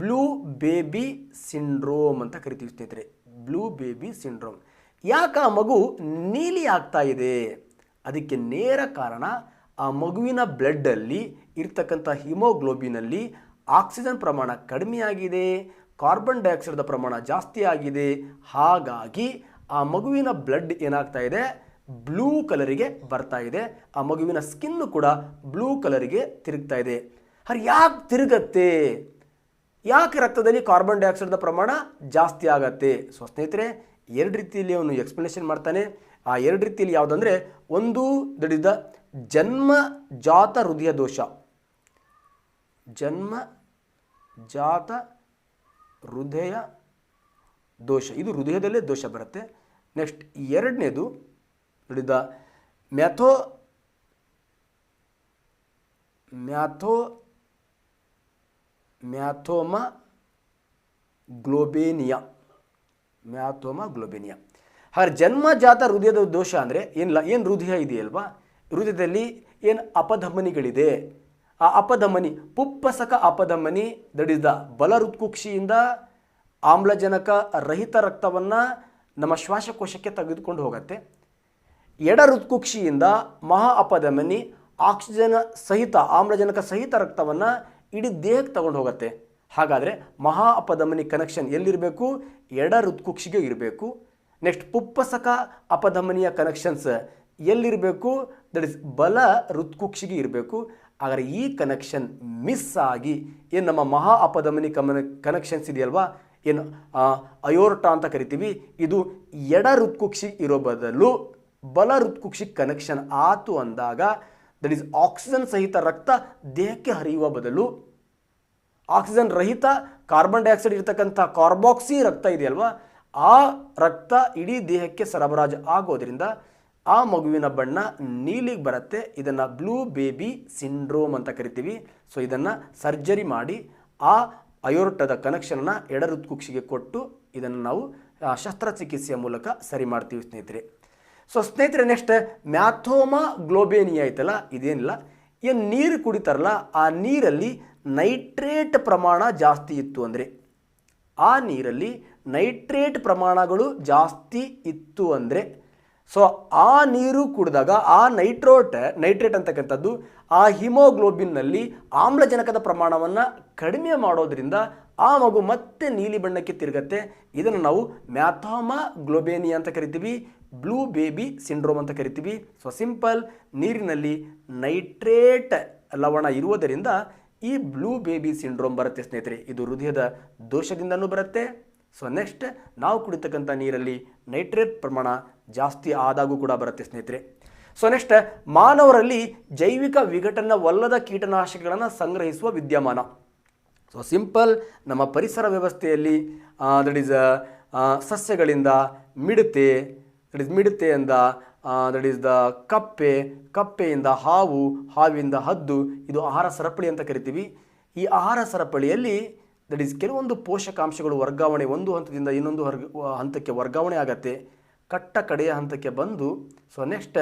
ಬ್ಲೂ ಬೇಬಿ ಸಿಂಡ್ರೋಮ್ ಅಂತ ಕರಿತೀವಿ ಸ್ನೇಹಿತರೆ. Blue baby syndrome. ಯಾಕೆ ಆ ಮಗು ನೀಲಿ ಆಗ್ತಾ ಇದೆ? ಅದಕ್ಕೆ ನೇರ ಕಾರಣ ಆ ಮಗುವಿನ ಬ್ಲಡ್ಡಲ್ಲಿ ಇರ್ತಕ್ಕಂಥ ಹಿಮೋಗ್ಲೋಬಿನಲ್ಲಿ ಆಕ್ಸಿಜನ್ ಪ್ರಮಾಣ ಕಡಿಮೆಯಾಗಿದೆ, ಕಾರ್ಬನ್ ಡೈಆಕ್ಸೈಡ್ದ ಪ್ರಮಾಣ ಜಾಸ್ತಿ ಆಗಿದೆ. ಹಾಗಾಗಿ ಆ ಮಗುವಿನ ಬ್ಲಡ್ ಏನಾಗ್ತಾ ಇದೆ? ಬ್ಲೂ ಕಲರಿಗೆ ಬರ್ತಾ ಇದೆ. ಆ ಮಗುವಿನ ಸ್ಕಿನ್ನು ಕೂಡ ಬ್ಲೂ ಕಲರಿಗೆ ತಿರುಗ್ತಾ ಇದೆ. ಯಾಕೆ ತಿರುಗತ್ತೆ? ಯಾಕೆ ರಕ್ತದಲ್ಲಿ ಕಾರ್ಬನ್ ಡೈಆಕ್ಸೈಡ್ದ ಪ್ರಮಾಣ ಜಾಸ್ತಿ ಆಗತ್ತೆ? ಸೊ ಸ್ನೇಹಿತರೆ, 2 ರೀತಿಯಲ್ಲಿ ಅವನು ಎಕ್ಸ್ಪ್ಲನೇಷನ್ ಮಾಡ್ತಾನೆ. ಆ 2 ರೀತಿಯಲ್ಲಿ ಯಾವುದಂದರೆ, ಒಂದು ದಟ್ ಇಸ್ ದ ಜನ್ಮಜಾತ ಹೃದಯ ದೋಷ, ಜನ್ಮಜಾತ ಹೃದಯ ದೋಷ, ಇದು ಹೃದಯದಲ್ಲೇ ದೋಷ ಬರುತ್ತೆ. ನೆಕ್ಸ್ಟ್ 2ನೇದು ನೋಡಿದ ಮ್ಯಾಥೋಮಾ ಗ್ಲೋಬೇನಿಯಾ. ಹಾಗಾದ್ರೆ ಜನ್ಮಜಾತ ಹೃದಯದ ದೋಷ ಅಂದರೆ ಏನಿಲ್ಲ, ಏನು ಹೃದಯ ಇದೆಯಲ್ವಾ, ಹೃದಯದಲ್ಲಿ ಏನು ಅಪಧಮನಿಗಳಿದೆ, ಆ ಅಪಧಮನಿ, ಪುಪ್ಪಸಕ ಅಪಧಮನಿ, ದಟ್ ಇಸ್ ದ ಬಲ ಹೃತ್ಕುಕ್ಷಿಯಿಂದ ಆಮ್ಲಜನಕ ರಹಿತ ರಕ್ತವನ್ನು ನಮ್ಮ ಶ್ವಾಸಕೋಶಕ್ಕೆ ತೆಗೆದುಕೊಂಡು ಹೋಗುತ್ತೆ. ಎಡ ಹೃತ್ಕುಕ್ಷಿಯಿಂದ ಮಹಾ ಅಪಧಮನಿ ಆಕ್ಸಿಜನ್ ಸಹಿತ ಆಮ್ಲಜನಕ ಸಹಿತ ರಕ್ತವನ್ನು ಇಡೀ ದೇಹಕ್ಕೆ ತಗೊಂಡು ಹೋಗುತ್ತೆ. ಹಾಗಾದರೆ ಮಹಾ ಅಪಧಮನಿ ಕನೆಕ್ಷನ್ ಎಲ್ಲಿರಬೇಕು? ಎಡ ಹೃತ್ಕುಕ್ಷಿಗೆ ಇರಬೇಕು. ನೆಕ್ಸ್ಟ್ ಪುಪ್ಪಸಕ ಅಪಧಮನಿಯ ಕನೆಕ್ಷನ್ಸ್ ಎಲ್ಲಿರಬೇಕು? ದಟ್ ಇಸ್ ಬಲ ಹೃತ್ಕುಕ್ಷಿಗೆ ಇರಬೇಕು. ಆದರೆ ಈ ಕನೆಕ್ಷನ್ ಮಿಸ್ ಆಗಿ ಏನು ನಮ್ಮ ಮಹಾ ಅಪಧಮನಿ ಕನೆಕ್ಷನ್ಸ್ ಇದೆಯಲ್ವಾ, ಏನು ಅಯೋರ್ಟಾ ಅಂತ ಕರಿತೀವಿ, ಇದು ಎಡ ಹೃತ್ಕುಕ್ಷಿ ಇರೋ ಬದಲು ಬಲ ಹೃತ್ಕುಕ್ಷಿ ಕನೆಕ್ಷನ್ ಆತು ಅಂದಾಗ ದಟ್ ಈಸ್ ಆಕ್ಸಿಜನ್ ಸಹಿತ ರಕ್ತ ದೇಹಕ್ಕೆ ಹರಿಯುವ ಬದಲು ಆಕ್ಸಿಜನ್ ರಹಿತ ಕಾರ್ಬನ್ ಡೈಆಕ್ಸೈಡ್ ಇರತಕ್ಕಂಥ ಕಾರ್ಬಾಕ್ಸಿ ರಕ್ತ ಇದೆಯಲ್ವಾ, ಆ ರಕ್ತ ಇಡೀ ದೇಹಕ್ಕೆ ಸರಬರಾಜು ಆಗೋದ್ರಿಂದ ಆ ಮಗುವಿನ ಬಣ್ಣ ನೀಲಿಗೆ ಬರುತ್ತೆ. ಇದನ್ನು ಬ್ಲೂ ಬೇಬಿ ಸಿಂಡ್ರೋಮ್ ಅಂತ ಕರಿತೀವಿ. ಸೊ ಇದನ್ನು ಸರ್ಜರಿ ಮಾಡಿ ಆ ಅಯೋರ್ಟದ ಕನೆಕ್ಷನನ್ನು ಎಡ ಹೃತ್ಕುಕ್ಷಿಗೆ ಕೊಟ್ಟು ಇದನ್ನು ನಾವು ಶಸ್ತ್ರಚಿಕಿತ್ಸೆಯ ಮೂಲಕ ಸರಿ ಮಾಡ್ತೀವಿ ಸ್ನೇಹಿತರೆ. ಸೊ ಸ್ನೇಹಿತರೆ, ನೆಕ್ಸ್ಟ್ ಮ್ಯಾಥೋಮಾ ಗ್ಲೋಬೇನಿಯಾ ಐತಲ್ಲ, ಇದೇನಿಲ್ಲ, ಏನು ನೀರು ಕುಡಿತಾರಲ್ಲ ಆ ನೀರಲ್ಲಿ ನೈಟ್ರೇಟ್ ಪ್ರಮಾಣ ಜಾಸ್ತಿ ಇತ್ತು ಅಂದರೆ, ಆ ನೀರಲ್ಲಿ ನೈಟ್ರೇಟ್ ಪ್ರಮಾಣಗಳು ಜಾಸ್ತಿ ಇತ್ತು ಅಂದರೆ, ಸೊ ಆ ನೀರು ಕುಡಿದಾಗ ಆ ನೈಟ್ರೇಟ್ ಅಂತಕ್ಕಂಥದ್ದು ಆ ಹಿಮೋಗ್ಲೋಬಿನ್ನಲ್ಲಿ ಆಮ್ಲಜನಕದ ಪ್ರಮಾಣವನ್ನು ಕಡಿಮೆ ಮಾಡೋದ್ರಿಂದ ಆ ಮಗು ಮತ್ತೆ ನೀಲಿ ಬಣ್ಣಕ್ಕೆ ತಿರುಗತ್ತೆ. ಇದನ್ನು ನಾವು ಮ್ಯಾಥೋಮಗ್ಲೋಬೇನಿಯಾ ಅಂತ ಕರಿತೀವಿ, ಬ್ಲೂ ಬೇಬಿ ಸಿಂಡ್ರೋಮ್ ಅಂತ ಕರಿತೀವಿ. ಸೊ ಸಿಂಪಲ್, ನೀರಿನಲ್ಲಿ ನೈಟ್ರೇಟ್ ಲವಣ ಇರುವುದರಿಂದ ಈ ಬ್ಲೂ ಬೇಬಿ ಸಿಂಡ್ರೋಮ್ ಬರುತ್ತೆ ಸ್ನೇಹಿತರೆ. ಇದು ಹೃದಯದ ದೋಷದಿಂದನೂ ಬರುತ್ತೆ. ಸೊ ನೆಕ್ಸ್ಟ್, ನಾವು ಕುಡಿತಕ್ಕಂಥ ನೀರಲ್ಲಿ ನೈಟ್ರೇಟ್ ಪ್ರಮಾಣ ಜಾಸ್ತಿ ಆದಾಗೂ ಕೂಡ ಬರುತ್ತೆ ಸ್ನೇಹಿತರೆ. ಸೊ ನೆಕ್ಸ್ಟ್, ಮಾನವರಲ್ಲಿ ಜೈವಿಕ ವಿಘಟನವಲ್ಲದ ಕೀಟನಾಶಕಗಳನ್ನು ಸಂಗ್ರಹಿಸುವ ವಿದ್ಯಮಾನ. ಸೊ ಸಿಂಪಲ್, ನಮ್ಮ ಪರಿಸರ ವ್ಯವಸ್ಥೆಯಲ್ಲಿ ದಟ್ ಈಸ್ ಸಸ್ಯಗಳಿಂದ ಮಿಡತೆಯಿಂದ ದಟ್ ಈಸ್ ದ ಕಪ್ಪೆಯಿಂದ ಹಾವಿಂದ ಹದ್ದು, ಇದು ಆಹಾರ ಸರಪಳಿ ಅಂತ ಕರಿತೀವಿ. ಈ ಆಹಾರ ಸರಪಳಿಯಲ್ಲಿ ದಟ್ ಈಸ್ ಕೆಲವೊಂದು ಪೋಷಕಾಂಶಗಳು ವರ್ಗಾವಣೆ ಒಂದು ಹಂತದಿಂದ ಇನ್ನೊಂದು ಹಂತಕ್ಕೆ ವರ್ಗಾವಣೆ ಆಗತ್ತೆ, ಕಡೆಯ ಹಂತಕ್ಕೆ ಬಂದು ಸೊ ನೆಕ್ಸ್ಟ್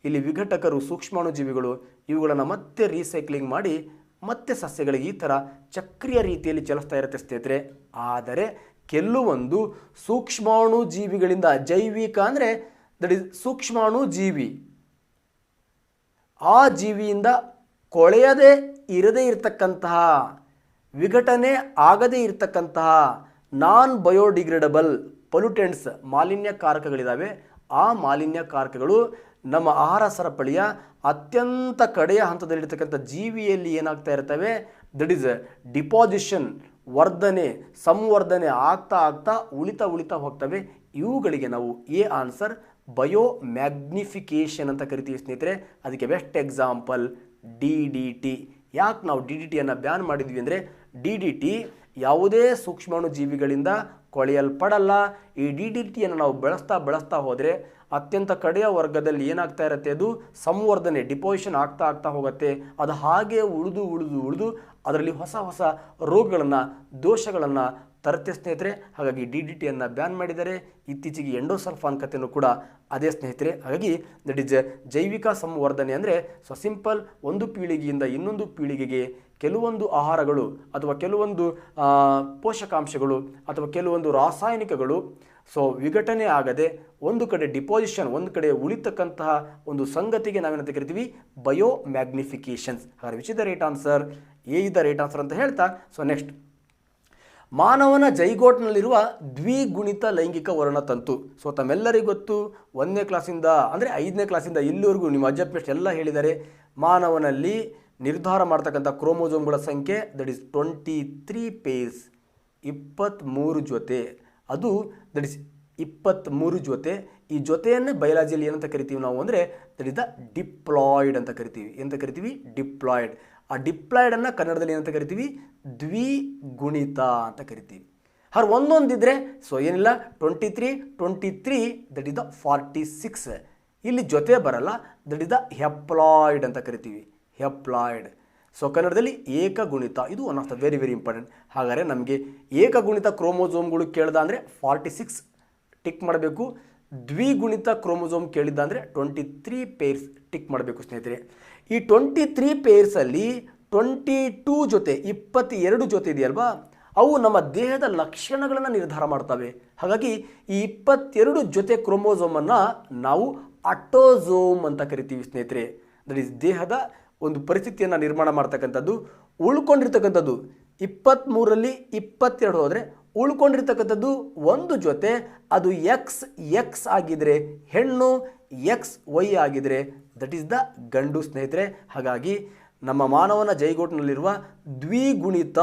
ಇಲ್ಲಿ ವಿಘಟಕರು ಸೂಕ್ಷ್ಮಾಣುಜೀವಿಗಳು ಇವುಗಳನ್ನು ಮತ್ತೆ ರೀಸೈಕ್ಲಿಂಗ್ ಮಾಡಿ ಮತ್ತೆ ಸಸ್ಯಗಳಿಗೆ ಈ ಥರ ಚಕ್ರೀಯ ರೀತಿಯಲ್ಲಿ ಚಲಿಸ್ತಾ ಇರುತ್ತೆ ಸ್ನೇಹಿತರೆ. ಆದರೆ ಕೆಲವೊಂದು ಸೂಕ್ಷ್ಮಾಣುಜೀವಿಗಳಿಂದ, ಜೈವಿಕ ಅಂದರೆ ದಟ್ ಈಸ್ ಸೂಕ್ಷ್ಮಾಣುಜೀವಿ, ಆ ಜೀವಿಯಿಂದ ಕೊಳೆಯದೇ ಇರದೇ ಇರತಕ್ಕಂತಹ, ವಿಘಟನೆ ಆಗದೇ ಇರತಕ್ಕಂತಹ ನಾನ್ ಬಯೋಡಿಗ್ರೇಡಬಲ್ ಪೊಲ್ಯೂಟೆಂಟ್ಸ್, ಮಾಲಿನ್ಯಕಾರಕಗಳಿದ್ದಾವೆ. ಆ ಮಾಲಿನ್ಯಕಾರಕಗಳು ನಮ್ಮ ಆಹಾರ ಸರಪಳಿಯ ಅತ್ಯಂತ ಕಡೆಯ ಹಂತದಲ್ಲಿರ್ತಕ್ಕಂಥ ಜೀವಿಯಲ್ಲಿ ಏನಾಗ್ತಾ ಇರ್ತವೆ, ದಟ್ ಈಸ್ ಡಿಪಾಸಿಷನ್, ಸಂವರ್ಧನೆ ಆಗ್ತಾ ಉಳಿತಾ ಹೋಗ್ತವೆ. ಇವುಗಳಿಗೆ ನಾವು ಆನ್ಸರ್ ಬಯೋ ಮ್ಯಾಗ್ನಿಫಿಕೇಷನ್ ಅಂತ ಕರಿತೀವಿ ಸ್ನೇಹಿತರೆ. ಅದಕ್ಕೆ ಬೆಸ್ಟ್ ಎಕ್ಸಾಂಪಲ್ DDT. ಯಾಕೆ ನಾವು DDTಯನ್ನು ಬ್ಯಾನ್ ಮಾಡಿದ್ವಿ ಅಂದರೆ, DDT ಯಾವುದೇ ಸೂಕ್ಷ್ಮಾಣುಜೀವಿಗಳಿಂದ ಕೊಳೆಯಲ್ಪಡಲ್ಲ. ಈ DDTಯನ್ನು ನಾವು ಬಳಸ್ತಾ ಹೋದರೆ ಅತ್ಯಂತ ಕಡೆಯ ವರ್ಗದಲ್ಲಿ ಏನಾಗ್ತಾ ಇರುತ್ತೆ, ಅದು ಸಂವರ್ಧನೆ, ಡಿಪೋಸಿಷನ್ ಆಗ್ತಾ ಹೋಗುತ್ತೆ. ಅದು ಹಾಗೆ ಉಳಿದು ಅದರಲ್ಲಿ ಹೊಸ ರೋಗಗಳನ್ನು, ದೋಷಗಳನ್ನು ತರುತ್ತೆ ಸ್ನೇಹಿತರೆ. ಹಾಗಾಗಿ DDTಯನ್ನು ಬ್ಯಾನ್ ಮಾಡಿದ್ದಾರೆ. ಇತ್ತೀಚೆಗೆ ಎಂಡೋಸಲ್ಫಾನ್ ಕಥೆಯೂ ಕೂಡ ಅದೇ ಸ್ನೇಹಿತರೆ. ಹಾಗಾಗಿ ದಟ್ ಈಸ್ ಜೈವಿಕ ಸಂವರ್ಧನೆ ಅಂದರೆ ಸೊ ಸಿಂಪಲ್, ಒಂದು ಪೀಳಿಗೆಯಿಂದ ಇನ್ನೊಂದು ಪೀಳಿಗೆಗೆ ಕೆಲವೊಂದು ಆಹಾರಗಳು ಅಥವಾ ಕೆಲವೊಂದು ಪೋಷಕಾಂಶಗಳು ಅಥವಾ ಕೆಲವೊಂದು ರಾಸಾಯನಿಕಗಳು ಸೊ ವಿಘಟನೆ ಆಗದೆ ಒಂದು ಕಡೆ ಡಿಪಾಸಿಷನ್, ಒಂದು ಕಡೆ ಉಳಿತಕ್ಕಂತಹ ಒಂದು ಸಂಗತಿಗೆ ನಾವೇನಂತ ಕರಿತೀವಿ, ಬಯೋ ಮ್ಯಾಗ್ನಿಫಿಕೇಷನ್ಸ್. ಹಾಗಾದರೆ which is the right answer? A is the right answer ಅಂತ ಹೇಳ್ತಾ, ಸೊ ನೆಕ್ಸ್ಟ್, ಮಾನವನ ಜೈಗೋಟ್ನಲ್ಲಿರುವ ದ್ವಿಗುಣಿತ ಲೈಂಗಿಕ ವರ್ಣತಂತು. ಸೊ ತಮ್ಮೆಲ್ಲರಿಗೂ ಗೊತ್ತು, 1ನೇ ಕ್ಲಾಸಿಂದ ಅಂದರೆ 5ನೇ ಕ್ಲಾಸಿಂದ ಇಲ್ಲಿವರೆಗೂ ನಿಮ್ಮ ಅಜ್ಜಪ್ಪೆಸ್ಟ್ ಎಲ್ಲ ಹೇಳಿದ್ದಾರೆ. ಮಾನವನಲ್ಲಿ ನಿರ್ಧಾರ ಮಾಡ್ತಕ್ಕಂಥ ಕ್ರೋಮೋಸೋಮ್ಗಳ ಸಂಖ್ಯೆ ದಟ್ ಈಸ್ 23 ಪೇರ್ಸ್, 23 ಜೊತೆ. ಅದು ದಟ್ ಈಸ್ 23 ಜೊತೆ. ಈ ಜೊತೆಯನ್ನೇ ಬಯಾಲಜಿಯಲ್ಲಿ ಏನಂತ ಕರಿತೀವಿ ನಾವು ಅಂದರೆ ದಟ್ ಈಸ್ ದ ಡಿಪ್ಲಾಯ್ಡ್ ಅಂತ ಕರಿತೀವಿ. ಎಂತ ಕರಿತೀವಿ? ಡಿಪ್ಲಾಯ್ಡ್. ಆ ಡಿಪ್ಲಾಯ್ಡನ್ನು ಕನ್ನಡದಲ್ಲಿ ಏನಂತ ಕರಿತೀವಿ? ದ್ವಿಗುಣಿತ ಅಂತ ಕರಿತೀವಿ. ಹಾಗೆ ಒಂದೊಂದಿದ್ರೆ ಸೊ ಏನಿಲ್ಲ, 23 ದಟ್ ಈಸ್ ದ 46. ಇಲ್ಲಿ ಜೊತೆ ಬರಲ್ಲ, ದಟ್ ಈಸ್ ದ ಹೆಪ್ಲಾಯ್ಡ್ ಅಂತ ಕರಿತೀವಿ, ಹೆಪ್ಲಾಯ್ಡ್. ಸೊ ಕನ್ನಡದಲ್ಲಿ ಏಕಗುಣಿತ. ಇದು one of the very important. ಹಾಗಾದರೆ ನಮಗೆ ಏಕಗುಣಿತ ಕ್ರೋಮೋಸೋಮ್ಗಳು ಕೇಳ್ದ ಅಂದರೆ 46 ಟಿಕ್ ಮಾಡಬೇಕು. ದ್ವಿಗುಣಿತ ಕ್ರೋಮೋಸೋಮ್ ಕೇಳಿದ್ದ ಅಂದರೆ 23 ಪೇರ್ಸ್ ಟಿಕ್ ಮಾಡಬೇಕು ಸ್ನೇಹಿತರೆ. ಈ 23 ಪೇರ್ಸಲ್ಲಿ 22 ಜೊತೆ, 22 ಜೊತೆ ಇದೆಯಲ್ವಾ, ಅವು ನಮ್ಮ ದೇಹದ ಲಕ್ಷಣಗಳನ್ನು ನಿರ್ಧಾರ ಮಾಡ್ತವೆ. ಹಾಗಾಗಿ ಈ 22 ಜೊತೆ ಕ್ರೋಮೋಸೋಮನ್ನು ನಾವು ಆಟೋಸೋಮ್ ಅಂತ ಕರಿತೀವಿ ಸ್ನೇಹಿತರೆ. ದಟ್ ಈಸ್ ದೇಹದ ಒಂದು ಪರಿಸ್ಥಿತಿಯನ್ನು ನಿರ್ಮಾಣ ಮಾಡ್ತಕ್ಕಂಥದ್ದು. ಉಳ್ಕೊಂಡಿರ್ತಕ್ಕಂಥದ್ದು 23ರಲ್ಲಿ 22 ಹೋದರೆ ಉಳ್ಕೊಂಡಿರ್ತಕ್ಕಂಥದ್ದು ಒಂದು ಜೊತೆ, ಅದು X ಆಗಿದ್ರೆ ಹೆಣ್ಣು, XY ಆಗಿದ್ರೆ ದಟ್ ಈಸ್ ದ ಗಂಡು ಸ್ನೇಹಿತರೆ. ಹಾಗಾಗಿ ನಮ್ಮ ಮಾನವನ ಜೈಗೋಟ್ನಲ್ಲಿರುವ ದ್ವಿಗುಣಿತ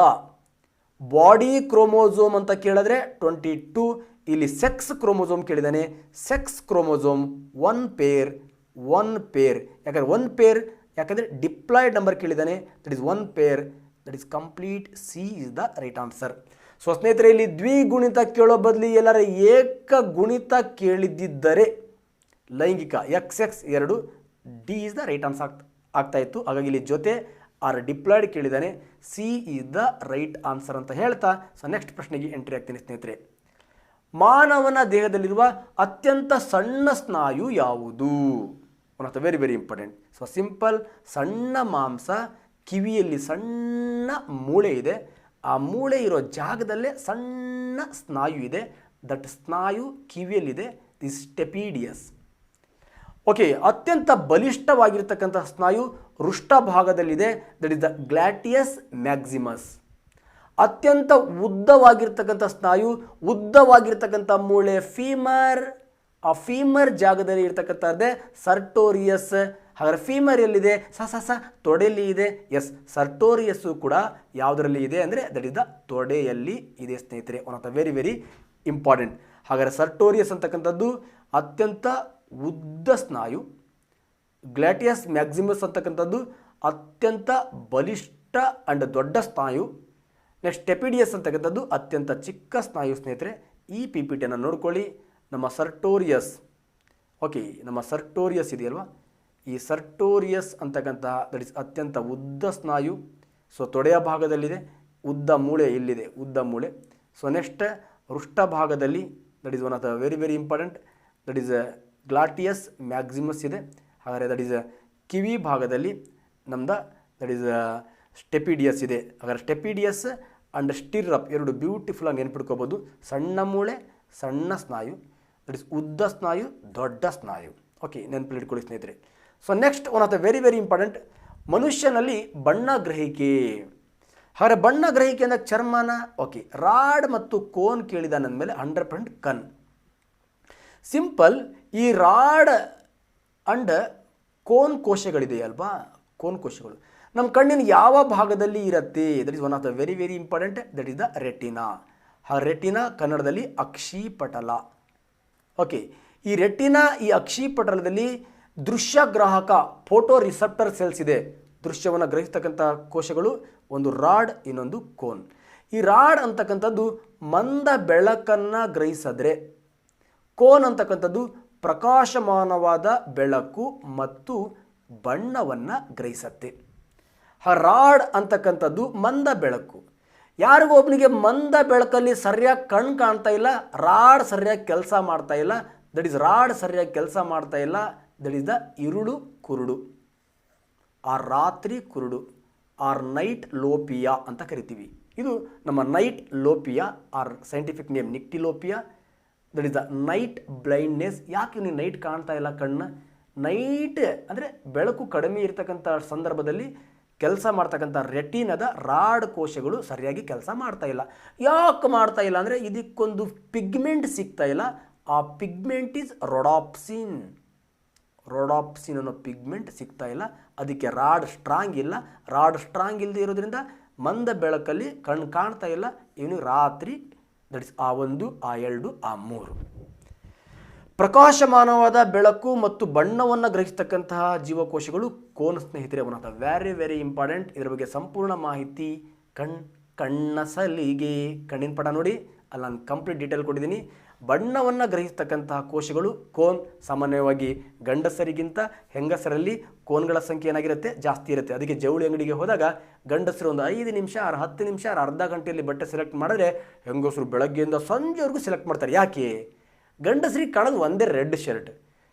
ಬಾಡಿ ಕ್ರೋಮೋಸೋಮ್ ಅಂತ ಕೇಳಿದ್ರೆ 22. ಇಲ್ಲಿ ಸೆಕ್ಸ್ ಕ್ರೋಮೋಸೋಮ್ ಕೇಳಿದ್ದಾನೆ. Sex chromosome 1 pair. ಯಾಕಂದರೆ 1 ಪೇರ್, ಯಾಕಂದರೆ ಡಿಪ್ಲಾಯ್ಡ್ ನಂಬರ್ ಕೇಳಿದ್ದಾನೆ. That is 1 pair. That is complete. C is the right answer. So ಸ್ನೇಹಿತರೆ, ಇಲ್ಲಿ ದ್ವಿಗುಣಿತ ಕೇಳೋ ಬದಲಿ ಎಲ್ಲರ ಏಕಗುಣಿತ ಕೇಳಿದ್ದರೆ ಲೈಂಗಿಕ XX 2 D is the right answer ಆಗ್ತಾ ಇತ್ತು. ಹಾಗಾಗಿ ಇಲ್ಲಿ ಜೊತೆ ಆರ್ ಡಿಪ್ಲಾಯ್ಡ್ ಕೇಳಿದ್ದಾನೆ. C is the right answer ಅಂತ ಹೇಳ್ತಾ ಸೊ ನೆಕ್ಸ್ಟ್ ಪ್ರಶ್ನೆಗೆ ಎಂಟ್ರಿ ಆಗ್ತೀನಿ ಸ್ನೇಹಿತರೆ. ಮಾನವನ ದೇಹದಲ್ಲಿರುವ ಅತ್ಯಂತ ಸಣ್ಣ ಸ್ನಾಯು ಯಾವುದು? One of the very important. So simple, ಸಣ್ಣ ಮಾಂಸ, ಕಿವಿಯಲ್ಲಿ ಸಣ್ಣ ಮೂಳೆ ಇದೆ. ಆ ಮೂಳೆ ಇರೋ ಜಾಗದಲ್ಲೇ ಸಣ್ಣ ಸ್ನಾಯು ಇದೆ. ದಟ್ ಸ್ನಾಯು ಕಿವಿಯಲ್ಲಿದೆ. ದಿಸ್ ಸ್ಟೆಪಿಡಿಯಸ್. ಓಕೆ, ಅತ್ಯಂತ ಬಲಿಷ್ಠವಾಗಿರ್ತಕ್ಕಂಥ ಸ್ನಾಯು ವೃಷ್ಟ ಭಾಗದಲ್ಲಿದೆ, ದಟ್ ಇಸ್ ದ ಗ್ಲಾಟಿಯಸ್ ಮ್ಯಾಕ್ಸಿಮಸ್. ಅತ್ಯಂತ ಉದ್ದವಾಗಿರ್ತಕ್ಕಂಥ ಸ್ನಾಯು, ಉದ್ದವಾಗಿರ್ತಕ್ಕಂಥ ಮೂಳೆ ಫೀಮರ್. ಆ ಫೀಮರ್ ಜಾಗದಲ್ಲಿ ಇರ್ತಕ್ಕಂಥದ್ದೇ ಸರ್ಟೋರಿಯಸ್. ಹಾಗಾದ್ರೆ ಫೀಮರ್ ಎಲ್ಲಿದೆ? ತೊಡೆಯಲ್ಲಿ ಇದೆ. ಎಸ್, ಸರ್ಟೋರಿಯಸ್ಸು ಕೂಡ ಯಾವುದರಲ್ಲಿ ಇದೆ ಅಂದರೆ ದಟ್ ಇಸ್ ದ ತೊಡೆಯಲ್ಲಿ ಇದೆ ಸ್ನೇಹಿತರೆ. One of the very very important. ಹಾಗಾದರೆ ಸರ್ಟೋರಿಯಸ್ ಅಂತಕ್ಕಂಥದ್ದು ಅತ್ಯಂತ ಉದ್ದ ಸ್ನಾಯು, ಗ್ಲಾಟಿಯಸ್ ಮ್ಯಾಕ್ಸಿಮಸ್ ಅಂತಕ್ಕಂಥದ್ದು ಅತ್ಯಂತ ಬಲಿಷ್ಠ ಅಂಡ್ ದೊಡ್ಡ ಸ್ನಾಯು. ನೆಕ್ಸ್ಟ್ ಟೆಪಿಡಿಯಸ್ ಅಂತಕ್ಕಂಥದ್ದು ಅತ್ಯಂತ ಚಿಕ್ಕ ಸ್ನಾಯು ಸ್ನೇಹಿತರೆ. ಈ ಪಿ ಪಿ ಟಿಯನ್ನು ನೋಡ್ಕೊಳ್ಳಿ. ನಮ್ಮ ಸರ್ಟೋರಿಯಸ್, ಓಕೆ, ನಮ್ಮ ಸರ್ಟೋರಿಯಸ್ ಇದೆಯಲ್ವಾ, ಈ ಸರ್ಟೋರಿಯಸ್ ಅಂತಕ್ಕಂತಹ ದಟ್ ಇಸ್ ಅತ್ಯಂತ ಉದ್ದ ಸ್ನಾಯು. ಸೊ ತೊಡೆಯ ಭಾಗದಲ್ಲಿದೆ, ಉದ್ದ ಮೂಳೆ ಇಲ್ಲಿದೆ, ಉದ್ದ ಮೂಳೆ. ಸೊ ನೆಕ್ಸ್ಟ್ ವೃಷ್ಟ ಭಾಗದಲ್ಲಿ that is one of the very very important, that is gluteus maximus ಇದೆ. ಹಾಗಾದರೆ ದಟ್ ಈಸ್ ಕಿವಿ ಭಾಗದಲ್ಲಿ ನಮ್ದು ದಟ್ ಈಸ್ ಸ್ಟೆಪಿಡಿಯಸ್ ಇದೆ. ಹಾಗಾದರೆ ಸ್ಟೆಪಿಡಿಯಸ್ ಅಂಡ್ ಸ್ಟಿರ್ಅಪ್ ಎರಡು ಬ್ಯೂಟಿಫುಲ್ ಆಗಿ ನೆನ್ಪಿಟ್ಕೋಬೋದು. ಸಣ್ಣ ಮೂಳೆ, ಸಣ್ಣ ಸ್ನಾಯು, ದಟ್ ಈಸ್ ಉದ್ದ ಸ್ನಾಯು, ದೊಡ್ಡ ಸ್ನಾಯು. ಓಕೆ, ನೆನಪಿಟ್ಕೊಳ್ಳಿ ಸ್ನೇಹಿತರೆ. So next one of the very very important, ಮನುಷ್ಯನಲ್ಲಿ ಬಣ್ಣ ಗ್ರಹಿಕೆ. ಹಾಗಾದರೆ ಬಣ್ಣ ಗ್ರಹಿಕೆ ಅಂದರೆ ಚರ್ಮನ, ಓಕೆ, ರಾಡ್ ಮತ್ತು ಕೋನ್ ಕೇಳಿದ ಅಂದಮೇಲೆ 100% ಕಣ್. ಸಿಂಪಲ್. ಈ ರಾಡ್ ಅಂಡ್ ಕೋನ್ ಕೋಶಗಳಿದೆಯಲ್ವಾ, ಕೋನ್ ಕೋಶಗಳು ನಮ್ಮ ಕಣ್ಣಿನ ಯಾವ ಭಾಗದಲ್ಲಿ ಇರುತ್ತೆ? That is one of the very very important, that is the retina. ಆ ರೆಟಿನಾ ಕನ್ನಡದಲ್ಲಿ ಅಕ್ಷಿಪಟಲ. ಓಕೆ, ಈ ರೆಟಿನಾ, ಈ ಅಕ್ಷಿಪಟಲದಲ್ಲಿ ದೃಶ್ಯಗ್ರಾಹಕ ಫೋಟೋ ರಿಸೆಪ್ಟರ್ ಸೆಲ್ಸ್ ಇದೆ. ದೃಶ್ಯವನ್ನು ಗ್ರಹಿಸ್ತಕ್ಕಂಥ ಕೋಶಗಳು ಒಂದು ರಾಡ್, ಇನ್ನೊಂದು ಕೋನ್. ಈ ರಾಡ್ ಅಂತಕ್ಕಂಥದ್ದು ಮಂದ ಬೆಳಕನ್ನು ಗ್ರಹಿಸಿದ್ರೆ, ಕೋನ್ ಅಂತಕ್ಕಂಥದ್ದು ಪ್ರಕಾಶಮಾನವಾದ ಬೆಳಕು ಮತ್ತು ಬಣ್ಣವನ್ನು ಗ್ರಹಿಸುತ್ತೆ. ಆ ರಾಡ್ ಅಂತಕ್ಕಂಥದ್ದು ಮಂದ ಬೆಳಕು. ಯಾರಿಗೂ ಒಬ್ಬನಿಗೆ ಮಂದ ಬೆಳಕಲ್ಲಿ ಸರಿಯಾಗಿ ಕಣ್ಣು ಕಾಣ್ತಾ ಇಲ್ಲ, ರಾಡ್ ಸರಿಯಾಗಿ ಕೆಲಸ ಮಾಡ್ತಾ ಇಲ್ಲ, ದಟ್ ಈಸ್ ರಾಡ್ ಸರಿಯಾಗಿ ಕೆಲಸ ಮಾಡ್ತಾ ಇಲ್ಲ, ದಟ್ ಈಸ್ ದ ಇರುಳು ಕುರುಡು, ಆ ರಾತ್ರಿ ಕುರುಡು, ಆರ್ ನೈಟ್ ಲೋಪಿಯಾ ಅಂತ ಕರಿತೀವಿ. ಇದು ನಮ್ಮ ನೈಟ್ ಲೋಪಿಯಾ, or scientific name nyctalopia. That is the night blindness. ಯಾಕೆ ನೀವು ನೈಟ್ ಕಾಣ್ತಾ ಇಲ್ಲ ಕಣ್ಣು? ನೈಟ್ ಅಂದರೆ ಬೆಳಕು ಕಡಿಮೆ ಇರತಕ್ಕಂಥ ಸಂದರ್ಭದಲ್ಲಿ ಕೆಲಸ ಮಾಡ್ತಕ್ಕಂಥ ರೆಟಿನದ ರಾಡ್ ಕೋಶಗಳು ಸರಿಯಾಗಿ ಕೆಲಸ ಮಾಡ್ತಾ ಇಲ್ಲ. ಯಾಕೆ ಮಾಡ್ತಾ ಇಲ್ಲ ಅಂದರೆ ಇದಕ್ಕೊಂದು ಪಿಗ್ಮೆಂಟ್ ಸಿಗ್ತಾ ಇಲ್ಲ. ಆ ಪಿಗ್ಮೆಂಟ್ ಈಸ್ ರೊಡಾಪ್ಸಿನ್. ರೊಡಾಪ್ಸಿನ್ ಅನ್ನೋ ಪಿಗ್ಮೆಂಟ್ ಸಿಗ್ತಾ ಇಲ್ಲ, ಅದಕ್ಕೆ ರಾಡ್ ಸ್ಟ್ರಾಂಗ್ ಇಲ್ಲ. ರಾಡ್ ಸ್ಟ್ರಾಂಗ್ ಇಲ್ಲದೆ ಇರೋದ್ರಿಂದ ಮಂದ ಬೆಳಕಲ್ಲಿ ಕಣ್ಣು ಕಾಣ್ತಾ ಇಲ್ಲ. ಇವನು ರಾತ್ರಿ, ದಟ್ ಇಸ್ ಆ 1, ಆ 2, ಆ 3. ಪ್ರಕಾಶಮಾನವಾದ ಬೆಳಕು ಮತ್ತು ಬಣ್ಣವನ್ನು ಗ್ರಹಿಸ್ತಕ್ಕಂತಹ ಜೀವಕೋಶಗಳು ಕೋನ್ ಸ್ನೇಹಿತರೆ. One of the very very important. ಇದರ ಬಗ್ಗೆ ಸಂಪೂರ್ಣ ಮಾಹಿತಿ ಕಣ್ಣಸಲಿಗೆ ಕಣ್ಣಿನ ಪಟ ನೋಡಿ, ಅಲ್ಲಿ ನಾನು ಕಂಪ್ಲೀಟ್ ಡೀಟೇಲ್ ಕೊಟ್ಟಿದ್ದೀನಿ. ಬಣ್ಣವನ್ನು ಗ್ರಹಿಸ್ತಕ್ಕಂತಹ ಕೋಶಗಳು ಕೋನ್. ಸಾಮಾನ್ಯವಾಗಿ ಗಂಡಸರಿಗಿಂತ ಹೆಂಗಸರಲ್ಲಿ ಕೋನ್ಗಳ ಸಂಖ್ಯೆ ಏನಾಗಿರುತ್ತೆ? ಜಾಸ್ತಿ ಇರುತ್ತೆ. ಅದಕ್ಕೆ ಜವಳಿ ಅಂಗಡಿಗೆ ಹೋದಾಗ ಗಂಡಸರು ಒಂದು 5 ನಿಮಿಷ, 10 ನಿಮಿಷ, ಅರ್ಧ ಗಂಟೆಯಲ್ಲಿ ಬಟ್ಟೆ ಸೆಲೆಕ್ಟ್ ಮಾಡಿದ್ರೆ ಹೆಂಗಸರು ಬೆಳಗ್ಗೆಯಿಂದ ಸಂಜೆವರೆಗೂ ಸೆಲೆಕ್ಟ್ ಮಾಡ್ತಾರೆ. ಯಾಕೆ? ಗಂಡಸರಿಗೆ ಕಾಣೋದು ಒಂದೇ ರೆಡ್ ಶರ್ಟ್.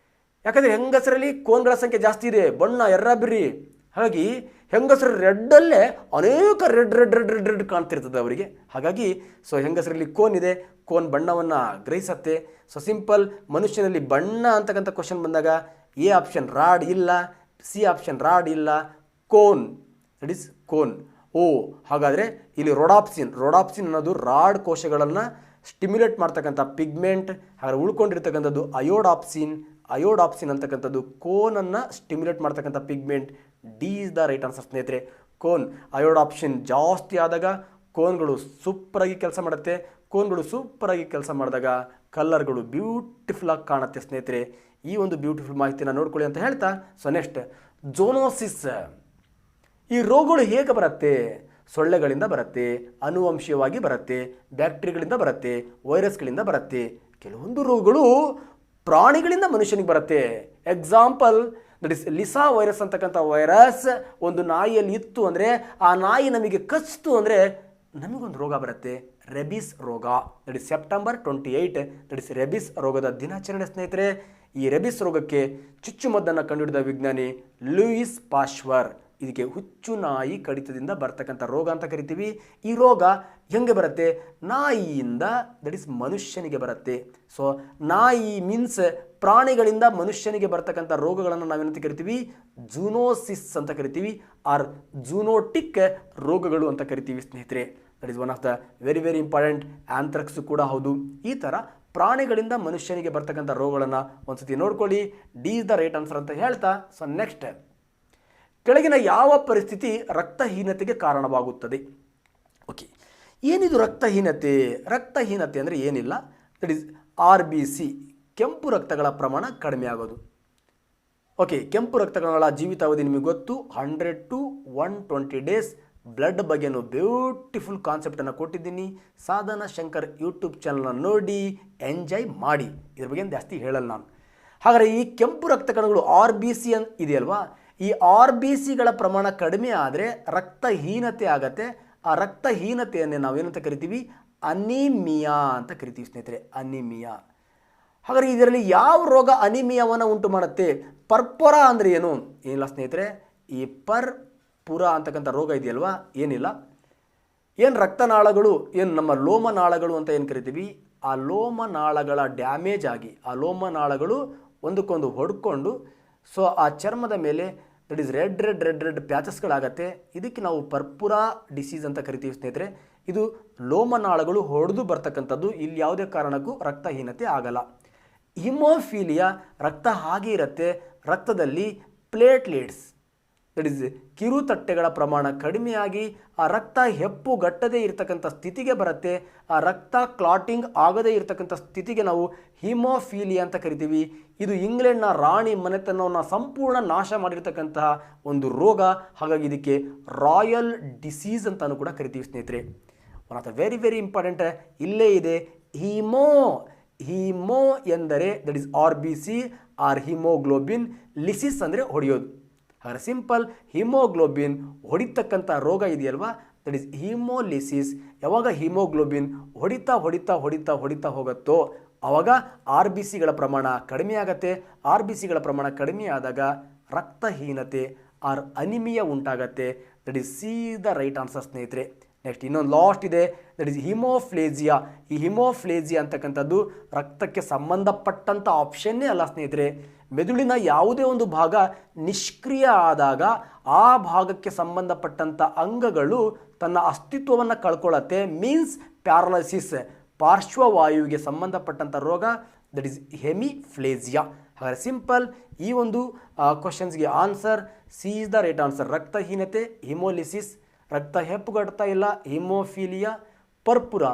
ಯಾಕಂದರೆ ಹೆಂಗಸರಲ್ಲಿ ಕೋನ್ಗಳ ಸಂಖ್ಯೆ ಜಾಸ್ತಿ ಇದೆ, ಬಣ್ಣ ಎರ್ರಬಿರ್ರಿ. ಹಾಗಾಗಿ ಹೆಂಗಸರು ರೆಡ್ಡಲ್ಲೇ ಅನೇಕ ರೆಡ್ ಕಾಣ್ತಿರ್ತದೆ ಅವರಿಗೆ. ಹಾಗಾಗಿ ಸೊ ಹೆಂಗಸರಲ್ಲಿ ಕೋನ್ ಇದೆ, ಕೋನ್ ಬಣ್ಣವನ್ನು ಗ್ರಹಿಸತ್ತೆ. So simple. ಮನುಷ್ಯನಲ್ಲಿ ಬಣ್ಣ ಅಂತಕ್ಕಂಥ ಕ್ವಶನ್ ಬಂದಾಗ ಎ ಆಪ್ಷನ್ ರಾಡ್ ಇಲ್ಲ, ಸಿ ಆಪ್ಷನ್ ರಾಡ್ ಇಲ್ಲ, ಕೋನ್, ದಟ್ ಈಸ್ ಕೋನ್. ಓ, ಹಾಗಾದರೆ ಇಲ್ಲಿ ರೊಡಾಪ್ಸಿನ್ ಅನ್ನೋದು ರಾಡ್ ಕೋಶಗಳನ್ನು ಸ್ಟಿಮ್ಯುಲೇಟ್ ಮಾಡ್ತಕ್ಕಂಥ ಪಿಗ್ಮೆಂಟ್. ಹಾಗಾದ್ರೆ ಉಳ್ಕೊಂಡಿರ್ತಕ್ಕಂಥದ್ದು ಅಯೋಡಾಪ್ಸಿನ್ ಅಂತಕ್ಕಂಥದ್ದು ಕೋನನ್ನು ಸ್ಟಿಮ್ಯುಲೇಟ್ ಮಾಡ್ತಕ್ಕಂಥ pigment. D is the right answer ಸ್ನೇಹಿತರೆ. ಕೋನ್ ಅಯೋಡಾಪ್ಸಿನ್ ಜಾಸ್ತಿ ಆದಾಗ ಕೋನ್ಗಳು ಸೂಪರಾಗಿ ಕೆಲಸ ಮಾಡುತ್ತೆ. ಕೋನ್ಗಳು ಸೂಪರಾಗಿ ಕೆಲಸ ಮಾಡಿದಾಗ ಕಲರ್ಗಳು ಬ್ಯೂಟಿಫುಲ್ ಆಗಿ ಕಾಣುತ್ತೆ ಸ್ನೇಹಿತರೆ. ಈ ಒಂದು ಬ್ಯೂಟಿಫುಲ್ ಮಾಹಿತಿನ ನೋಡ್ಕೊಳ್ಳಿ ಅಂತ ಹೇಳ್ತಾ, ಸೊ ನೆಕ್ಸ್ಟ್ ಝೋನೋಸಿಸ್. ಈ ರೋಗಗಳು ಹೇಗೆ ಬರುತ್ತೆ? ಸೊಳ್ಳೆಗಳಿಂದ ಬರುತ್ತೆ, ಆನುವಂಶೀಯವಾಗಿ ಬರುತ್ತೆ, ಬ್ಯಾಕ್ಟೀರಿಯಾಗಳಿಂದ ಬರುತ್ತೆ, ವೈರಸ್ಗಳಿಂದ ಬರುತ್ತೆ. ಕೆಲವೊಂದು ರೋಗಗಳು ಪ್ರಾಣಿಗಳಿಂದ ಮನುಷ್ಯನಿಗೆ ಬರುತ್ತೆ. Example that is Lisa virus ಅಂತಕ್ಕಂಥ ವೈರಸ್ ಒಂದು ನಾಯಿಯಲ್ಲಿ ಇತ್ತು ಅಂದರೆ, ಆ ನಾಯಿ ನಮಗೆ ಕಚ್ಚಿತು ಅಂದರೆ ನಮಗೊಂದು ರೋಗ ಬರುತ್ತೆ, ರೆಬಿಸ್ ರೋಗ. That is September 28, that is rabies ರೋಗದ ದಿನಾಚರಣೆ ಸ್ನೇಹಿತರೆ. ಈ ರೆಬಿಸ್ ರೋಗಕ್ಕೆ ಚುಚ್ಚುಮದ್ದನ್ನು ಕಂಡುಹಿಡಿದ ವಿಜ್ಞಾನಿ ಲೂಯಿಸ್ ಪಾಶ್ಚರ್. ಇದಕ್ಕೆ ಹುಚ್ಚು ನಾಯಿ ಕಡಿತದಿಂದ ಬರ್ತಕ್ಕಂಥ ರೋಗ ಅಂತ ಕರಿತೀವಿ. ಈ ರೋಗ ಹೆಂಗೆ ಬರುತ್ತೆ? ನಾಯಿಯಿಂದ, ದಟ್ ಇಸ್ ಮನುಷ್ಯನಿಗೆ ಬರುತ್ತೆ. ಸೊ ನಾಯಿ ಮೀನ್ಸ್ ಪ್ರಾಣಿಗಳಿಂದ ಮನುಷ್ಯನಿಗೆ ಬರ್ತಕ್ಕಂಥ ರೋಗಗಳನ್ನು ನಾವೇನಂತ ಕರಿತೀವಿ, ಜೂನೋಸಿಸ್ ಅಂತ ಕರಿತೀವಿ, ಆರ್ ಜೂನೋಟಿಕ್ ರೋಗಗಳು ಅಂತ ಕರಿತೀವಿ ಸ್ನೇಹಿತರೆ. That is one of the very very important. Anthrax ಕೂಡ ಹೌದು. ಈ ಥರ ಪ್ರಾಣಿಗಳಿಂದ ಮನುಷ್ಯನಿಗೆ ಬರ್ತಕ್ಕಂಥ ರೋಗಗಳನ್ನು ಒಂದ್ಸತಿ ನೋಡ್ಕೊಳ್ಳಿ. D is the right answer ಅಂತ ಹೇಳ್ತಾ, ಸೊ ನೆಕ್ಸ್ಟ್, ಕೆಳಗಿನ ಯಾವ ಪರಿಸ್ಥಿತಿ ರಕ್ತಹೀನತೆಗೆ ಕಾರಣವಾಗುತ್ತದೆ? ಓಕೆ, ಏನಿದು ರಕ್ತಹೀನತೆ? ರಕ್ತಹೀನತೆ ಅಂದರೆ ಏನಿಲ್ಲ, ದಟ್ ಈಸ್ RBC, ಕೆಂಪು ರಕ್ತಗಳ ಪ್ರಮಾಣ ಕಡಿಮೆ ಆಗೋದು. ಓಕೆ, ಕೆಂಪು ರಕ್ತಗಳ ಜೀವಿತಾವಧಿ ನಿಮಗೆ ಗೊತ್ತು, 100 to 120 ಡೇಸ್. ಬ್ಲಡ್ ಬಗ್ಗೆನೂ ಬ್ಯೂಟಿಫುಲ್ ಕಾನ್ಸೆಪ್ಟನ್ನು ಕೊಟ್ಟಿದ್ದೀನಿ. ಸಾಧನಾ ಶಂಕರ್ ಯೂಟ್ಯೂಬ್ ಚಾನಲ್ನ ನೋಡಿ ಎಂಜಾಯ್ ಮಾಡಿ, ಇದ್ರ ಬಗ್ಗೆ ಜಾಸ್ತಿ ಹೇಳಲ್ಲ ನಾನು. ಹಾಗಾದರೆ ಈ ಕೆಂಪು ರಕ್ತ ಕಣಗಳು RBC ಇದೆಯಲ್ವಾ, ಈ RBCಗಳ ಪ್ರಮಾಣ ಕಡಿಮೆ ಆದರೆ ರಕ್ತಹೀನತೆ ಆಗತ್ತೆ. ಆ ರಕ್ತಹೀನತೆಯನ್ನೇ ನಾವೇನಂತ ಕರಿತೀವಿ, ಅನಿಮಿಯಾ ಅಂತ ಕರಿತೀವಿ ಸ್ನೇಹಿತರೆ, ಅನಿಮಿಯಾ. ಹಾಗಾದರೆ ಇದರಲ್ಲಿ ಯಾವ ರೋಗ ಅನಿಮಿಯಾವನ್ನು ಉಂಟು ಮಾಡುತ್ತೆ? ಪರ್ಪೊರ ಅಂದರೆ ಏನು? ಏನಿಲ್ಲ ಸ್ನೇಹಿತರೆ, ಈ ಪುರ ಅಂತಕ್ಕಂಥ ರೋಗ ಇದೆಯಲ್ವಾ, ಏನಿಲ್ಲ, ಏನು ರಕ್ತನಾಳಗಳು, ಏನು ನಮ್ಮ ಲೋಮನಾಳಗಳು ಅಂತ ಏನು ಕರಿತೀವಿ, ಆ ಲೋಮನಾಳಗಳ ಡ್ಯಾಮೇಜ್ ಆಗಿ ಆ ಲೋಮನಾಳಗಳು ಒಂದಕ್ಕೊಂದು ಹೊಡ್ಕೊಂಡು, ಸೊ ಆ ಚರ್ಮದ ಮೇಲೆ ದಟ್ ಈಸ್ ರೆಡ್ ಪ್ಯಾಚಸ್ಗಳಾಗತ್ತೆ. ಇದಕ್ಕೆ ನಾವು ಪರ್ಪುರ ಡಿಸೀಸ್ ಅಂತ ಕರಿತೀವಿ ಸ್ನೇಹಿತರೆ. ಇದು ಲೋಮನಾಳಗಳು ಹೊಡೆದು ಬರ್ತಕ್ಕಂಥದ್ದು. ಇಲ್ಲಿ ಯಾವುದೇ ಕಾರಣಕ್ಕೂ ರಕ್ತಹೀನತೆ ಆಗಲ್ಲ. ಹಿಮೋಫೀಲಿಯಾ, ರಕ್ತ ಹಾಗೆ ಇರುತ್ತೆ, ರಕ್ತದಲ್ಲಿ ಪ್ಲೇಟ್ಲೆಟ್ಸ್ ದಟ್ ಈಸ್ ಕಿರುತಟ್ಟೆಗಳ ಪ್ರಮಾಣ ಕಡಿಮೆಯಾಗಿ ಆ ರಕ್ತ ಹೆಪ್ಪುಗಟ್ಟದೇ ಇರತಕ್ಕಂಥ ಸ್ಥಿತಿಗೆ ಬರುತ್ತೆ. ಆ ರಕ್ತ ಕ್ಲಾಟಿಂಗ್ ಆಗದೇ ಇರತಕ್ಕಂಥ ಸ್ಥಿತಿಗೆ ನಾವು ಹಿಮೋಫೀಲಿಯಾ ಅಂತ ಕರಿತೀವಿ. ಇದು ಇಂಗ್ಲೆಂಡ್ನ ರಾಣಿ ಮನೆತನವನ್ನು ಸಂಪೂರ್ಣ ನಾಶ ಮಾಡಿರ್ತಕ್ಕಂತಹ ಒಂದು ರೋಗ. ಹಾಗಾಗಿ ಇದಕ್ಕೆ ರಾಯಲ್ ಡಿಸೀಸ್ ಅಂತಾನು ಕೂಡ ಕರಿತೀವಿ ಸ್ನೇಹಿತರೆ. One of the very very important ಇಲ್ಲೇ ಇದೆ, ಹಿಮೋ ಎಂದರೆ that is RBC or haemoglobin, lysis ಅಂದರೆ ಹೊಡೆಯೋದು. ಹಾಗಾದ್ರೆ ಸಿಂಪಲ್, ಹಿಮೋಗ್ಲೋಬಿನ್ ಹೊಡಿತಕ್ಕಂಥ ರೋಗ ಇದೆಯಲ್ವಾ, ದಟ್ ಈಸ್ ಹಿಮೋಲಿಸಿಸ್. ಯಾವಾಗ ಹಿಮೋಗ್ಲೋಬಿನ್ ಹೊಡಿತಾ ಹೋಗುತ್ತೋ ಆವಾಗ RBCಗಳ ಪ್ರಮಾಣ ಕಡಿಮೆ ಆಗುತ್ತೆ. RBCಗಳ ಪ್ರಮಾಣ ಕಡಿಮೆ ಆದಾಗ ರಕ್ತಹೀನತೆ ಆರ್ ಅನಿಮಿಯಾ ಉಂಟಾಗತ್ತೆ. That is C the right answer ಸ್ನೇಹಿತರೆ. ನೆಕ್ಸ್ಟ್ ಇನ್ನೊಂದು ಲಾಸ್ಟ್ ಇದೆ, ದಟ್ ಈಸ್ ಹಿಮೋಫ್ಲೇಜಿಯಾ. ಈ ಹಿಮೋಫ್ಲೇಜಿಯಾ ಅಂತಕ್ಕಂಥದ್ದು ರಕ್ತಕ್ಕೆ ಸಂಬಂಧಪಟ್ಟಂಥ ಆಪ್ಷನ್ನೇ ಅಲ್ಲ ಸ್ನೇಹಿತರೆ. ಮೆದುಳಿನ ಯಾವುದೇ ಒಂದು ಭಾಗ ನಿಷ್ಕ್ರಿಯ ಆದಾಗ ಆ ಭಾಗಕ್ಕೆ ಸಂಬಂಧಪಟ್ಟಂಥ ಅಂಗಗಳು ತನ್ನ ಅಸ್ತಿತ್ವವನ್ನು ಕಳ್ಕೊಳ್ಳುತ್ತೆ. ಮೀನ್ಸ್ ಪ್ಯಾರಲೈಸಿಸ್, ಪಾರ್ಶ್ವವಾಯುವಿಗೆ ಸಂಬಂಧಪಟ್ಟಂಥ ರೋಗ, ದಟ್ ಈಸ್ ಹೆಮಿಫ್ಲೇಜಿಯಾ. ಹಾಗಾದರೆ ಸಿಂಪಲ್, ಈ ಒಂದು ಕ್ವಶನ್ಸ್ಗೆ answer C is the right answer. ರಕ್ತಹೀನತೆ, ಹಿಮೋಲಿಸಿಸ್, ರಕ್ತ ಹೆಪ್ಪುಗಟ್ತಾ ಇಲ್ಲ, ಹಿಮೋಫೀಲಿಯಾ, ಪರ್ಪುರ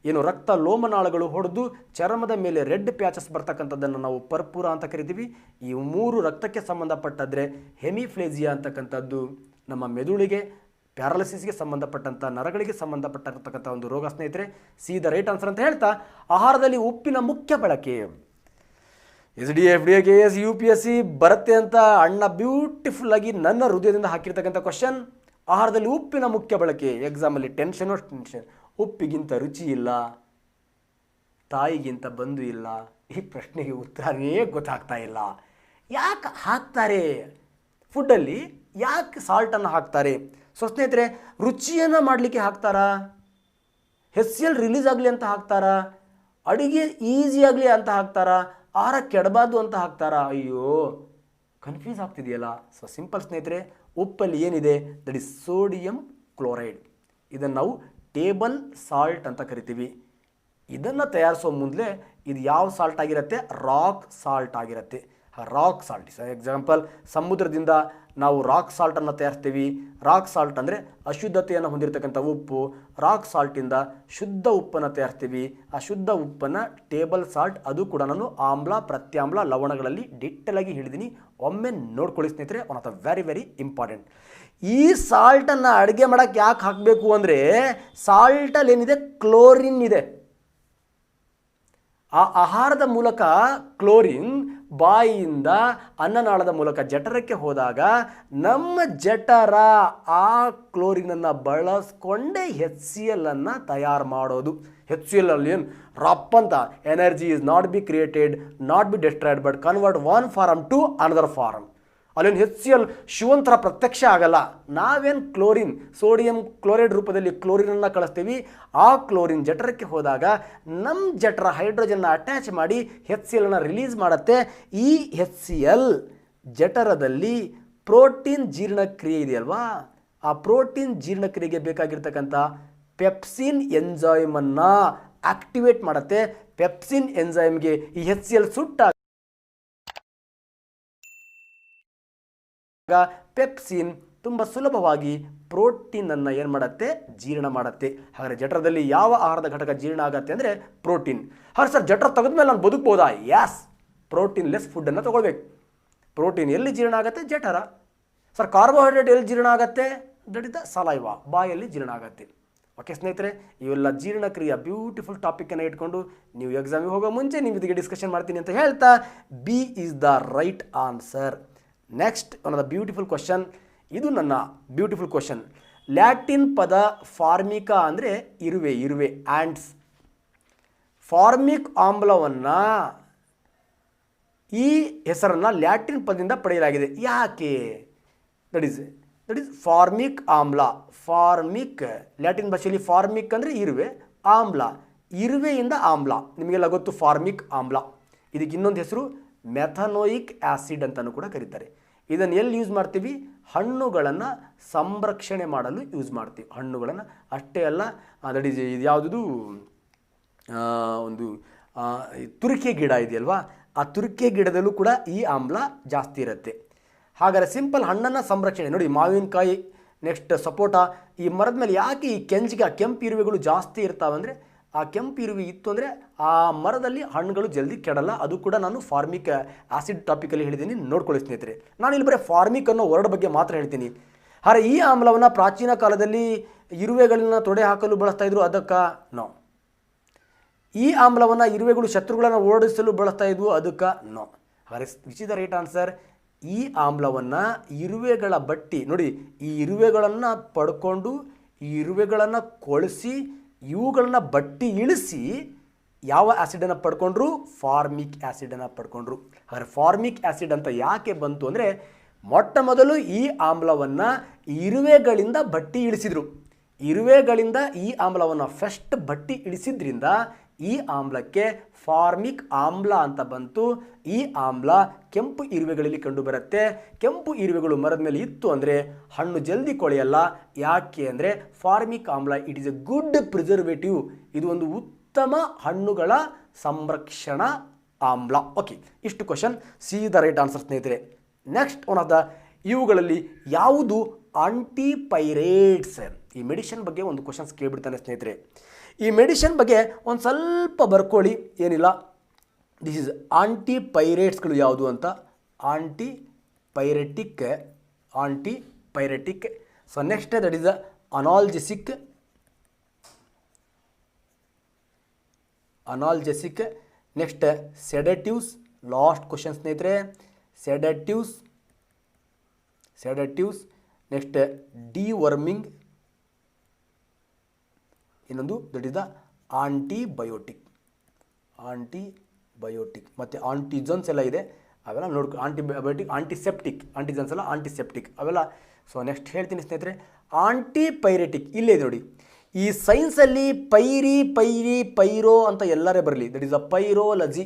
ಏನು ರಕ್ತ ಲೋಮನಾಳಗಳು ಹೊಡೆದು ಚರ್ಮದ ಮೇಲೆ ರೆಡ್ ಪ್ಯಾಚಸ್ ಬರ್ತಕ್ಕಂಥದ್ದನ್ನು ನಾವು ಪರ್ಪುರ ಅಂತ ಕರಿತೀವಿ. ಈ ಮೂರು ರಕ್ತಕ್ಕೆ ಸಂಬಂಧಪಟ್ಟದ್ರೆ ಹೆಮಿಫ್ಲೇಜಿಯಾ ಅಂತಕ್ಕಂಥದ್ದು ನಮ್ಮ ಮೆದುಳಿಗೆ ಪ್ಯಾರಲಿಸಿಸ್ಗೆ ಸಂಬಂಧಪಟ್ಟಂಥ ನರಗಳಿಗೆ ಸಂಬಂಧಪಟ್ಟಿರ್ತಕ್ಕಂಥ ಒಂದು ರೋಗ ಸ್ನೇಹಿತರೆ. ಸಿ ದ ರೈಟ್ ಆನ್ಸರ್ ಅಂತ ಹೇಳ್ತಾ, ಆಹಾರದಲ್ಲಿ ಉಪ್ಪಿನ ಮುಖ್ಯ ಬಳಕೆ. SDF, KS, UPSC ಬರುತ್ತೆ ಅಂತ ಅಣ್ಣ ಬ್ಯೂಟಿಫುಲ್ ಆಗಿ ನನ್ನ ಹೃದಯದಿಂದ ಹಾಕಿರ್ತಕ್ಕಂಥ ಕ್ವಶನ್. ಆಹಾರದಲ್ಲಿ ಉಪ್ಪಿನ ಮುಖ್ಯ ಬಳಕೆ. ಎಕ್ಸಾಮಲ್ಲಿ ಟೆನ್ಷನ್. ಉಪ್ಪಿಗಿಂತ ರುಚಿ ಇಲ್ಲ, ತಾಯಿಗಿಂತ ಬಂಧು ಇಲ್ಲ. ಈ ಪ್ರಶ್ನೆಗೆ ಉತ್ತರನೇ ಗೊತ್ತಾಗ್ತಾ ಇಲ್ಲ. ಯಾಕೆ ಹಾಕ್ತಾರೆ ಫುಡ್ಡಲ್ಲಿ, ಯಾಕೆ ಸಾಲ್ಟನ್ನು ಹಾಕ್ತಾರೆ? ಸೊ ಸ್ನೇಹಿತರೆ, ರುಚಿಯನ್ನು ಮಾಡಲಿಕ್ಕೆ ಹಾಕ್ತಾರಾ, HCl ರಿಲೀಸ್ ಆಗಲಿ ಅಂತ ಹಾಕ್ತಾರಾ, ಅಡುಗೆ ಈಸಿ ಆಗಲಿ ಅಂತ ಹಾಕ್ತಾರಾ, ಆಹಾರ ಕೆಡಬಾರ್ದು ಅಂತ ಹಾಕ್ತಾರಾ? ಅಯ್ಯೋ, ಕನ್ಫ್ಯೂಸ್ ಆಗ್ತಿದೆಯಲ್ಲ. ಸೊ ಸಿಂಪಲ್ ಸ್ನೇಹಿತರೆ, ಉಪ್ಪಲ್ಲಿ ಏನಿದೆ, ದಟ್ ಈಸ್ ಸೋಡಿಯಂ ಕ್ಲೋರೈಡ್. ಇದನ್ನು ನಾವು ಟೇಬಲ್ ಸಾಲ್ಟ್ ಅಂತ ಕರಿತೀವಿ. ಇದನ್ನು ತಯಾರಿಸೋ ಮುಂದೆ ಇದು ಯಾವ ಸಾಲ್ಟ್ ಆಗಿರುತ್ತೆ? ರಾಕ್ ಸಾಲ್ಟ್ ಆಗಿರುತ್ತೆ. ರಾಕ್ ಸಾಲ್ಟ್ ಎಕ್ಸಾಂಪಲ್, ಸಮುದ್ರದಿಂದ ನಾವು ರಾಕ್ ಸಾಲ್ಟನ್ನು ತಯಾರಿಸ್ತೀವಿ. ರಾಕ್ ಸಾಲ್ಟ್ ಅಂದರೆ ಅಶುದ್ಧತೆಯನ್ನು ಹೊಂದಿರತಕ್ಕಂಥ ಉಪ್ಪು. ರಾಕ್ ಸಾಲ್ಟಿಂದ ಶುದ್ಧ ಉಪ್ಪನ್ನು ತಯಾರಿಸ್ತೀವಿ. ಆ ಶುದ್ಧ ಉಪ್ಪನ್ನು ಟೇಬಲ್ ಸಾಲ್ಟ್, ಅದು ಕೂಡ ನಾನು ಆಮ್ಲ, ಪ್ರತ್ಯಾಮ್ಲ, ಲವಣಗಳಲ್ಲಿ ಡಿಟೇಲಾಗಿ ಹೇಳಿದ್ದೀನಿ. ಒಮ್ಮೆ ನೋಡ್ಕೊಳ್ಳಿ ಸ್ನೇಹಿತರೆ. One of the very very important. ಈ ಸಾಲ್ಟನ್ನು ಅಡುಗೆ ಮಾಡೋಕ್ಕೆ ಯಾಕೆ ಹಾಕಬೇಕು ಅಂದರೆ, ಸಾಲ್ಟಲ್ಲಿ ಏನಿದೆ, ಕ್ಲೋರಿನ್ ಇದೆ. ಆ ಆಹಾರದ ಮೂಲಕ ಕ್ಲೋರಿನ್ ಬಾಯಿಯಿಂದ ಅನ್ನನಾಳದ ಮೂಲಕ ಜಠರಕ್ಕೆ ಹೋದಾಗ ನಮ್ಮ ಜಠರ ಆ ಕ್ಲೋರಿನನ್ನು ಬಳಸ್ಕೊಂಡೇ HCl ಅನ್ನು ತಯಾರು ಮಾಡೋದು. HCl ಅಲ್ಲಿ ಏನು ರಪ್ ಅಂತ, energy is not be created, not be destroyed, but convert one form to another form. ಅಲ್ಲೇನು HCl ಶಿವಂತರ ಪ್ರತ್ಯಕ್ಷ ಆಗಲ್ಲ. ನಾವೇನು ಕ್ಲೋರಿನ್, ಸೋಡಿಯಂ ಕ್ಲೋರೈಡ್ ರೂಪದಲ್ಲಿ ಕ್ಲೋರಿನನ್ನು ಕಳಿಸ್ತೀವಿ. ಆ ಕ್ಲೋರಿನ್ ಜಠರಕ್ಕೆ ಹೋದಾಗ ನಮ್ಮ ಜಠರ ಹೈಡ್ರೋಜನ್ನ ಅಟ್ಯಾಚ್ ಮಾಡಿ HClನ ರಿಲೀಸ್ ಮಾಡುತ್ತೆ. ಈ HCl ಜಠರದಲ್ಲಿ ಪ್ರೋಟೀನ್ ಜೀರ್ಣಕ್ರಿಯೆ ಇದೆಯಲ್ವಾ, ಆ ಪ್ರೋಟೀನ್ ಜೀರ್ಣಕ್ರಿಯೆಗೆ ಬೇಕಾಗಿರ್ತಕ್ಕಂಥ ಪೆಪ್ಸಿನ್ ಎಂಜೈಮನ್ನು ಆಕ್ಟಿವೇಟ್ ಮಾಡುತ್ತೆ. ಪೆಪ್ಸಿನ್ ಎಂಜೈಮ್ಗೆ ಈ HCl ಸುಟ್ಟಾಗ ಪೆಪ್ಸಿನ್ ತುಂಬ ಸುಲಭವಾಗಿ ಪ್ರೋಟೀನನ್ನು ಏನು ಮಾಡುತ್ತೆ, ಜೀರ್ಣ ಮಾಡುತ್ತೆ. ಹಾಗಾದರೆ ಜಠರದಲ್ಲಿ ಯಾವ ಆಹಾರದ ಘಟಕ ಜೀರ್ಣ ಆಗುತ್ತೆ ಅಂದರೆ ಪ್ರೋಟೀನ್. ಹಾಗೆ ಸರ್ ಜಠರ ತೆಗೆದ್ಮೇಲೆ ನಾನು ಬದುಕ್ಬೋದಾ? ಯಾಸ್, ಪ್ರೋಟೀನ್ ಲೆಸ್ ಫುಡ್ಡನ್ನು ತೊಗೊಳ್ಬೇಕು. ಪ್ರೋಟೀನ್ ಎಲ್ಲಿ ಜೀರ್ಣ ಆಗುತ್ತೆ? ಜಠರ. ಸರ್ ಕಾರ್ಬೋಹೈಡ್ರೇಟ್ ಎಲ್ಲಿ ಜೀರ್ಣ ಆಗುತ್ತೆ? ದಟ್ ಇಸ್ ದ ಸಲೈವಾ, ಬಾಯಲ್ಲಿ ಜೀರ್ಣ ಆಗುತ್ತೆ. ಓಕೆ ಸ್ನೇಹಿತರೆ, ಇವೆಲ್ಲ ಜೀರ್ಣಕ್ರಿಯೆ ಬ್ಯೂಟಿಫುಲ್ ಟಾಪಿಕನ್ನು ಇಟ್ಕೊಂಡು ನೀವು ಎಕ್ಸಾಮಿಗೆ ಹೋಗೋ ಮುಂಚೆ ನೀವು ಇದಕ್ಕೆ ಡಿಸ್ಕಷನ್ ಮಾಡ್ತೀನಿ ಅಂತ ಹೇಳ್ತಾ, B is the right answer. Next one of the beautiful question, ಇದು ನನ್ನ ಬ್ಯೂಟಿಫುಲ್ ಕ್ವಶನ್. ಲ್ಯಾಟಿನ್ ಪದ ಫಾರ್ಮಿಕಾ ಅಂದರೆ ಇರುವೆ, ಇರುವೆ ಆ್ಯಂಡ್ಸ್. ಫಾರ್ಮಿಕ್ ಆಮ್ಲವನ್ನು ಈ ಹೆಸರನ್ನು ಲ್ಯಾಟಿನ್ ಪದದಿಂದ ಪಡೆಯಲಾಗಿದೆ. ಯಾಕೆ? ದಟ್ ಈಸ್ ಫಾರ್ಮಿಕ್ ಆಮ್ಲ. ಫಾರ್ಮಿಕ್ ಲ್ಯಾಟಿನ್ ಭಾಷೆಯಲ್ಲಿ ಫಾರ್ಮಿಕ್ ಅಂದರೆ ಇರುವೆ, ಆಮ್ಲ ಇರುವೆಯಿಂದ ಆಮ್ಲ. ನಿಮಗೆಲ್ಲ ಗೊತ್ತು ಫಾರ್ಮಿಕ್ ಆಮ್ಲ. ಇದಕ್ಕೆ ಇನ್ನೊಂದು ಹೆಸರು ಮೆಥನೋಯಿಕ್ ಆ್ಯಸಿಡ್ ಅಂತಲೂ ಕೂಡ ಕರೀತಾರೆ. ಇದನ್ನು ಎಲ್ಲಿ ಯೂಸ್ ಮಾಡ್ತೀವಿ? ಹಣ್ಣುಗಳನ್ನು ಸಂರಕ್ಷಣೆ ಮಾಡಲು ಯೂಸ್ ಮಾಡ್ತೀವಿ. ಹಣ್ಣುಗಳನ್ನು ಅಷ್ಟೇ ಅಲ್ಲ, ದಟ್ ಈಸ್ ಇದು ಯಾವುದದು ಒಂದು ತುರಿಕೆ ಗಿಡ ಇದೆಯಲ್ವಾ, ಆ ತುರಿಕೆ ಗಿಡದಲ್ಲೂ ಕೂಡ ಈ ಆಮ್ಲ ಜಾಸ್ತಿ ಇರುತ್ತೆ. ಹಾಗಾದರೆ ಸಿಂಪಲ್ ಹಣ್ಣನ್ನು ಸಂರಕ್ಷಣೆ ನೋಡಿ, ಮಾವಿನಕಾಯಿ, ನೆಕ್ಸ್ಟ್ ಸಪೋಟ, ಈ ಮರದ ಮೇಲೆ ಯಾಕೆ ಈ ಕೆಂಪು ಇರುವೆಗಳು ಜಾಸ್ತಿ ಇರ್ತಾವೆ ಅಂದರೆ, ಆ ಕೆಂಪು ಇರುವೆ ಇತ್ತು ಅಂದರೆ ಆ ಮರದಲ್ಲಿ ಹಣ್ಣುಗಳು ಜಲ್ದಿ ಕೆಡಲ್ಲ. ಅದು ಕೂಡ ನಾನು ಫಾರ್ಮಿಕ್ ಆಸಿಡ್ ಟಾಪಿಕಲ್ಲಿ ಹೇಳಿದ್ದೀನಿ, ನೋಡ್ಕೊಳ್ಳಿ ಸ್ನೇಹಿತರೆ. ನಾನು ಇಲ್ಲಿ ಬರೀ ಫಾರ್ಮಿಕ್ ಅನ್ನೋ ವರ್ಡ್ ಬಗ್ಗೆ ಮಾತ್ರ ಹೇಳ್ತೀನಿ. ಆದರೆ ಈ ಆಮ್ಲವನ್ನು ಪ್ರಾಚೀನ ಕಾಲದಲ್ಲಿ ಇರುವೆಗಳನ್ನ ತೊಡೆ ಹಾಕಲು ಬಳಸ್ತಾ ಇದ್ರು, ಅದಕ್ಕೆ ನೋ. ಈ ಆಮ್ಲವನ್ನು ಇರುವೆಗಳು ಶತ್ರುಗಳನ್ನು ಓಡಿಸಲು ಬಳಸ್ತಾ ಇದ್ವು, ಅದಕ್ಕೆ ನೋ. ಹಾಗಾದರೆ which is the right answer? ಈ ಆಮ್ಲವನ್ನು ಇರುವೆಗಳ ಬಟ್ಟಿ ನೋಡಿ, ಈ ಇರುವೆಗಳನ್ನು ಪಡ್ಕೊಂಡು, ಈ ಇರುವೆಗಳನ್ನು ಕೊಳಿಸಿ, ಇವುಗಳನ್ನು ಬಟ್ಟಿ ಇಳಿಸಿ ಯಾವ ಆ್ಯಸಿಡನ್ನು ಪಡ್ಕೊಂಡ್ರು? ಫಾರ್ಮಿಕ್ ಆ್ಯಸಿಡನ್ನು ಪಡ್ಕೊಂಡ್ರು. ಹಾಗಾದರೆ ಫಾರ್ಮಿಕ್ ಆ್ಯಸಿಡ್ ಅಂತ ಯಾಕೆ ಬಂತು ಅಂದರೆ, ಮೊಟ್ಟ ಮೊದಲು ಈ ಆಮ್ಲವನ್ನು ಇರುವೆಗಳಿಂದ ಬಟ್ಟಿ ಇಳಿಸಿದರು. ಇರುವೆಗಳಿಂದ ಈ ಆಮ್ಲವನ್ನು ಫಸ್ಟ್ ಬಟ್ಟಿ ಇಳಿಸಿದ್ರಿಂದ ಈ ಆಮ್ಲಕ್ಕೆ ಫಾರ್ಮಿಕ್ ಆಮ್ಲ ಅಂತ ಬಂತು. ಈ ಆಮ್ಲ ಕೆಂಪು ಇರುವೆಗಳಲ್ಲಿ ಕಂಡುಬರುತ್ತೆ. ಕೆಂಪು ಇರುವೆಗಳು ಮರದ ಮೇಲೆ ಇತ್ತು ಅಂದರೆ ಹಣ್ಣು ಜಲ್ದಿ ಕೊಳೆಯಲ್ಲ. ಯಾಕೆ ಅಂದರೆ ಫಾರ್ಮಿಕ್ ಆಮ್ಲ it is A good preservative. ಇದು ಒಂದು ಉತ್ತಮ ಹಣ್ಣುಗಳ ಸಂರಕ್ಷಣಾ ಆಮ್ಲ. ಓಕೆ, ಇಷ್ಟು question, C the right answer ಸ್ನೇಹಿತರೆ. ನೆಕ್ಸ್ಟ್ ಒನ್ ಆಫ್ ದ, ಇವುಗಳಲ್ಲಿ ಯಾವುದು ಆಂಟಿಪೈರೇಟ್ಸ್? ಈ ಮೆಡಿಷನ್ ಬಗ್ಗೆ ಒಂದು ಕ್ವಶನ್ಸ್ ಕೇಳಿಬಿಡ್ತಾನೆ ಸ್ನೇಹಿತರೆ. ಈ ಮೆಡಿಷನ್ ಬಗ್ಗೆ ಒಂದು ಸ್ವಲ್ಪ ಬರ್ಕೊಳ್ಳಿ, ಏನಿಲ್ಲ. ದಿಸ್ ಈಸ್ ಆಂಟಿಪೈರೇಟ್ಸ್ಗಳು ಯಾವುದು ಅಂತ. Antipyretic. So next that is analgesic. Next sedatives. Last question ಸ್ನೇಹಿತರೆ, ಸೆಡೆಟಿವ್ಸ್. Next deworming. ಇನ್ನೊಂದು ದಟ್ ಈಸ್ ದ ಆಂಟಿಬಯೋಟಿಕ್. ಮತ್ತು ಆಂಟಿಜನ್ಸ್ ಎಲ್ಲ ಇದೆ, ಅವೆಲ್ಲ ನೋಡ್ಕೊ. Antibiotic, antiseptic. ಆಂಟಿಜನ್ಸ್ ಎಲ್ಲ ಆಂಟಿಸೆಪ್ಟಿಕ್ ಅವೆಲ್ಲ. ಸೊ ನೆಕ್ಸ್ಟ್ ಹೇಳ್ತೀನಿ ಸ್ನೇಹಿತರೆ, ಆಂಟಿಪೈರೆಟಿಕ್. ಇಲ್ಲೇ ನೋಡಿ, ಈ ಸೈನ್ಸಲ್ಲಿ ಪೈರೋ ಅಂತ ಎಲ್ಲರೇ ಬರಲಿ. That is a pyrology,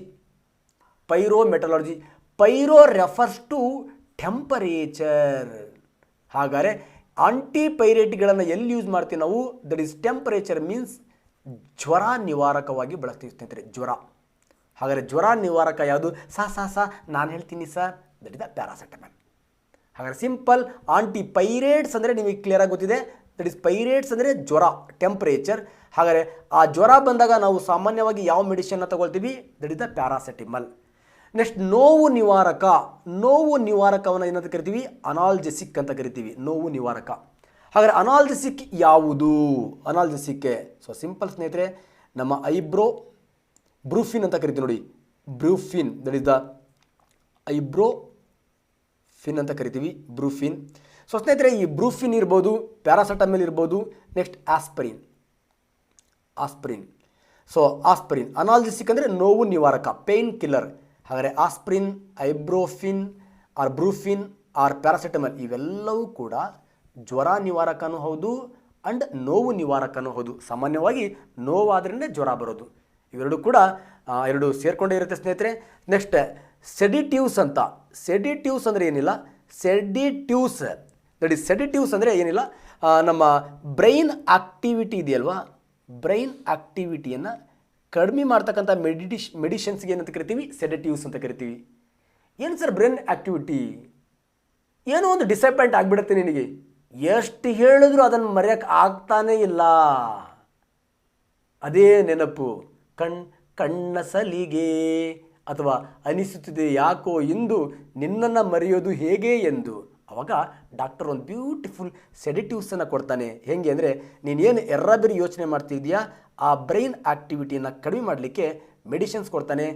pyrometallurgy. Pyro refers to temperature. ಹಾಗಾದರೆ ಆಂಟಿಪೈರೇಟ್ಗಳನ್ನು ಎಲ್ಲಿ ಯೂಸ್ ಮಾಡ್ತೀವಿ ನಾವು? ದಟ್ ಈಸ್ ಟೆಂಪರೇಚರ್ ಮೀನ್ಸ್ ಜ್ವರ ನಿವಾರಕವಾಗಿ ಬಳಸ್ತೀವಿ ಸ್ನೇಹಿತರೆ, ಜ್ವರ. ಹಾಗಾದರೆ ಜ್ವರ ನಿವಾರಕ ಯಾವುದು? ನಾನು ಹೇಳ್ತೀನಿ sir, that is the paracetamol. ಹಾಗಾದರೆ ಸಿಂಪಲ್ ಆಂಟಿಪೈರೇಟ್ಸ್ ಅಂದರೆ ನಿಮಗೆ ಕ್ಲಿಯರಾಗಿ ಗೊತ್ತಿದೆ. ದಟ್ ಈಸ್ ಪೈರೇಟ್ಸ್ ಅಂದರೆ ಜ್ವರ, ಟೆಂಪರೇಚರ್. ಹಾಗಾದರೆ ಆ ಜ್ವರ ಬಂದಾಗ ನಾವು ಸಾಮಾನ್ಯವಾಗಿ ಯಾವ ಮೆಡಿಷನ್ನ ತಗೊಳ್ತೀವಿ? That is the paracetamol. Next ನೋವು ನಿವಾರಕವನ್ನು ಏನಂತ ಕರಿತೀವಿ? ಅನಾಲ್ಜೆಸಿಕ್ ಅಂತ ಕರಿತೀವಿ, ನೋವು ನಿವಾರಕ. ಹಾಗಾದರೆ ಅನಾಲ್ಜೆಸಿಕ್ ಯಾವುದು? ಸೊ ಸಿಂಪಲ್ ಸ್ನೇಹಿತರೆ, ನಮ್ಮ ಬ್ರೂಫಿನ್ ಅಂತ ಕರಿತೀವಿ ನೋಡಿ, ಬ್ರೂಫಿನ್. ದಟ್ ಈಸ್ ದ ಐಬ್ರೋಫಿನ್ ಅಂತ ಕರಿತೀವಿ, ಬ್ರೂಫಿನ್. ಸೊ ಸ್ನೇಹಿತರೆ, ಈ ಬ್ರೂಫಿನ್ ಇರ್ಬೋದು, ಪ್ಯಾರಾಸೆಟಮಾಲ್ ಇರ್ಬೋದು, ನೆಕ್ಸ್ಟ್ ಆಸ್ಪರಿನ್. ಸೊ ಆಸ್ಪರಿನ್ ಅನಾಲ್ಜೆಸಿಕ್ ಅಂದರೆ ನೋವು ನಿವಾರಕ, ಪೇಯ್ನ್ ಕಿಲ್ಲರ್. ಹಾಗಾದರೆ ಆಸ್ಪ್ರಿನ್, ಐಬ್ರೋಫಿನ್ ಆರ್ ಬ್ರೂಫಿನ್ ಆರ್ ಪ್ಯಾರಾಸಿಟಮಲ್ ಇವೆಲ್ಲವೂ ಕೂಡ ಜ್ವರ ನಿವಾರಕನೂ ಹೌದು ಆ್ಯಂಡ್ ನೋವು ನಿವಾರಕನೂ ಹೌದು. ಸಾಮಾನ್ಯವಾಗಿ ನೋವಾದ್ರೇ ಜ್ವರ ಬರೋದು. ಇವೆರಡು ಕೂಡ ಎರಡು ಸೇರಿಕೊಂಡೇ ಇರುತ್ತೆ ಸ್ನೇಹಿತರೆ. ನೆಕ್ಸ್ಟ್ ಸೆಡಿಟಿವ್ಸ್ ಅಂತ. ಸೆಡಿಟಿವ್ಸ್ ಅಂದರೆ ಏನಿಲ್ಲ, ಸೆಡಿಟಿವ್ಸ್ ದಟ್ ಈಸ್ ಸೆಡಿಟಿವ್ಸ್ ಅಂದರೆ ಏನಿಲ್ಲ, ನಮ್ಮ ಬ್ರೈನ್ ಆಕ್ಟಿವಿಟಿ ಇದೆಯಲ್ವಾ, ಬ್ರೈನ್ ಆಕ್ಟಿವಿಟಿಯನ್ನು ಕಡಿಮೆ ಮಾಡ್ತಕ್ಕಂಥ ಮೆಡಿಷನ್ಸ್ಗೆ ಏನಂತ ಕರಿತೀವಿ, ಸೆಡೆಟಿವ್ಸ್ ಅಂತ ಕರಿತೀವಿ. ಏನು ಸರ್ ಬ್ರೈನ್ ಆಕ್ಟಿವಿಟಿ? ಏನೋ ಒಂದು ಡಿಸಪಾಯಿಂಟ್ ಆಗಿಬಿಡುತ್ತೆ ನಿನಗೆ, ಎಷ್ಟು ಹೇಳಿದ್ರು ಅದನ್ನು ಮರೆಯೋಕ್ಕೆ ಆಗ್ತಾನೇ ಇಲ್ಲ. ಅದೇ ನೆನಪು ಕಣ್ಣ ಸಲಿಗೆ ಅಥವಾ ಅನಿಸುತ್ತಿದೆ ಯಾಕೋ ಎಂದು ನಿನ್ನನ್ನು ಮರೆಯೋದು ಹೇಗೆ ಎಂದು. ಆವಾಗ ಡಾಕ್ಟರ್ ಒಂದು ಬ್ಯೂಟಿಫುಲ್ ಸೆಡೆಟಿವ್ಸನ್ನು ಕೊಡ್ತಾನೆ. ಹೇಗೆ ಅಂದರೆ ನೀನೇನು ಎರ್ರಬೇರಿ ಯೋಚನೆ ಮಾಡ್ತಿದ್ಯಾ ಆ ಬ್ರೈನ್ ಆಕ್ಟಿವಿಟಿಯನ್ನು ಕಡಿಮೆ ಮಾಡಲಿಕ್ಕೆ ಮೆಡಿಷನ್ಸ್ ಕೊಡ್ತಾನೆ.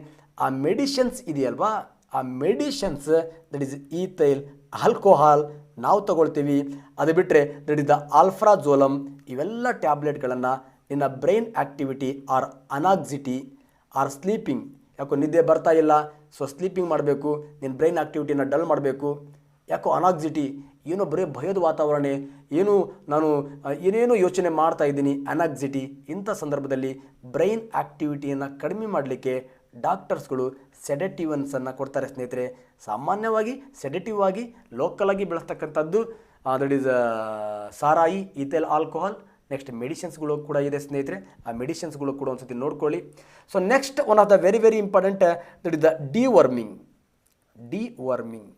ಆ ಮೆಡಿಷನ್ಸ್ ಇದೆಯಲ್ವಾ, ಆ medicines that is ethyl alcohol ನಾವು ತಗೊಳ್ತೀವಿ. ಅದು ಬಿಟ್ಟರೆ ದಟ್ ಇಸ್ ದ ಆಲ್ಫ್ರಾಜೋಲಮ್. ಇವೆಲ್ಲ ಟ್ಯಾಬ್ಲೆಟ್ಗಳನ್ನು ನಿನ್ನ brain activity or anxiety or sleeping, ಯಾಕೋ ನಿದ್ದೆ ಬರ್ತಾ ಇಲ್ಲ, ಸೊ ಸ್ಲೀಪಿಂಗ್ ಮಾಡಬೇಕು, ನಿನ್ನ ಬ್ರೈನ್ ಆಕ್ಟಿವಿಟಿನ ಡಲ್ ಮಾಡಬೇಕು. ಯಾಕೋ ಅನಾಕ್ಸಿಟಿ, ಏನೋ ಬರೀ ಭಯದ ವಾತಾವರಣ, ಏನು ನಾನು ಏನೇನೋ ಯೋಚನೆ ಮಾಡ್ತಾ ಇದ್ದೀನಿ, ಅನಾಕ್ಸಿಟಿ. ಇಂಥ ಸಂದರ್ಭದಲ್ಲಿ ಬ್ರೈನ್ ಆಕ್ಟಿವಿಟಿಯನ್ನು ಕಡಿಮೆ ಮಾಡಲಿಕ್ಕೆ ಡಾಕ್ಟರ್ಸ್ಗಳು ಸೆಡೆಟಿವನ್ಸನ್ನು ಕೊಡ್ತಾರೆ ಸ್ನೇಹಿತರೆ. ಸಾಮಾನ್ಯವಾಗಿ ಸೆಡೆಟಿವ್ ಆಗಿ ಲೋಕಲ್ ಆಗಿ ಬೆಳೆಸ್ತಕ್ಕಂಥದ್ದು ದಟ್ ಈಸ್ ಸಾರಾಯಿ, ಈಥೈಲ್ ಆಲ್ಕೋಹಾಲ್. ನೆಕ್ಸ್ಟ್ ಮೆಡಿಷನ್ಸ್ಗಳು ಕೂಡ ಇದೆ ಸ್ನೇಹಿತರೆ, ಆ ಮೆಡಿಷನ್ಸ್ಗಳು ಕೂಡ ಒಂದು ಸತಿ ನೋಡ್ಕೊಳ್ಳಿ. So next one of the very very important that is the deworming. Deworming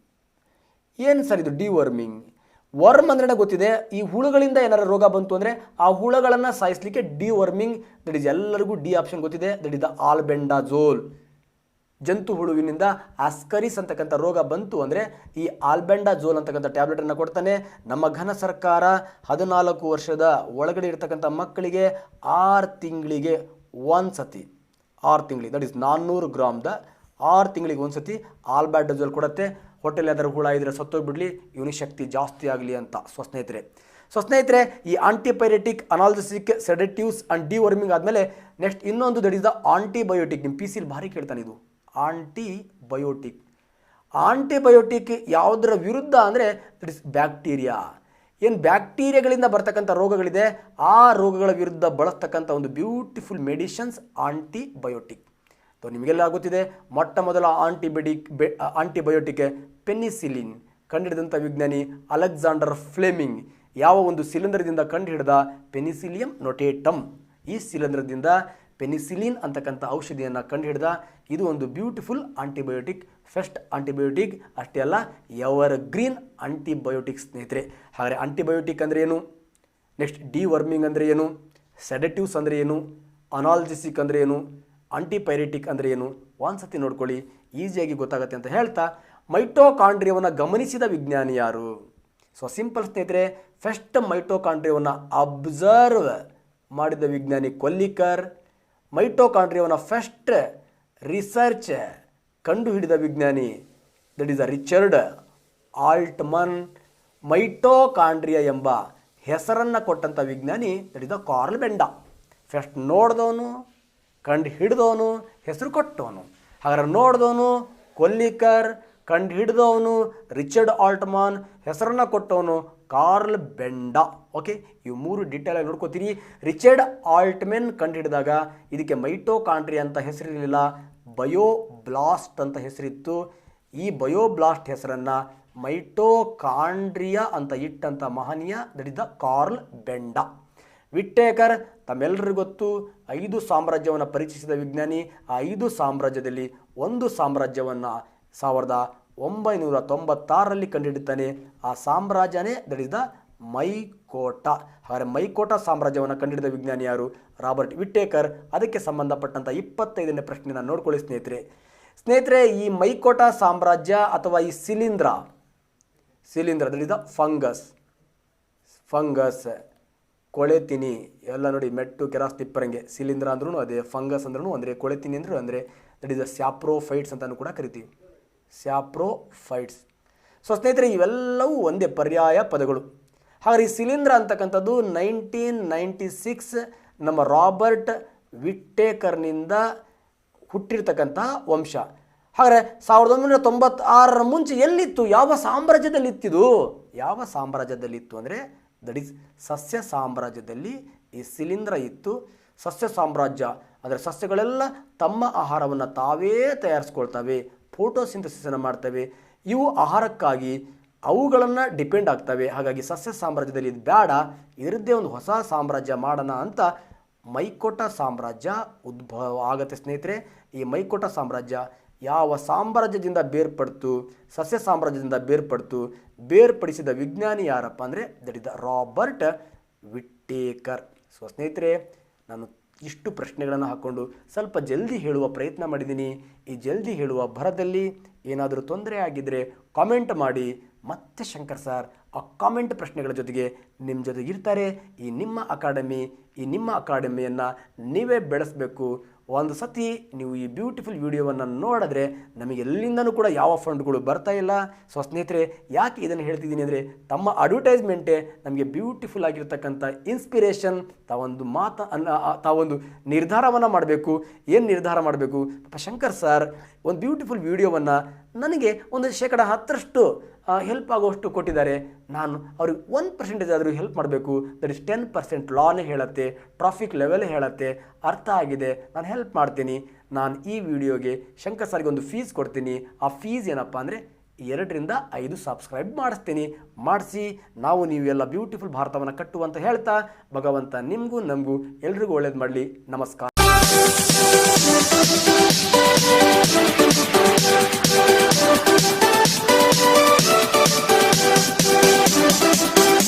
ಏನು ಸರ್ ಇದು ಡಿವರ್ಮಿಂಗ್? ವರ್ಮ್ ಅಂದ್ರೆ ಗೊತ್ತಿದೆ, ಈ ಹುಳುಗಳಿಂದ ಏನಾರು ರೋಗ ಬಂತು ಅಂದರೆ ಆ ಹುಳುಗಳನ್ನು ಸಾಯಿಸಲಿಕ್ಕೆ ಡಿವರ್ಮಿಂಗ್, ದಟ್ ಈಸ್ ಎಲ್ಲರಿಗೂ ಡಿ ಆಪ್ಷನ್ ಗೊತ್ತಿದೆ, ದಟ್ ಇಸ್ ದ ಆಲ್ಬೆಂಡಾಜೋಲ್. ಜಂತು ಹುಳುವಿನಿಂದ ಆಸ್ಕರಿಸ್ ಅಂತಕ್ಕಂಥ ರೋಗ ಬಂತು ಅಂದರೆ ಈ ಆಲ್ಬೆಂಡಾಜೋಲ್ ಅಂತಕ್ಕಂಥ ಟ್ಯಾಬ್ಲೆಟನ್ನು ಕೊಡ್ತಾನೆ. ನಮ್ಮ ಘನ ಸರ್ಕಾರ 14 ವರ್ಷದ ಒಳಗಡೆ ಇರತಕ್ಕಂಥ ಮಕ್ಕಳಿಗೆ 6 ತಿಂಗಳಿಗೆ ಒಂದು ಸತಿ, 6 ತಿಂಗಳಿಗೆ ದಟ್ ಈಸ್ 400 ಗ್ರಾಮ್ದ 6 ತಿಂಗಳಿಗೆ ಒಂದು ಸತಿ ಆಲ್ಬೆಂಡಾಜೋಲ್ ಕೊಡುತ್ತೆ. ಹೊಟ್ಟೆಲಿ ಅದರ ಹುಳ ಇದ್ರೆ ಸತ್ತೋಗ್ಬಿಡ್ಲಿ, ಇವನಿಗೆ ಶಕ್ತಿ ಜಾಸ್ತಿ ಆಗಲಿ ಅಂತ. ಸೊ ಸ್ನೇಹಿತರೆ ಈ ಆಂಟಿಪೈರೆಟಿಕ್, ಅನಾಲ್ಜೆಸಿಕ್, ಸೆಡೆಟಿವ್ಸ್ ಆ್ಯಂಡ್ ಡಿವರ್ಮಿಂಗ್ ಆದಮೇಲೆ ನೆಕ್ಸ್ಟ್ ಇನ್ನೊಂದು ದಟ್ ಇಸ್ ದ ಆಂಟಿಬಯೋಟಿಕ್. ನಿಮ್ಮ ಪಿ ಸಿಲಿ ಭಾರಿ ಕೇಳ್ತಾನೆ ಇದು ಆಂಟಿಬಯೋಟಿಕ್. ಆಂಟಿಬಯೋಟಿಕ್ ಯಾವುದರ ವಿರುದ್ಧ ಅಂದರೆ ದಟ್ ಇಸ್ ಬ್ಯಾಕ್ಟೀರಿಯಾ. ಏನು ಬ್ಯಾಕ್ಟೀರಿಯಾಗಳಿಂದ ಬರ್ತಕ್ಕಂಥ ರೋಗಗಳಿದೆ ಆ ರೋಗಗಳ ವಿರುದ್ಧ ಬಳಸ್ತಕ್ಕಂಥ ಒಂದು ಬ್ಯೂಟಿಫುಲ್ ಮೆಡಿಷನ್ಸ್ ಆಂಟಿಬಯೋಟಿಕ್. ನಿಮಗೆಲ್ಲ ಗೊತ್ತಿದೆ, ಮೊಟ್ಟ ಮೊದಲ ಆಂಟಿಬಯೋಟಿಕ್ ಪೆನಿಸಿಲಿನ್ ಕಂಡುಹಿಡಿದಂಥ ವಿಜ್ಞಾನಿ ಅಲೆಕ್ಸಾಂಡರ್ ಫ್ಲೆಮಿಂಗ್ ಯಾವ ಒಂದು ಸಿಲಿಂಡರ್ದಿಂದ ಕಂಡುಹಿಡಿದ ಪೆನಿಸಿಲಿಯಂ ನೊಟೇಟಮ್. ಈ ಸಿಲಿಂಡರ್ದಿಂದ ಪೆನಿಸಿಲಿನ್ ಅಂತಕ್ಕಂಥ ಔಷಧಿಯನ್ನು ಕಂಡುಹಿಡಿದ. ಇದು ಒಂದು ಬ್ಯೂಟಿಫುಲ್ ಆಂಟಿಬಯೋಟಿಕ್, ಫಸ್ಟ್ ಆಂಟಿಬಯೋಟಿಕ್. ಅಷ್ಟೇ ಅಲ್ಲ, ಎವರ್ ಗ್ರೀನ್ ಆಂಟಿಬಯೋಟಿಕ್ ಸ್ನೇಹಿತರೆ. ಹಾಗಾದರೆ ಆಂಟಿಬಯೋಟಿಕ್ ಅಂದರೆ ಏನು, ನೆಕ್ಸ್ಟ್ ಡಿವರ್ಮಿಂಗ್ ಅಂದರೆ ಏನು, ಸೆಡೆಟಿವ್ಸ್ ಅಂದರೆ ಏನು, ಅನಾಲ್ಜೆಸಿಕ್ ಅಂದರೆ ಏನು, ಆಂಟಿಪೈರೆಟಿಕ್ ಅಂದರೆ ಏನು, ಒಂದ್ಸತಿ ನೋಡ್ಕೊಳ್ಳಿ, ಈಸಿಯಾಗಿ ಗೊತ್ತಾಗುತ್ತೆ ಅಂತ ಹೇಳ್ತಾ, ಮೈಟೋಕಾಂಡ್ರಿಯವನ್ನು ಗಮನಿಸಿದ ವಿಜ್ಞಾನಿ ಯಾರು? ಸೊ ಸಿಂಪಲ್ ಸ್ನೇಹಿತರೆ, ಫಸ್ಟ್ ಮೈಟೋಕಾಂಡ್ರಿಯವನ್ನು ಅಬ್ಸರ್ವ್ ಮಾಡಿದ ವಿಜ್ಞಾನಿ ಕೊಲ್ಲಿಕರ್. ಮೈಟೋಕಾಂಡ್ರಿಯವನ್ನು ಫಸ್ಟ್ ರಿಸರ್ಚ್ ಕಂಡುಹಿಡಿದ ವಿಜ್ಞಾನಿ that is Richard Altmann. Mitochondria ಎಂಬ ಹೆಸರನ್ನು ಕೊಟ್ಟಂಥ ವಿಜ್ಞಾನಿ that is the Carl Benda. First ನೋಡಿದವನು, ಕಂಡು ಹಿಡಿದವನು, ಹೆಸರು ಕೊಟ್ಟವನು. ಹಾಗಾದ್ರೆ ನೋಡಿದವನು ಕೊಲ್ಲಿಕರ್, ಕಂಡು ಹಿಡಿದವನು ರಿಚರ್ಡ್ ಆಲ್ಟ್ಮನ್, ಹೆಸರನ್ನು ಕೊಟ್ಟವನು ಕಾರ್ಲ್ ಬೆಂಡಾ. ಓಕೆ, ಇವು ಮೂರು ಡೀಟೇಲಾಗಿ ನೋಡ್ಕೋತೀರಿ. ರಿಚರ್ಡ್ ಆಲ್ಟ್ಮನ್ ಕಂಡು ಹಿಡಿದಾಗ ಇದಕ್ಕೆ ಮೈಟೋಕಾಂಡ್ರಿಯಾ ಅಂತ ಹೆಸರಿರಲಿಲ್ಲ, ಬಯೋಬ್ಲಾಸ್ಟ್ ಅಂತ ಹೆಸರಿತ್ತು. ಈ ಬಯೋಬ್ಲಾಸ್ಟ್ ಹೆಸರನ್ನು ಮೈಟೋಕಾಂಡ್ರಿಯಾ ಅಂತ ಇಟ್ಟಂಥ ಮಹನೀಯ ದಟ್ ಇಸ್ ದ ಕಾರ್ಲ್ ಬೆಂಡಾ. ವಿಟ್ಟೇಕರ್ ತಮ್ಮೆಲ್ಲರಿಗೂ ಗೊತ್ತು, 5 ಸಾಮ್ರಾಜ್ಯವನ್ನು ಪರಿಚಯಿಸಿದ ವಿಜ್ಞಾನಿ. ಆ 5 ಸಾಮ್ರಾಜ್ಯದಲ್ಲಿ ಒಂದು ಸಾಮ್ರಾಜ್ಯವನ್ನು 1996ರಲ್ಲಿ ಕಂಡುಹಿಡಿತಾನೆ. ಆ ಸಾಮ್ರಾಜ್ಯನೇ ದಟ್ ಇಸ್ ದ ಮೈಕೋಟಾ. ಹಾಗಾದರೆ ಮೈಕೋಟಾ ಸಾಮ್ರಾಜ್ಯವನ್ನು ಕಂಡುಹಿಡಿದ ವಿಜ್ಞಾನಿ ಯಾರು? ರಾಬರ್ಟ್ ವಿಟ್ಟೇಕರ್. ಅದಕ್ಕೆ ಸಂಬಂಧಪಟ್ಟಂಥ 25ನೇ ಪ್ರಶ್ನೆಯನ್ನು ನೋಡ್ಕೊಳ್ಳಿ ಸ್ನೇಹಿತರೆ. ಈ ಮೈಕೋಟಾ ಸಾಮ್ರಾಜ್ಯ ಅಥವಾ ಈ ಶಿಲೀಂಧ್ರ ದಟ್ ಇಸ್ ದ ಫಂಗಸ್, ಕೊಳೆತಿನಿ ಎಲ್ಲ ನೋಡಿ, ಮೆಟ್ಟು ಕೆರಾಸ್ ತಿಪ್ಪರಂಗೆ. ಶಿಲೀಂಧ್ರ ಅಂದ್ರೂ ಅದೇ, ಫಂಗಸ್ ಅಂದ್ರೂ ಅಂದರೆ, ಕೊಳೆತಿನಿ ಅಂದ್ರೂ ಅಂದರೆ ದಟ್ ಇಸ್ ದ ಸ್ಯಾಪ್ರೋಫೈಟ್ಸ್ ಅಂತಲೂ ಕೂಡ ಕರಿತೀವಿ, ಸ್ಯಾಪ್ರೋಫೈಟ್ಸ್. ಸೊ ಸ್ನೇಹಿತರೆ, ಇವೆಲ್ಲವೂ ಒಂದೇ ಪರ್ಯಾಯ ಪದಗಳು. ಹಾಗಾದ್ರೆ ಈ ಶಿಲೀಂಧ್ರ ಅಂತಕ್ಕಂಥದ್ದು 1996 ನಮ್ಮ ರಾಬರ್ಟ್ ವಿಟ್ಟೇಕರ್ನಿಂದ ಹುಟ್ಟಿರ್ತಕ್ಕಂಥ ವಂಶ. ಹಾಗಾದರೆ 1996 ಮುಂಚೆ ಎಲ್ಲಿತ್ತು? ಯಾವ ಸಾಮ್ರಾಜ್ಯದಲ್ಲಿತ್ತಿದು? ಯಾವ ಸಾಮ್ರಾಜ್ಯದಲ್ಲಿತ್ತು ಅಂದರೆ ದಟ್ ಈಸ್ ಸಸ್ಯ ಸಾಮ್ರಾಜ್ಯದಲ್ಲಿ ಈ ಶಿಲೀಂಧ್ರ ಇತ್ತು. ಸಸ್ಯ ಸಾಮ್ರಾಜ್ಯ ಅಂದರೆ ಸಸ್ಯಗಳೆಲ್ಲ ತಮ್ಮ ಆಹಾರವನ್ನು ತಾವೇ ತಯಾರಿಸ್ಕೊಳ್ತವೆ, ಫೋಟೋಸಿಂಥಸಿಸನ್ನು ಮಾಡ್ತವೆ. ಇವು ಆಹಾರಕ್ಕಾಗಿ ಅವುಗಳನ್ನು ಡಿಪೆಂಡ್ ಆಗ್ತವೆ. ಹಾಗಾಗಿ ಸಸ್ಯ ಸಾಮ್ರಾಜ್ಯದಲ್ಲಿ ಇದು ಬೇಡ, ಇದರದ್ದೇ ಒಂದು ಹೊಸ ಸಾಮ್ರಾಜ್ಯ ಮಾಡೋಣ ಅಂತ ಮೈಕೋಟ ಸಾಮ್ರಾಜ್ಯ ಉದ್ಭವ ಆಗತ್ತೆ ಸ್ನೇಹಿತರೆ. ಈ ಮೈಕೋಟ ಸಾಮ್ರಾಜ್ಯ ಯಾವ ಸಾಮ್ರಾಜ್ಯದಿಂದ ಬೇರ್ಪಡ್ತು? ಸಸ್ಯ ಸಾಮ್ರಾಜ್ಯದಿಂದ ಬೇರ್ಪಡಿಸಿದ ವಿಜ್ಞಾನಿ ಯಾರಪ್ಪ ಅಂದರೆ that is the Robert Whittaker. So ಸ್ನೇಹಿತರೆ, ನಾನು ಇಷ್ಟು ಪ್ರಶ್ನೆಗಳನ್ನು ಹಾಕ್ಕೊಂಡು ಸ್ವಲ್ಪ ಜಲ್ದಿ ಹೇಳುವ ಪ್ರಯತ್ನ ಮಾಡಿದ್ದೀನಿ. ಈ ಜಲ್ದಿ ಹೇಳುವ ಭರದಲ್ಲಿ ಏನಾದರೂ ತೊಂದರೆ ಆಗಿದ್ದರೆ ಕಾಮೆಂಟ್ ಮಾಡಿ. ಮತ್ತೆ ಶಂಕರ್ ಸರ್ ಆ ಕಾಮೆಂಟ್ ಪ್ರಶ್ನೆಗಳ ಜೊತೆಗೆ ನಿಮ್ಮ ಜೊತೆ ಇರ್ತಾರೆ. ಈ ನಿಮ್ಮ ಅಕಾಡೆಮಿಯನ್ನು ನೀವೇ ಬೆಳೆಸಬೇಕು. ಒಂದು ಸತಿ ನೀವು ಈ ಬ್ಯೂಟಿಫುಲ್ ವಿಡಿಯೋವನ್ನು ನೋಡಿದ್ರೆ ನಮಗೆ ಎಲ್ಲಿಂದನೂ ಕೂಡ ಯಾವ ಫಂಡ್ಗಳು ಬರ್ತಾ ಇಲ್ಲ. ಸೊ ಸ್ನೇಹಿತರೆ, ಯಾಕೆ ಇದನ್ನು ಹೇಳ್ತಿದ್ದೀನಿ ಅಂದರೆ ತಮ್ಮ ಅಡ್ವರ್ಟೈಸ್ಮೆಂಟೇ ನಮಗೆ ಬ್ಯೂಟಿಫುಲ್ ಆಗಿರ್ತಕ್ಕಂಥ ಇನ್ಸ್ಪಿರೇಷನ್. ತಾವೊಂದು ನಿರ್ಧಾರವನ್ನು ಮಾಡಬೇಕು. ಏನು ನಿರ್ಧಾರ ಮಾಡಬೇಕು? ಪಾಪ ಶಂಕರ್ ಸರ್ ಒಂದು ಬ್ಯೂಟಿಫುಲ್ ವಿಡಿಯೋವನ್ನು ನನಗೆ ಒಂದು 10% ಹೆಲ್ಪ್ ಆಗುವಷ್ಟು ಕೊಟ್ಟಿದ್ದಾರೆ. ನಾನು ಅವ್ರಿಗೆ 1% ಆದರೂ ಹೆಲ್ಪ್ ಮಾಡಬೇಕು. ದಟ್ ಇಸ್ 10% ಲಾನೇ ಹೇಳುತ್ತೆ, ಟ್ರಾಫಿಕ್ ಲೆವೆಲ್ ಹೇಳುತ್ತೆ, ಅರ್ಥ ಆಗಿದೆ, ನಾನು ಹೆಲ್ಪ್ ಮಾಡ್ತೀನಿ. ನಾನು ಈ ವಿಡಿಯೋಗೆ ಶಂಕರ್ ಸರ್ಗೆ ಒಂದು ಫೀಸ್ ಕೊಡ್ತೀನಿ. ಆ ಫೀಸ್ ಏನಪ್ಪ ಅಂದರೆ 2 ರಿಂದ 5 ಸಬ್ಸ್ಕ್ರೈಬ್ ಮಾಡಿಸಿ ನಾವು ನೀವೆಲ್ಲ ಬ್ಯೂಟಿಫುಲ್ ಭಾರತವನ್ನು ಕಟ್ಟುವಂತ ಹೇಳ್ತಾ ಭಗವಂತ ನಿಮಗೂ ನಮಗೂ ಎಲ್ರಿಗೂ ಒಳ್ಳೇದು ಮಾಡಲಿ. ನಮಸ್ಕಾರ.